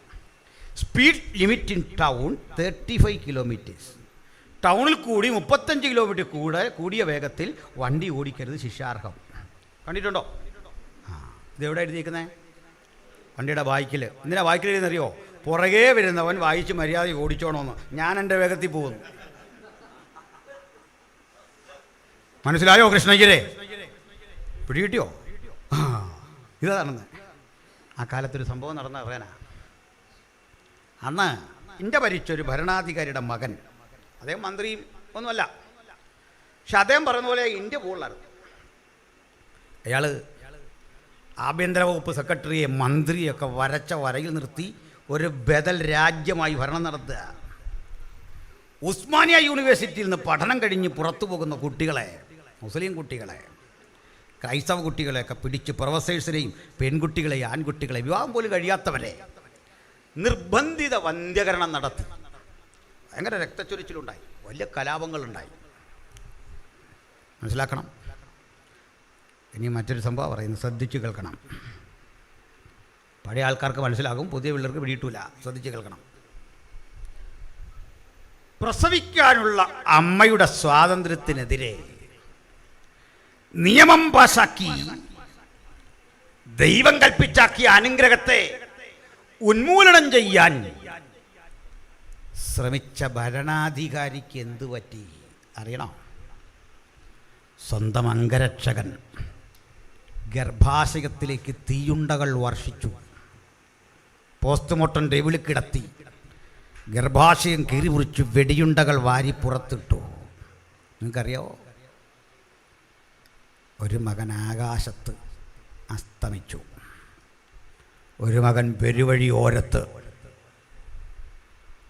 Speed limit in town 35 kilometres. ടൗണിൽ കൂടി 35 കിലോമീറ്റർ കൂടിയ വേഗത്തിൽ വണ്ടി ഓടിക്കരുത്, ശിക്ഷാർഹം. കണ്ടിട്ടുണ്ടോ? ഇതെവിടെ എഴുതിയിരിക്കുന്നത്? വണ്ടിയുടെ ബാക്കിൽ. എന്തിനാ ബാക്കിൽ എഴുതുന്നറിയോ? പുറകെ വരുന്നവൻ വായിച്ച് മര്യാദ ഓടിച്ചോണമെന്ന്. ഞാൻ എൻ്റെ വേഗത്തിൽ പോകുന്നു. മനസ്സിലായോ കൃഷ്ണയ്യരെ? പിടികിട്ടിയോ? ഇതാണെന്ന് ആ കാലത്തൊരു സംഭവം നടന്ന പറയാനാ. അന്ന് ഇന്ത്യ ഭരിച്ചൊരു ഭരണാധികാരിയുടെ മകൻ, അദ്ദേഹം മന്ത്രിയും ഒന്നുമല്ല, പക്ഷെ അദ്ദേഹം പറഞ്ഞ പോലെ ഇന്ത്യ പോകുള്ളായിരുന്നു. അയാൾ ആഭ്യന്തര വകുപ്പ് സെക്രട്ടറിയെ മന്ത്രിയൊക്കെ വരച്ച വരയിൽ നിർത്തി ഒരു ബദൽ രാജ്യമായി ഭരണം നടത്തുക. ഉസ്മാനിയ യൂണിവേഴ്സിറ്റിയിൽ നിന്ന് പഠനം കഴിഞ്ഞ് പുറത്തു പോകുന്ന കുട്ടികളെ, മുസ്ലിം കുട്ടികളെ, ക്രൈസ്തവ കുട്ടികളെയൊക്കെ പിടിച്ച് പ്രൊഫസേഴ്സിനെയും പെൺകുട്ടികളെയും ആൺകുട്ടികളെ, വിവാഹം പോലും കഴിയാത്തവരെ നിർബന്ധിത വന്ധ്യകരണം നടത്തി. ഭയങ്കര രക്തച്ചൊരിച്ചിലുണ്ടായി, വലിയ കലാപങ്ങളുണ്ടായി. മനസ്സിലാക്കണം. ഇനി മറ്റൊരു സംഭവം പറയുന്നു, ശ്രദ്ധിച്ച് കേൾക്കണം. പഴയ ആൾക്കാർക്ക് മനസ്സിലാകും, പുതിയ പിള്ളേർക്ക് പിടിയിട്ടില്ല. ശ്രദ്ധിച്ച് കേൾക്കണം. പ്രസവിക്കാനുള്ള അമ്മയുടെ സ്വാതന്ത്ര്യത്തിനെതിരെ നിയമം പാസാക്കി ദൈവം കൽപ്പിച്ചാക്കിയ അനുഗ്രഹത്തെ ഉന്മൂലനം ചെയ്യാൻ ശ്രമിച്ച ഭരണാധികാരിക്ക് എന്തു പറ്റി അറിയണോ? സ്വന്തം അംഗരക്ഷകൻ ഗർഭാശയത്തിലേക്ക് തീയുണ്ടകൾ വർഷിച്ചു. പോസ്റ്റ്മോർട്ടം ടേബിളിൽ കിടത്തി ഗർഭാശയം കീറിമുറിച്ച് വെടിയുണ്ടകൾ വാരി പുറത്തിട്ടു. നിങ്ങൾക്കറിയാവോ? ഒരു മകൻ ആകാശത്ത് അസ്തമിച്ചു, ഒരു മകൻ പെരുവഴി ഓരത്ത്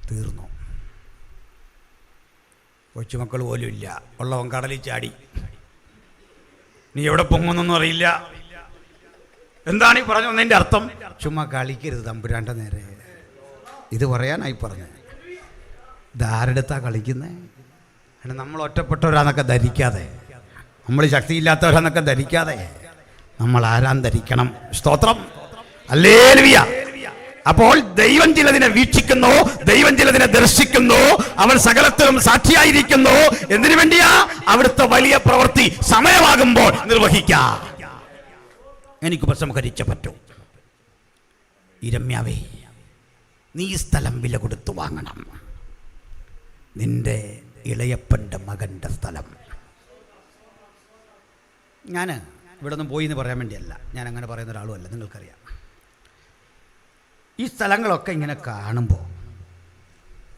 തീർന്നു. കൊച്ചുമക്കൾ പോലും ഇല്ല, ഉള്ളവൻ കടലിൽ ചാടി. നീ എവിടെ പൊങ്ങുന്നൊന്നും അറിയില്ല. എന്താണ് ഈ പറഞ്ഞു വന്നതിൻ്റെ അർത്ഥം? ചുമ്മാ കളിക്കരുത് തമ്പുരാൻ്റെ നേരെ. ഇത് പറയാനായി പറഞ്ഞു. ഇതാരെടുത്താ കളിക്കുന്നത്? കാരണം നമ്മൾ ഒറ്റപ്പെട്ടവരാന്നൊക്കെ ധരിക്കാതെ, നമ്മൾ ശക്തിയില്ലാത്തവരാന്നൊക്കെ ധരിക്കാതെ നമ്മൾ ആരാൻ ധരിക്കണം. സ്തോത്രം, ഹല്ലേലൂയ. അപ്പോൾ ദൈവം ചിലതിനെ വീക്ഷിക്കുന്നു, ദൈവം ചിലതിനെ ദർശിക്കുന്നു, അവൻ സകലത്തിലും സാക്ഷിയായിരിക്കുന്നു. എന്തിനു വേണ്ടിയാ? അവിടുത്തെ വലിയ പ്രവൃത്തി സമയമാകുമ്പോൾ നിർവഹിക്കാം. എനിക്ക് ഉപസംഹരിച്ചേ പറ്റൂ. ഇരമ്യാവേ, നീ സ്ഥലം വില കൊടുത്തു വാങ്ങണം. നിന്റെ ഇളയപ്പൻ്റെ മകൻ്റെ സ്ഥലം. ഞാൻ ഇവിടെ നിന്ന് പോയി എന്ന് പറയാൻ വേണ്ടിയല്ല, ഞാൻ അങ്ങനെ പറയുന്ന ഒരാളുമല്ല, നിങ്ങൾക്കറിയാം. ഈ സ്ഥലങ്ങളൊക്കെ ഇങ്ങനെ കാണുമ്പോൾ,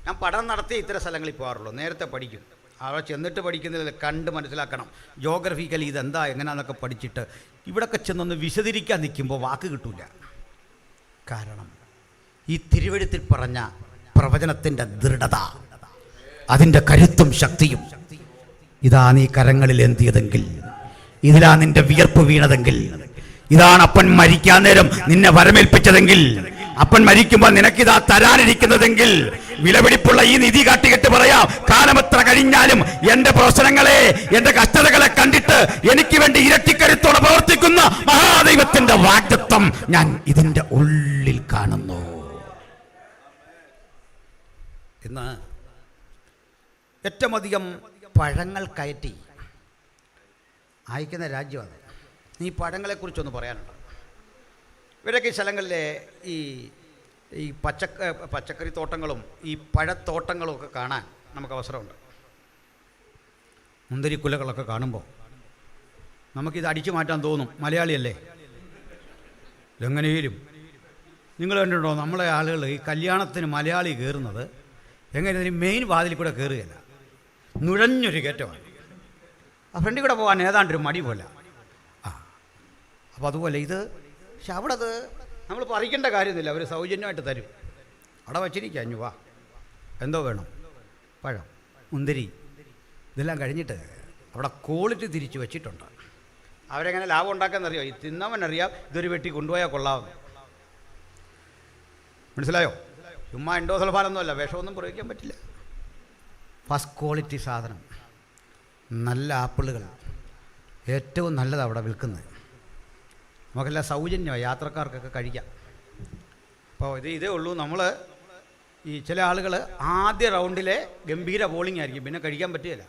ഞാൻ പഠനം നടത്തി ഇത്തരം സ്ഥലങ്ങളിൽ പോകാറുള്ളൂ. നേരത്തെ പഠിക്കും, അവിടെ ചെന്നിട്ട് പഠിക്കുന്നില്ല, കണ്ട് മനസ്സിലാക്കണം. ജോഗ്രഫിക്കലി ഇതെന്താ എങ്ങനെയാണെന്നൊക്കെ പഠിച്ചിട്ട് ഇവിടെയൊക്കെ ചെന്നൊന്ന് വിശദീകരിക്കാൻ നിൽക്കുമ്പോൾ വാക്ക് കിട്ടൂല. കാരണം ഈ തിരുവെഴുത്തിൽ പറഞ്ഞ പ്രവചനത്തിൻ്റെ ദൃഢത, അതിൻ്റെ കരുത്തും ശക്തിയും, ഇതാ നീ കരങ്ങളിൽ എന്തിയതെങ്കിൽ, ഇതിലാ നിന്റെ വിയർപ്പ് വീണതെങ്കിൽ, ഇതാണ് അപ്പൻ മരിക്കാൻ നേരം നിന്നെ വരമേൽപ്പിച്ചതെങ്കിൽ, അപ്പൻ മരിക്കുമ്പോൾ നിനക്കിതാ തരാനിരിക്കുന്നതെങ്കിൽ, വിലപിടിപ്പുള്ള ഈ നിധി കാട്ടിക്കെട്ട് പറയാം, കാലമെത്ര കഴിഞ്ഞാലും എന്റെ പ്രശ്നങ്ങളെ, എന്റെ കഷ്ടതകളെ കണ്ടിട്ട് എനിക്ക് വേണ്ടി ഇരട്ടിക്കരുത്തോടെ പ്രവർത്തിക്കുന്ന മഹാദൈവത്തിന്റെ വാഗ്ദത്തം ഞാൻ ഇതിന്റെ ഉള്ളിൽ കാണുന്നു. ഇന്ന് ഏറ്റവും അധികം പഴങ്ങൾ കയറ്റി അയക്കുന്ന രാജ്യമാണ്. ഈ പഴങ്ങളെക്കുറിച്ചൊന്ന് പറയാനുണ്ട്. ഇവരൊക്കെ ഈ സ്ഥലങ്ങളിലെ ഈ പച്ചക്കറി തോട്ടങ്ങളും ഈ പഴത്തോട്ടങ്ങളും ഒക്കെ കാണാൻ നമുക്ക് അവസരമുണ്ട്. മുന്തിരിക്കുലകളൊക്കെ കാണുമ്പോൾ നമുക്കിത് അടിച്ചു മാറ്റാൻ തോന്നും. മലയാളിയല്ലേ, എങ്ങനെയും. നിങ്ങൾ കണ്ടിട്ടുണ്ടോ നമ്മളെ ആളുകൾ ഈ കല്യാണത്തിന് മലയാളി കയറുന്നത് എങ്ങനെ? ഇതിന് മെയിൻ വാതിൽ കൂടെ കയറുകയില്ല, നുഴഞ്ഞൊരു കയറ്റമാണ്. ആ ഫ്രണ്ടിൽ കൂടെ പോകാൻ ഏതാണ്ടൊരു മടി പോലെ. അപ്പോൾ അതുപോലെ ഇത്, പക്ഷെ അവിടെ അത് നമ്മൾ പറിക്കേണ്ട കാര്യമൊന്നുമില്ല, അവർ സൗജന്യമായിട്ട് തരും. അവിടെ വച്ചിരിക്കുക, അഞ്ഞു വാ, എന്തോ വേണം, പഴം, മുന്തിരി, ഇതെല്ലാം കഴിഞ്ഞിട്ട് അവിടെ ക്വാളിറ്റി തിരിച്ച് വെച്ചിട്ടുണ്ട്. അവരെങ്ങനെ ലാഭം ഉണ്ടാക്കാമെന്നറിയോ? ഈ തിന്നവനറിയാം ഇതൊരു വെട്ടി കൊണ്ടുപോയാൽ കൊള്ളാമെന്ന്. മനസ്സിലായോ? ചുമ്മാ എൻഡോസൾഫാനൊന്നുമല്ല, വിഷമൊന്നും പ്രയോഗിക്കാൻ പറ്റില്ല. ഫസ്റ്റ് ക്വാളിറ്റി സാധനം, നല്ല ആപ്പിളുകൾ, ഏറ്റവും നല്ലതാണ് അവിടെ വിൽക്കുന്നത്. നമുക്കെല്ലാം സൗജന്യമാണ്, യാത്രക്കാർക്കൊക്കെ കഴിക്കാം. അപ്പോൾ ഇതേ ഉള്ളൂ. നമ്മൾ ഈ ചില ആളുകൾ ആദ്യ റൗണ്ടിലെ ഗംഭീര ബോളിംഗ് ആയിരിക്കും, പിന്നെ കഴിക്കാൻ പറ്റുകയില്ല.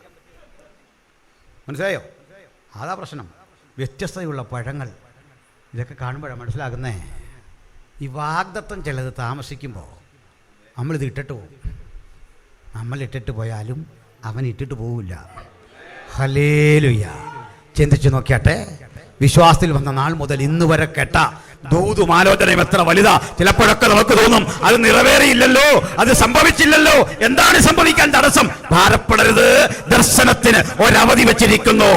മനസ്സിലായോ? അതാ പ്രശ്നം. വ്യത്യസ്തതയുള്ള പഴങ്ങൾ, ഇതൊക്കെ കാണുമ്പോഴാണ് മനസ്സിലാക്കുന്നേ. ഈ വാഗ്ദത്തം ചിലത് താമസിക്കുമ്പോൾ നമ്മളിത് ഇട്ടിട്ട് പോകും. നമ്മളിട്ടിട്ട് പോയാലും അവൻ ഇട്ടിട്ട് പോവില്ല. ഹല്ലേലൂയ. ചിന്തിച്ചു നോക്കിയാട്ടെ, വിശ്വാസത്തിൽ വന്ന നാൾ മുതൽ ഇന്ന് വരെ കേട്ട ദൂതും ആലോചനയും എത്ര വലുതാ. ചിലപ്പോഴൊക്കെ നമുക്ക് തോന്നും അത് നിറവേറിയില്ലല്ലോ, അത് സംഭവിച്ചില്ലല്ലോ. എന്താണ് സംഭവിക്കാൻ തടസ്സം? ഭാരപ്പെടരുത്, ദർശനത്തിന് ഒരവധി വെച്ചിരിക്കുന്നു.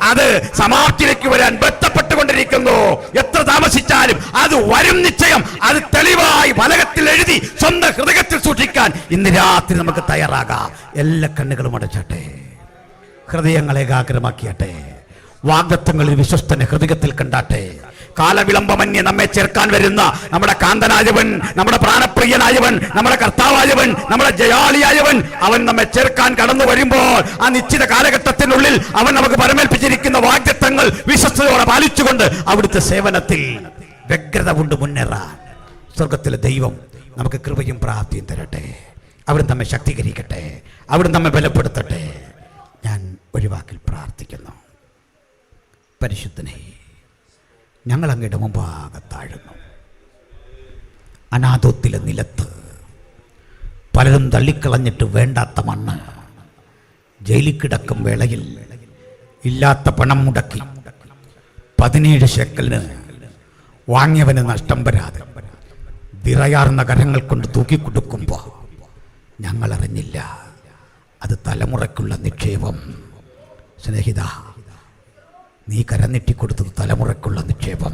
അത് സമാപ്തിയിലേക്ക് വരാൻ ബന്ധപ്പെട്ടുകൊണ്ടിരിക്കുന്നു. എത്ര താമസിച്ചാലും അത് വരും നിശ്ചയം. അത് തെളിവായി ഫലകത്തിൽ എഴുതി സ്വന്തം ഹൃദയത്തിൽ സൂക്ഷിക്കാൻ ഇന്ന് രാത്രി നമുക്ക് തയ്യാറാകാം. എല്ലാ കണ്ണുകളും അടച്ചാട്ടെ, ഹൃദയങ്ങളെ ഏകാഗ്രമാക്കിയാട്ടെ, വാഗ്ദത്തങ്ങളിൽ വിശ്വസ്തനെ ഹൃദയത്തിൽ കണ്ടാട്ടെ. കാലവിളംബമന്യേ നമ്മെ ചേർക്കാൻ വരുന്ന നമ്മുടെ കാന്തനായവൻ, നമ്മുടെ പ്രാണപ്രിയനായവൻ, നമ്മുടെ കർത്താവായവൻ, നമ്മുടെ ജയാളിയായവൻ, അവൻ നമ്മെ ചേർക്കാൻ കടന്നു വരുമ്പോൾ ആ നിശ്ചിത കാലഘട്ടത്തിനുള്ളിൽ അവൻ നമുക്ക് പരമേൽപ്പിച്ചിരിക്കുന്ന വാഗ്ദത്തങ്ങൾ വിശ്വസ്തയോടെ പാലിച്ചുകൊണ്ട് അവിടുത്തെ സേവനത്തിൽ വ്യഗ്രത കൊണ്ട് മുന്നേറാൻ സ്വർഗത്തിലെ ദൈവം നമുക്ക് കൃപയും പ്രാപ്തിയും തരട്ടെ. അവിടുന്ന് നമ്മെ ശക്തീകരിക്കട്ടെ, അവിടുന്ന് നമ്മെ ബലപ്പെടുത്തട്ടെ. ഞാൻ ഒരു വാക്കിൽ പ്രാർത്ഥിക്കുന്നു. പരിശുദ്ധനെ, ഞങ്ങൾ അങ്ങയുടെ മുമ്പാകെ താഴുന്നു. അനാഥത്വത്തിലെ നിലത്ത് പലരും തള്ളിക്കളഞ്ഞിട്ട് വേണ്ടാത്ത മണ്ണ്, ജയിലിൽ കിടക്കും വേളയിൽ ഇല്ലാത്ത പണം മുടക്കി 17 ശേക്കലിന് വാങ്ങിയവന് നഷ്ടം വരാതെ വിറയാർന്ന കരങ്ങൾ കൊണ്ട് തൂക്കിക്കൊടുക്കുമ്പോൾ ഞങ്ങളറിഞ്ഞില്ല അത് തലമുറയ്ക്കുള്ള നിക്ഷേപം. സ്നേഹിത, നീ കരനീട്ടിക്കൊടുത്തത് തലമുറയ്ക്കുള്ള നിക്ഷേപം.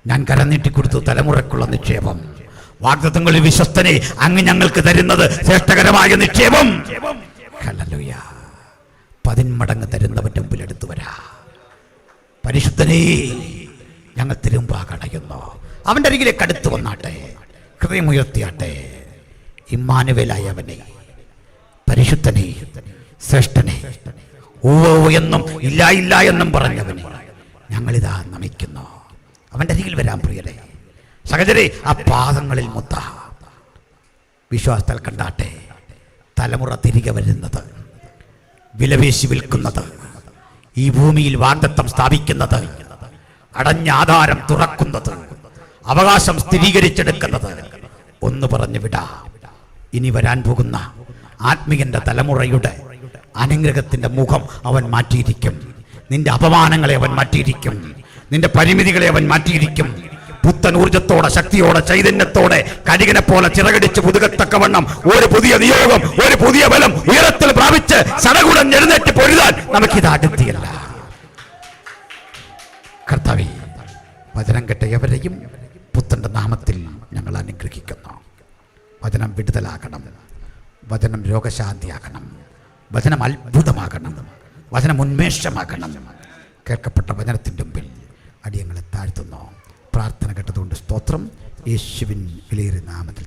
ഞാൻ കരനീട്ടിക്കൊടുത്തത് തലമുറയ്ക്കുള്ള നിക്ഷേപം. വാഗ്ദത്തങ്ങളിൽ വിശ്വസ്തനെ അങ്ങ് ഞങ്ങൾക്ക് തരുന്നത് ശ്രേഷ്ഠകരമായ നിക്ഷേപം. ഹല്ലേലൂയ. 10 മടങ്ങ് തരുന്നവന്റെ മുമ്പിൽ എടുത്തു വരാ. ദൂതനേ, ഞങ്ങൾ തിരുമ്പാകടയുന്നു. അവൻ്റെ അരികിലേക്ക് അടുത്ത് വന്നാട്ടെ, ഹൃദയമുയർത്തിയാട്ടെ. ഇമ്മാനുവേലായവനെ, പരിശുദ്ധനെ, ശ്രേഷ്ഠനെ, ഓ എന്നും ഇല്ല ഇല്ല എന്നും പറഞ്ഞവനെ ഞങ്ങളിതാ നമിക്കുന്നു. അവൻ്റെ അരികിൽ വരാൻ പ്രിയരെ, സഹചരെ, ആ പാദങ്ങളിൽ മുത്ത വിശ്വാസത്താൽ കണ്ടാട്ടെ. തലമുറ തിരികെ വരുന്നത്, വിലപേശി വിൽക്കുന്നത്, ഈ ഭൂമിയിൽ വാഗ്ദത്തം സ്ഥാപിക്കുന്നത്, അടഞ്ഞ ആധാരം തുറക്കുന്നത്, അവകാശം സ്ഥിരീകരിച്ചെടുക്കുന്നത്, ഒന്ന് പറഞ്ഞു വിടാ. ഇനി വരാൻ പോകുന്ന ആത്മീയന്റെ തലമുറയുടെ അനുഗ്രഹത്തിന്റെ മുഖം അവൻ മാറ്റിയിരിക്കും. നിന്റെ അപമാനങ്ങളെ അവൻ മാറ്റിയിരിക്കും. നിന്റെ പരിമിതികളെ അവൻ മാറ്റിയിരിക്കും. പുത്തൻ ഊർജത്തോടെ, ശക്തിയോടെ, ചൈതന്യത്തോടെ, കരികനെ പോലെ ചിറകടിച്ച് പുതുകത്തക്കവണ്ണം ഒരു പുതിയ നിയോഗം, ഒരു പുതിയ ബലം ഉയരത്തിൽ പ്രാപിച്ച് സടകുടൻ എഴുന്നേറ്റ് പൊരുതാൻ നമുക്കിത് അടുത്തിയല്ല. കർത്താവേ, വചനം കേട്ട എവരെയും പുത്തന്റെ നാമത്തിൽ ഞങ്ങൾ അനുഗ്രഹിക്കുന്നു. വചനം വിടുതലാകണം, വചനം രോഗശാന്തിയാകണം, വചനം അത്ഭുതമാകണം, വചനം ഉന്മേഷമാകണം. കേൾക്കപ്പെട്ട വചനത്തിൻ്റെ മുമ്പിൽ അടിയങ്ങളെ താഴ്ത്തുന്നു. പ്രാർത്ഥന കേട്ടതുകൊണ്ട് സ്തോത്രം. യേശുവിൻ വിലയേറിയ നാമത്തിൽ